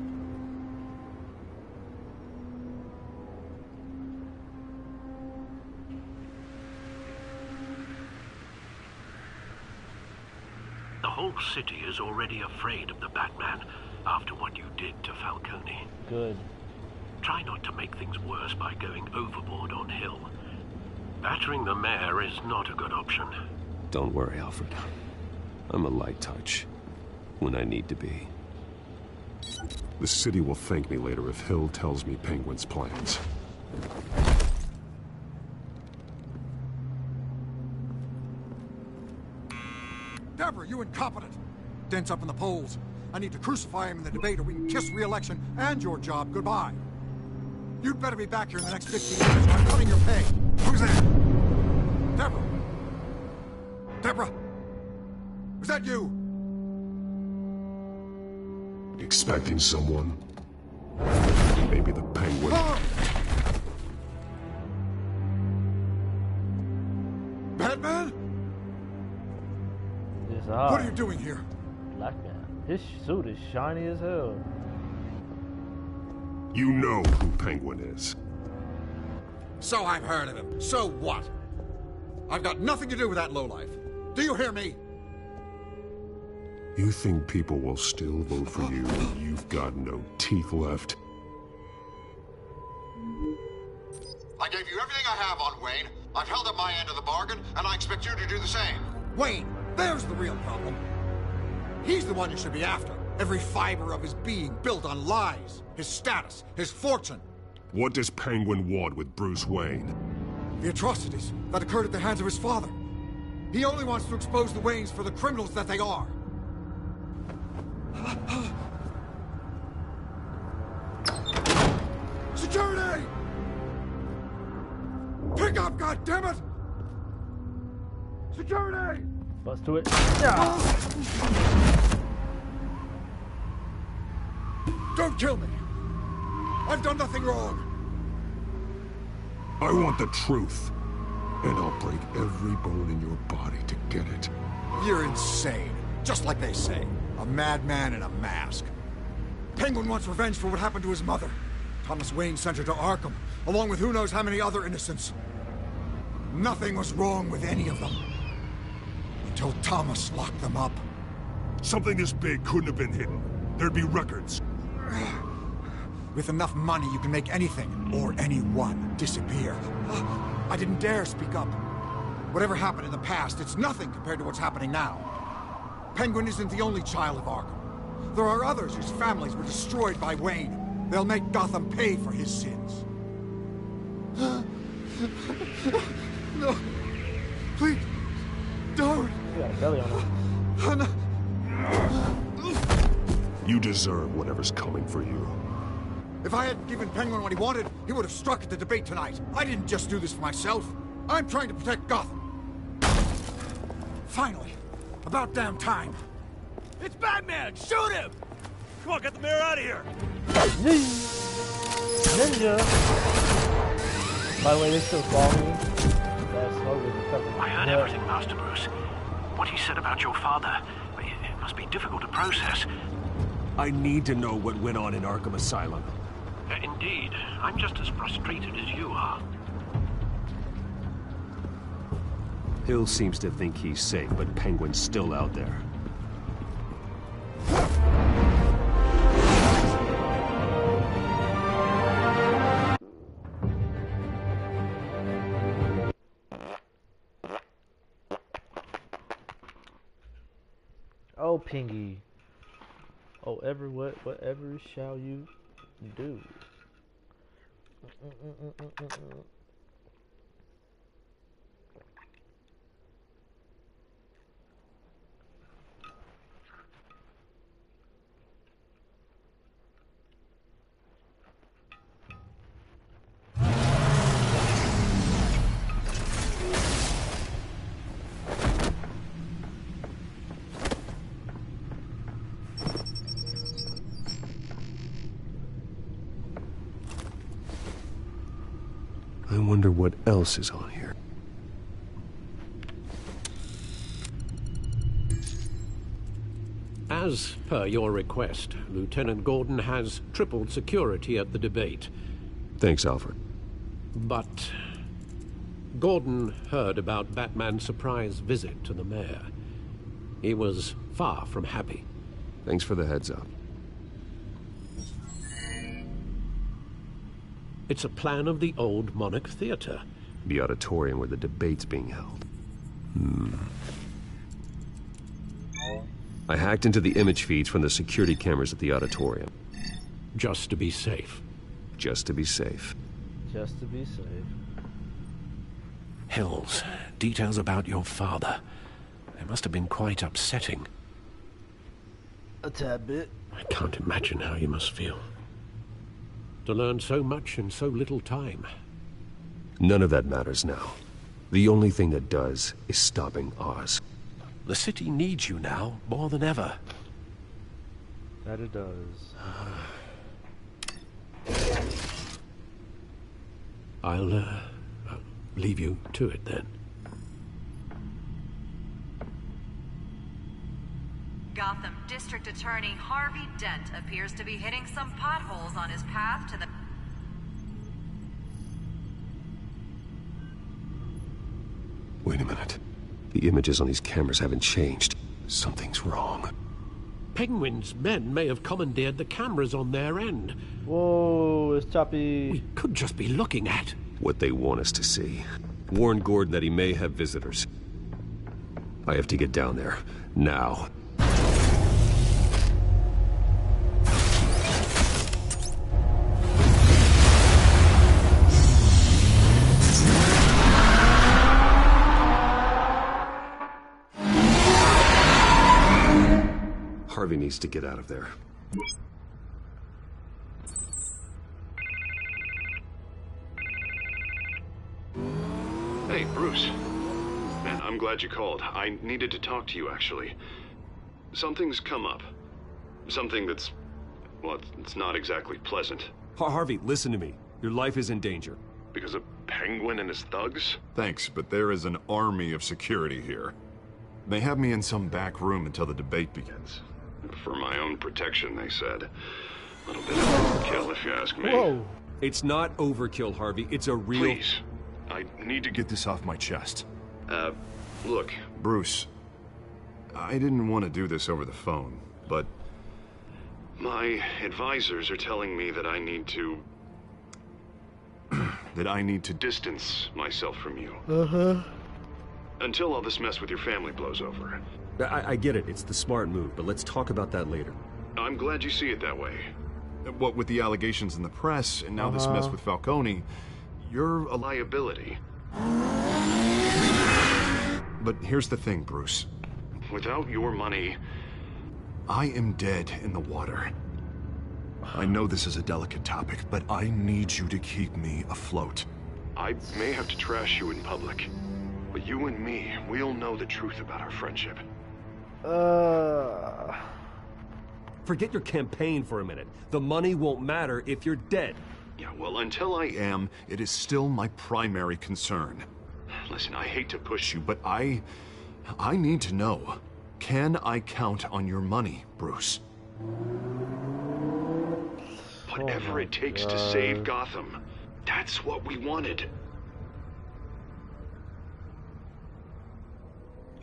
Speaker 18: The whole city is already afraid of the Batman after what you did to Falcone.
Speaker 1: Good.
Speaker 18: Try not to make things worse by going overboard on Hill. Battering the mayor is not a good option.
Speaker 7: Don't worry, Alfred. I'm a light touch. When I need to be.
Speaker 17: The city will thank me later if Hill tells me Penguin's plans.
Speaker 2: Deborah, you incompetent! Dent's up in the polls. I need to crucify him in the debate or we can kiss re-election and your job goodbye. You'd better be back here in the next 15 minutes or I'm cutting your pay. Who's there? Deborah! Deborah! Was that you?
Speaker 17: Expecting someone? Maybe the Penguin.
Speaker 2: Batman? What are you doing here?
Speaker 1: Black man. His suit is shiny as hell.
Speaker 17: You know who Penguin is.
Speaker 2: So I've heard of him. So what? I've got nothing to do with that lowlife. Do you hear me?
Speaker 17: You think people will still vote for you when you've got no teeth left?
Speaker 2: I gave you everything I have on Wayne. I've held up my end of the bargain, and I expect you to do the same. Wayne, there's the real problem. He's the one you should be after. Every fiber of his being built on lies. His status, his fortune.
Speaker 17: What does Penguin want with Bruce Wayne?
Speaker 2: The atrocities that occurred at the hands of his father. He only wants to expose the Waynes for the criminals that they are. Wake up, goddammit! Security!
Speaker 1: Bust to it.
Speaker 2: Don't kill me! I've done nothing wrong!
Speaker 17: I want the truth. And I'll break every bone in your body to get it.
Speaker 2: You're insane. Just like they say. A madman in a mask. Penguin wants revenge for what happened to his mother. Thomas Wayne sent her to Arkham, along with who knows how many other innocents. Nothing was wrong with any of them. Until Thomas locked them up.
Speaker 17: Something this big couldn't have been hidden. There'd be records.
Speaker 2: With enough money, you can make anything, or anyone, disappear. I didn't dare speak up. Whatever happened in the past, it's nothing compared to what's happening now. Penguin isn't the only child of Arkham. There are others whose families were destroyed by Wayne. They'll make Gotham pay for his sins. No. Please. Don't.
Speaker 1: You got a belly on him.
Speaker 17: You deserve whatever's coming for you.
Speaker 2: If I hadn't given Penguin what he wanted, he would have struck at the debate tonight. I didn't just do this for myself. I'm trying to protect Gotham. Finally. About damn time.
Speaker 9: It's Batman! Shoot him! Come on, get the mayor out of here!
Speaker 1: Ninja! By the way, they still following me.
Speaker 18: I heard everything, Master Bruce. What he said about your father, it must be difficult to process.
Speaker 5: I need to know what went on in Arkham Asylum.
Speaker 18: Indeed. I'm just as frustrated as you are.
Speaker 7: Hill seems to think he's safe, but Penguin's still out there.
Speaker 1: Oh, Pingy. Oh, whatever shall you do?
Speaker 7: I wonder what else is on here.
Speaker 6: As per your request, Lieutenant Gordon has tripled security at the debate.
Speaker 7: Thanks, Alfred.
Speaker 6: But Gordon heard about Batman's surprise visit to the mayor. He was far from happy.
Speaker 7: Thanks for the heads up.
Speaker 6: It's a plan of the old Monarch Theater.
Speaker 7: The auditorium where the debate's being held. I hacked into the image feeds from the security cameras at the auditorium.
Speaker 6: Just to be safe.
Speaker 7: Just to be safe.
Speaker 1: Just to be safe.
Speaker 6: Hills, details about your father. They must have been quite upsetting.
Speaker 1: A tad bit.
Speaker 6: I can't imagine how you must feel. To learn so much in so little time.
Speaker 7: None of that matters now. The only thing that does is stopping Oz.
Speaker 6: The city needs you now, more than ever.
Speaker 1: That it does.
Speaker 6: I'll leave you to it then.
Speaker 21: Gotham District Attorney Harvey Dent appears to be hitting some potholes on his path to the...
Speaker 7: Wait a minute. The images on these cameras haven't changed. Something's wrong.
Speaker 6: Penguin's men may have commandeered the cameras on their end.
Speaker 1: Whoa, it's choppy.
Speaker 6: We could just be looking at
Speaker 7: what they want us to see. Warn Gordon that he may have visitors. I have to get down there. Now. Harvey needs to get out of there.
Speaker 4: Hey, Bruce. Man, I'm glad you called. I needed to talk to you, actually. Something's come up. Something that's... well, it's not exactly pleasant.
Speaker 7: Harvey, listen to me. Your life is in danger.
Speaker 4: Because of Penguin and his thugs? Thanks, but there is an army of security here. They have me in some back room until the debate begins. For my own protection, they said. A little bit of overkill, if you ask me.
Speaker 1: Whoa.
Speaker 7: It's not overkill, Harvey. It's a real...
Speaker 4: Please. I need to get this off my chest. Look, Bruce. I didn't want to do this over the phone, but... my advisors are telling me that I need to... that I need to distance myself from you.
Speaker 1: Uh-huh.
Speaker 4: Until all this mess with your family blows over.
Speaker 7: I get it. It's the smart move, but let's talk about that later.
Speaker 4: I'm glad you see it that way. What with the allegations in the press, and now this mess with Falcone, you're a liability. But here's the thing, Bruce. Without your money, I am dead in the water. I know this is a delicate topic, but I need you to keep me afloat. I may have to trash you in public, but you and me, we'll know the truth about our friendship.
Speaker 7: Forget your campaign for a minute. The money won't matter if you're dead.
Speaker 4: Yeah, well, until I am, it is still my primary concern. Listen, I hate to push you, but I need to know. Can I count on your money, Bruce? Whatever it takes to save Gotham. That's what we wanted.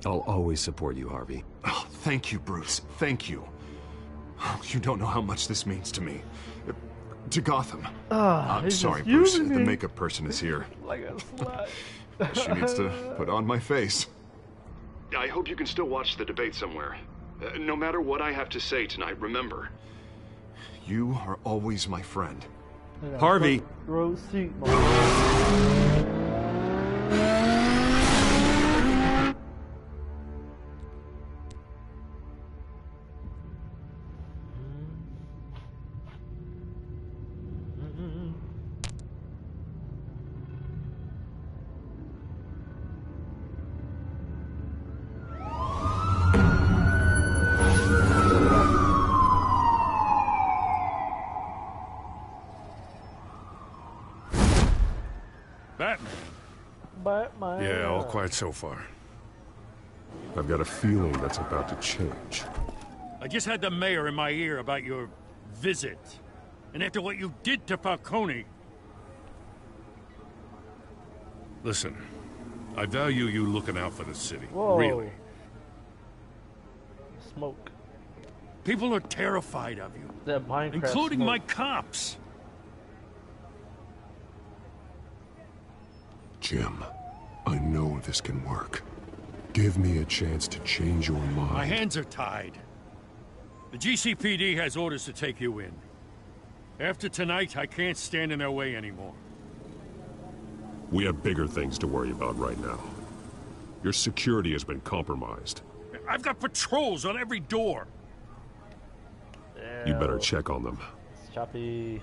Speaker 7: I'll always support you, Harvey.
Speaker 4: Oh, thank you, Bruce. Thank you. You don't know how much this means to me. To Gotham. I'm sorry, Bruce. The makeup person is here.
Speaker 1: Like a slut.
Speaker 4: She needs to put on my face. I hope you can still watch the debate somewhere. No matter what I have to say tonight, remember, you are always my friend.
Speaker 7: Harvey!
Speaker 1: Row seat,
Speaker 3: Batman. Yeah, all quiet so far.
Speaker 17: I've got a feeling that's about to change.
Speaker 20: I just had the mayor in my ear about your visit. And after what you did to Falcone...
Speaker 3: Listen, I value you looking out for the city.
Speaker 1: Whoa.
Speaker 3: Really.
Speaker 1: Smoke.
Speaker 20: People are terrified of you.
Speaker 1: That Minecraft
Speaker 20: including
Speaker 1: smoke.
Speaker 20: my cops.
Speaker 17: Jim, I know this can work. Give me a chance to change your mind.
Speaker 20: My hands are tied. The GCPD has orders to take you in. After tonight, I can't stand in their way anymore.
Speaker 17: We have bigger things to worry about right now. Your security has been compromised.
Speaker 20: I've got patrols on every door.
Speaker 17: You better check on them.
Speaker 1: Choppy.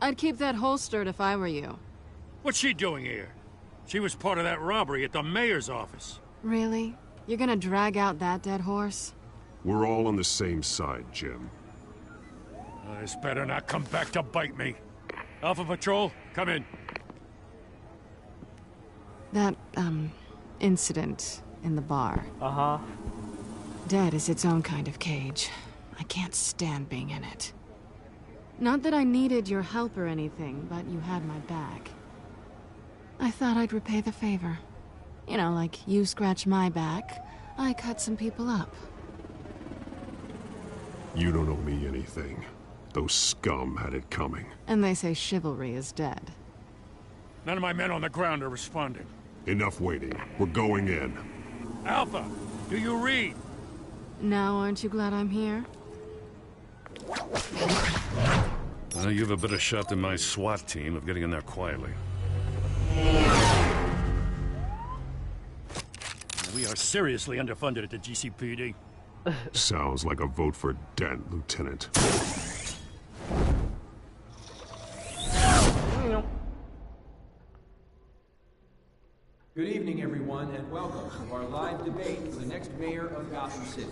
Speaker 8: I'd keep that holstered if I were you.
Speaker 20: What's she doing here? She was part of that robbery at the mayor's office.
Speaker 8: Really? You're gonna drag out that dead horse?
Speaker 17: We're all on the same side, Jim.
Speaker 20: This better not come back to bite me. Alpha Patrol, come in.
Speaker 8: That, incident in the bar.
Speaker 1: Uh-huh.
Speaker 8: Dead is its own kind of cage. I can't stand being in it. Not that I needed your help or anything, but you had my back. I thought I'd repay the favor. You know, like you scratch my back, I cut some people up.
Speaker 17: You don't owe me anything. Those scum had it coming.
Speaker 8: And they say chivalry is dead.
Speaker 20: None of my men on the ground are responding.
Speaker 17: Enough waiting. We're going in.
Speaker 20: Alpha, do you read?
Speaker 8: Now aren't you glad I'm here?
Speaker 3: Well, you have a better shot than my SWAT team of getting in there quietly.
Speaker 20: We are seriously underfunded at the GCPD.
Speaker 17: Sounds like a vote for Dent, Lieutenant.
Speaker 16: Good evening, everyone, and welcome to our live debate for the next mayor of Gotham City.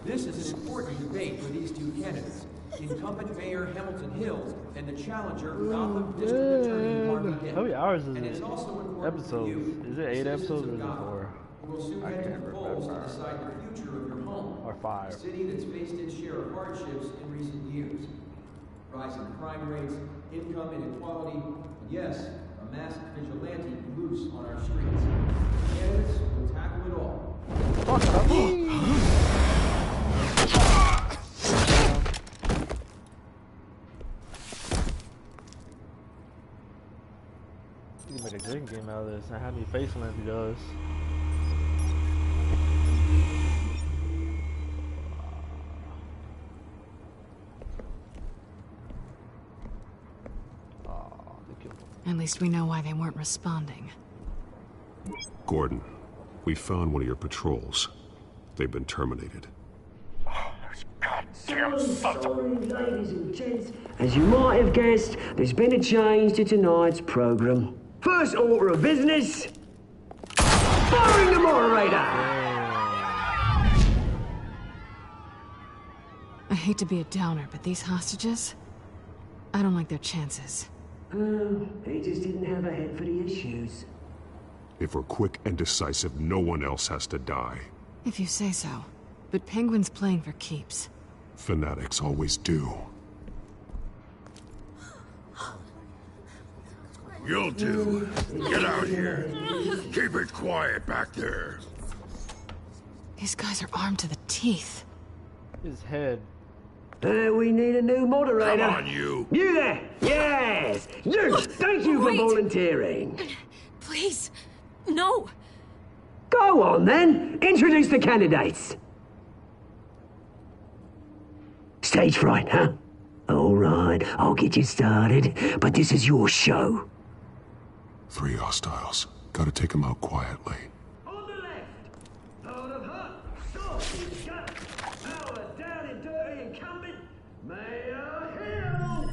Speaker 16: This is an important debate for these two candidates, incumbent Mayor Hamilton Hill and the challenger, Gotham District Attorney Harvey Dent.
Speaker 1: How many hours is
Speaker 16: And
Speaker 1: it?
Speaker 16: it's also important for
Speaker 1: Episodes?
Speaker 16: you,
Speaker 1: Is it 8 episodes or is it
Speaker 16: Gotham,
Speaker 1: 4?
Speaker 16: who will soon
Speaker 1: I
Speaker 16: head to
Speaker 1: can't
Speaker 16: the polls to
Speaker 1: remember.
Speaker 16: decide the future of your home.
Speaker 1: Or 5.
Speaker 16: A city that's faced its share of hardships in recent years. Rising crime rates, income inequality, and yes, a masked vigilante loose on our streets. Candidates will tackle it all.
Speaker 1: You can make a drinking game out of this. And how many face length he does.
Speaker 8: At least we know why they weren't responding.
Speaker 17: Gordon, we found one of your patrols. They've been terminated.
Speaker 14: Sorry, ladies and gents. As you might have guessed, there's been a change to tonight's program. First order of business, firing the moderator!
Speaker 8: I hate to be a downer, but these hostages, I don't like their chances.
Speaker 14: He just didn't have a head for the issues.
Speaker 17: If we're quick and decisive, no one else has to die.
Speaker 8: If you say so. But Penguin's playing for keeps.
Speaker 17: Fanatics always do.
Speaker 3: You'll do. Get out here. Keep it quiet back there.
Speaker 8: These guys are armed to the teeth.
Speaker 1: His head.
Speaker 14: We need a new moderator.
Speaker 3: Come on, you.
Speaker 14: You there! Yes! You! Thank you for volunteering.
Speaker 15: Please, no.
Speaker 14: Go on, then. Introduce the candidates. Stage fright, huh? All right, I'll get you started, but this is your show.
Speaker 17: 3 hostiles. Gotta take them out quietly.
Speaker 14: On the left, out of hut, stop, gut, power down and dirty incumbent, Mayor Hill.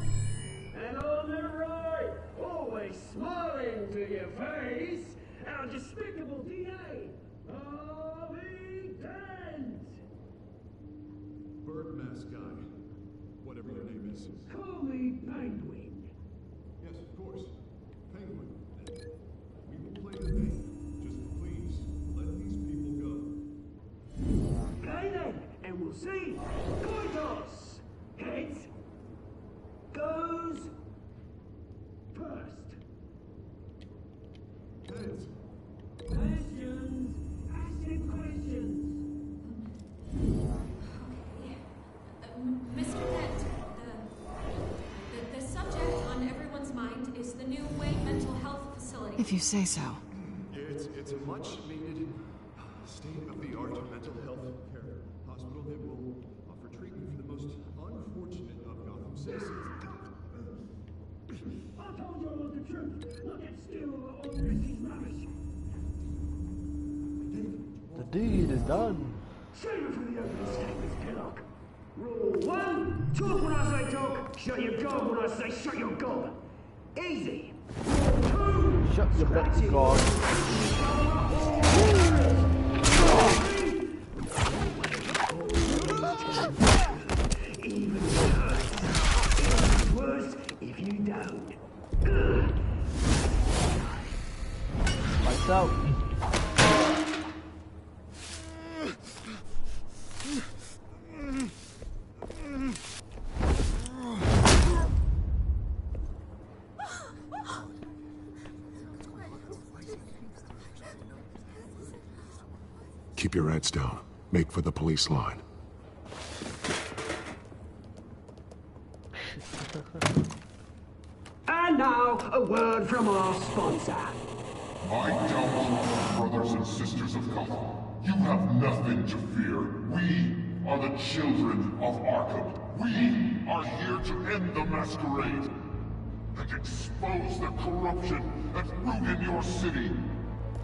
Speaker 14: And on the right, always smiling to your face, our despicable DA, Harvey Dent.
Speaker 4: Bird mask guy. Whatever your name is.
Speaker 14: Call me Penguin.
Speaker 4: Yes, of course. Penguin. We will play the game. Just please, let these people go.
Speaker 14: Okay then, and we'll see. Coin toss. Heads goes first.
Speaker 4: Heads.
Speaker 14: Questions. Ask him questions.
Speaker 15: Mr. Dent, the subject on everyone's mind is the new Wayne Mental Health Facility.
Speaker 8: If you say so.
Speaker 4: It's a much needed state-of-the-art mental health care hospital that will offer treatment for the most unfortunate of Gotham citizens.
Speaker 14: I told you all the truth. Look at still all this rubbish.
Speaker 1: The deed is done.
Speaker 14: Save it for the opening statements, Pillock. Rule 1, talk when I say talk, shut your gob when I say shut your gob. Easy. Rule 2,
Speaker 1: shut your gob.
Speaker 14: Even worse. It's worse if you don't.
Speaker 1: Lights out.
Speaker 17: Keep your heads down. Make for the police line.
Speaker 14: And now, a word from our sponsor.
Speaker 22: My gallant brothers and sisters of Gotham, you have nothing to fear. We are the children of Arkham. We are here to end the masquerade and expose the corruption that ruin your city.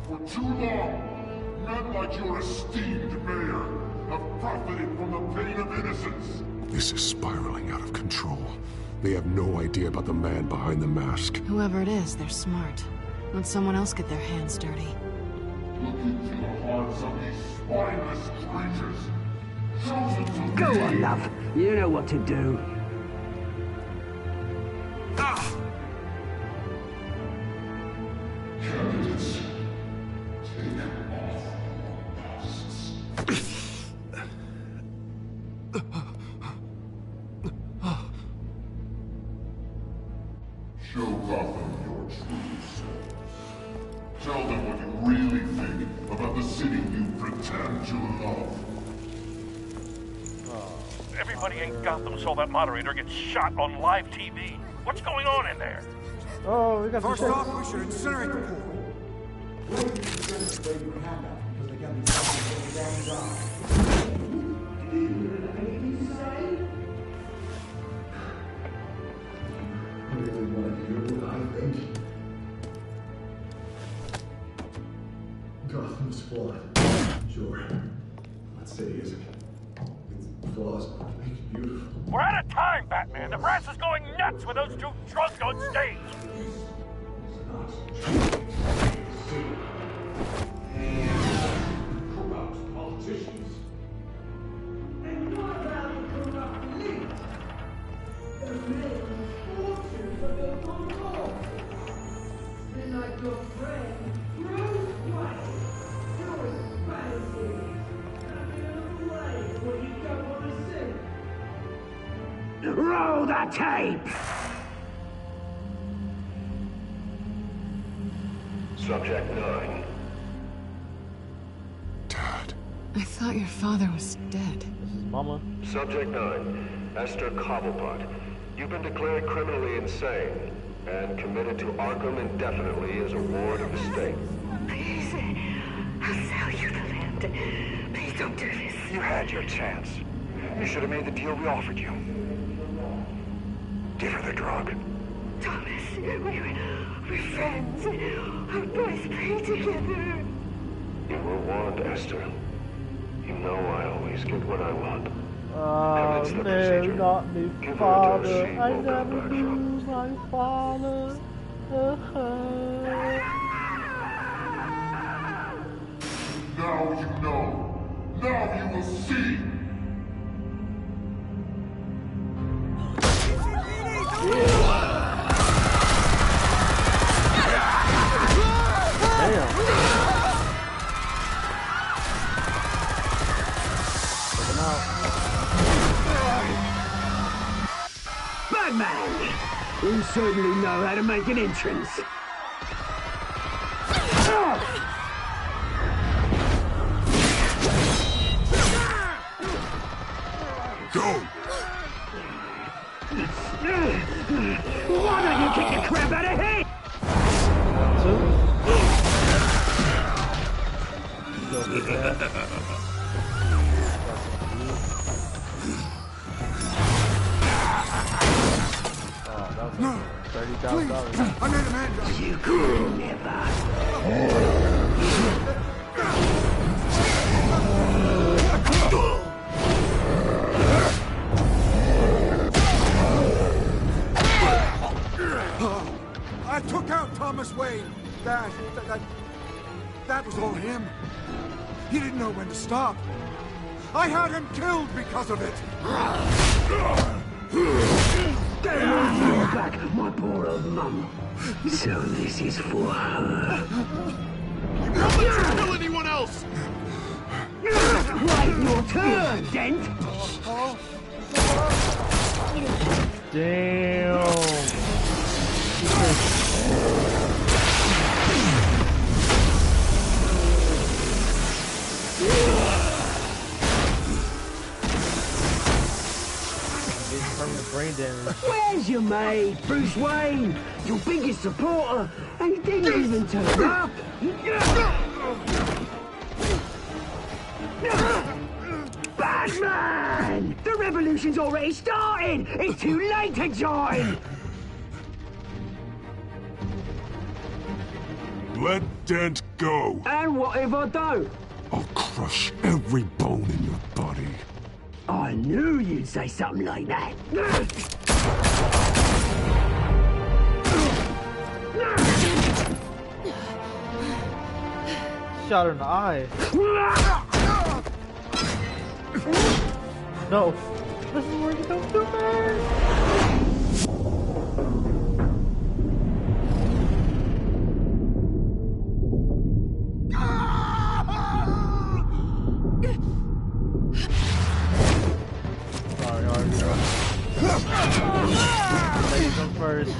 Speaker 22: For too long, men like your esteemed mayor have profited from the pain of innocence.
Speaker 17: This is spiraling out of control. They have no idea about the man behind the mask.
Speaker 8: Whoever it is, they're smart. Let someone else get their hands dirty.
Speaker 22: Look into the hearts of these spineless creatures. Chosen to
Speaker 14: Go
Speaker 22: lead.
Speaker 14: on, love. You know what to do.
Speaker 22: Candidates, take off your masks. Show Gotham your true selves. Tell them what you really think about the city you pretend to love.
Speaker 10: Everybody in Gotham saw that moderator get shot on live TV. What's going on in there?
Speaker 1: Oh, we got
Speaker 2: First off, we should incinerate the pool.
Speaker 11: Gotham's flawed. Sure. Let's say it isn't. Its flaws make it beautiful.
Speaker 10: We're out of time, Batman. The brass is going nuts with those two drunks on stage.
Speaker 11: Corrupt politicians.
Speaker 23: And what about the corrupt police? They're making fortunes for their control. They're like your friend, Bruce Wayne, doing fancy, having a way when you don't want to see.
Speaker 14: Roll the tape!
Speaker 24: Subject 9.
Speaker 8: I thought your father was dead.
Speaker 1: This is Mama.
Speaker 24: Subject 9. Esther Cobblepot. You've been declared criminally insane and committed to Arkham indefinitely as a ward of the state.
Speaker 23: Please, I'll sell you the land. Please don't do this.
Speaker 24: You had your chance. You should have made the deal we offered you. Give her the drug.
Speaker 23: Thomas, we're friends. Our boys play together.
Speaker 24: You were warned, Esther. You know I always get what I want.
Speaker 1: Oh,
Speaker 24: the
Speaker 1: no,
Speaker 24: procedure.
Speaker 1: not me,
Speaker 24: Give her a
Speaker 1: father.
Speaker 24: dose she
Speaker 1: I
Speaker 24: won't come
Speaker 1: never
Speaker 24: back from.
Speaker 1: lose my father.
Speaker 22: Now you know. Now you will see.
Speaker 14: Batman! You certainly know how to make an entrance.
Speaker 22: Go!
Speaker 14: Why don't you kick the crap out of him?
Speaker 2: No, please, I made a man drop.
Speaker 14: You could never.
Speaker 2: I took out Thomas Wayne. That was all him. He didn't know when to stop. I had him killed because of it.
Speaker 14: Get off back, my poor old mum. So this is for her.
Speaker 22: You won't let you kill anyone else!
Speaker 14: Right, your turn, Dent.
Speaker 1: Damn. Permanent brain damage.
Speaker 14: Where's your mate, Bruce Wayne? Your biggest supporter, and he didn't even turn up. Batman! The revolution's already started! It's too late to join!
Speaker 17: Let Dent go.
Speaker 14: And what if I don't?
Speaker 17: I'll crush every bone in your body.
Speaker 14: I knew you'd say something like that.
Speaker 1: shot her in the eye. No. This is where you don't do that. Sorry, Harvey. Ladies come first.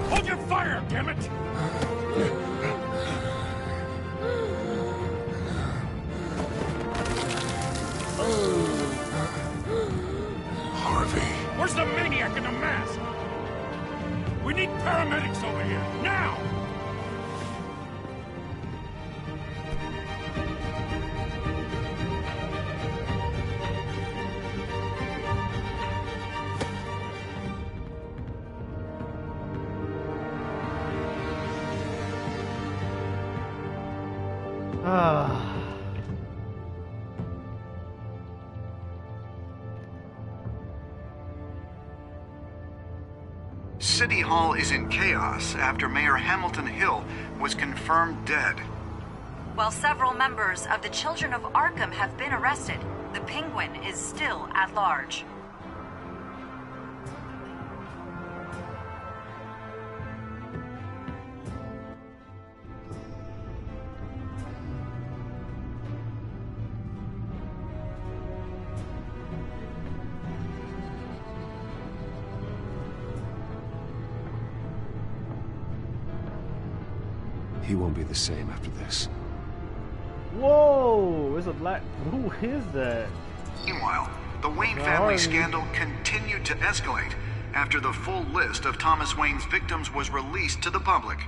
Speaker 3: Hold your fire, damn it!
Speaker 17: Harvey.
Speaker 3: Where's the maniac in the mask? We need paramedics over here, now!
Speaker 9: City Hall is in chaos after Mayor Hamilton Hill was confirmed dead.
Speaker 21: While several members of the Children of Arkham have been arrested, the Penguin is still at large.
Speaker 7: He won't be the same after this.
Speaker 1: Whoa! It's a black. Who is that?
Speaker 9: Meanwhile, the Wayne family scandal continued to escalate after the full list of Thomas Wayne's victims was released to the public.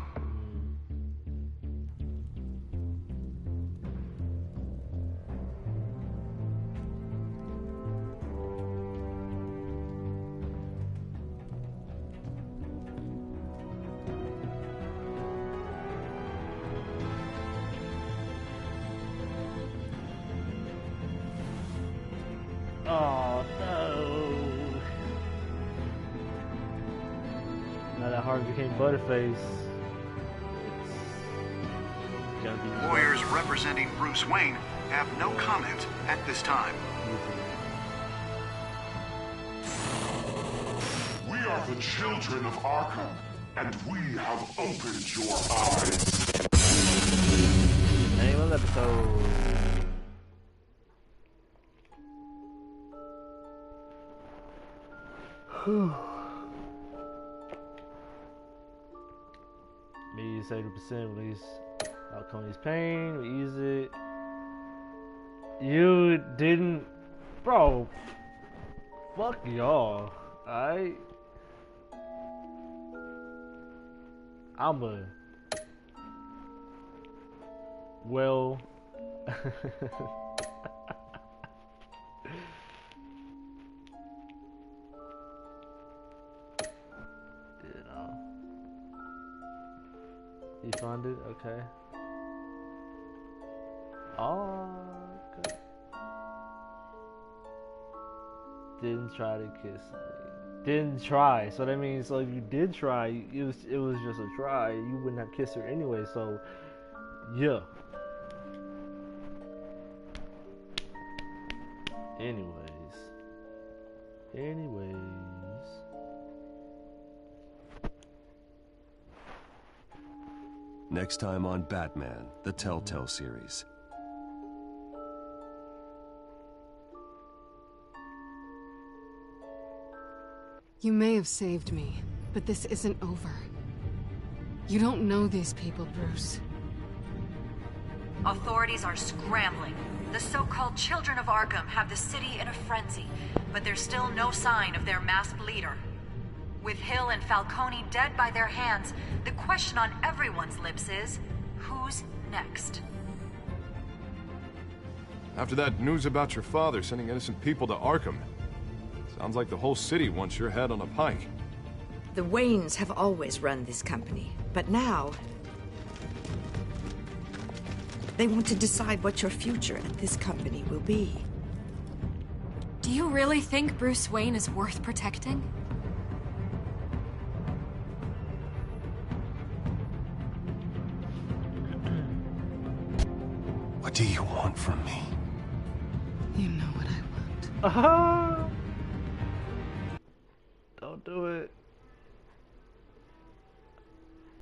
Speaker 1: Oh no! Now that Harvey became Butterface, it's gonna be
Speaker 9: Lawyers representing Bruce Wayne have no comment at this time.
Speaker 22: We are the children of Arkham, and we have opened your eyes.
Speaker 1: Name of the episode. Me 70% release Falcone's pain, we ease it. You didn't, bro. Fuck y'all. Alright. I'm a well. You found it? Okay. Oh, okay. Didn't try to kiss me. Didn't try. So that means, so if you did try, it was just a try. You wouldn't have kissed her anyway. So, yeah. Anyways.
Speaker 7: Next time on Batman, the Telltale Series.
Speaker 8: You may have saved me, but this isn't over. You don't know these people, Bruce.
Speaker 21: Authorities are scrambling. The so-called Children of Arkham have the city in a frenzy, but there's still no sign of their masked leader. With Hill and Falcone dead by their hands, the question on everyone's lips is, who's next?
Speaker 4: After that news about your father sending innocent people to Arkham, sounds like the whole city wants your head on a pike.
Speaker 12: The Waynes have always run this company, but now
Speaker 5: They want to decide what your future at this company will be.
Speaker 15: Do you really think Bruce Wayne is worth protecting?
Speaker 6: What do you want from me?
Speaker 8: You know what I want.
Speaker 1: Don't do it.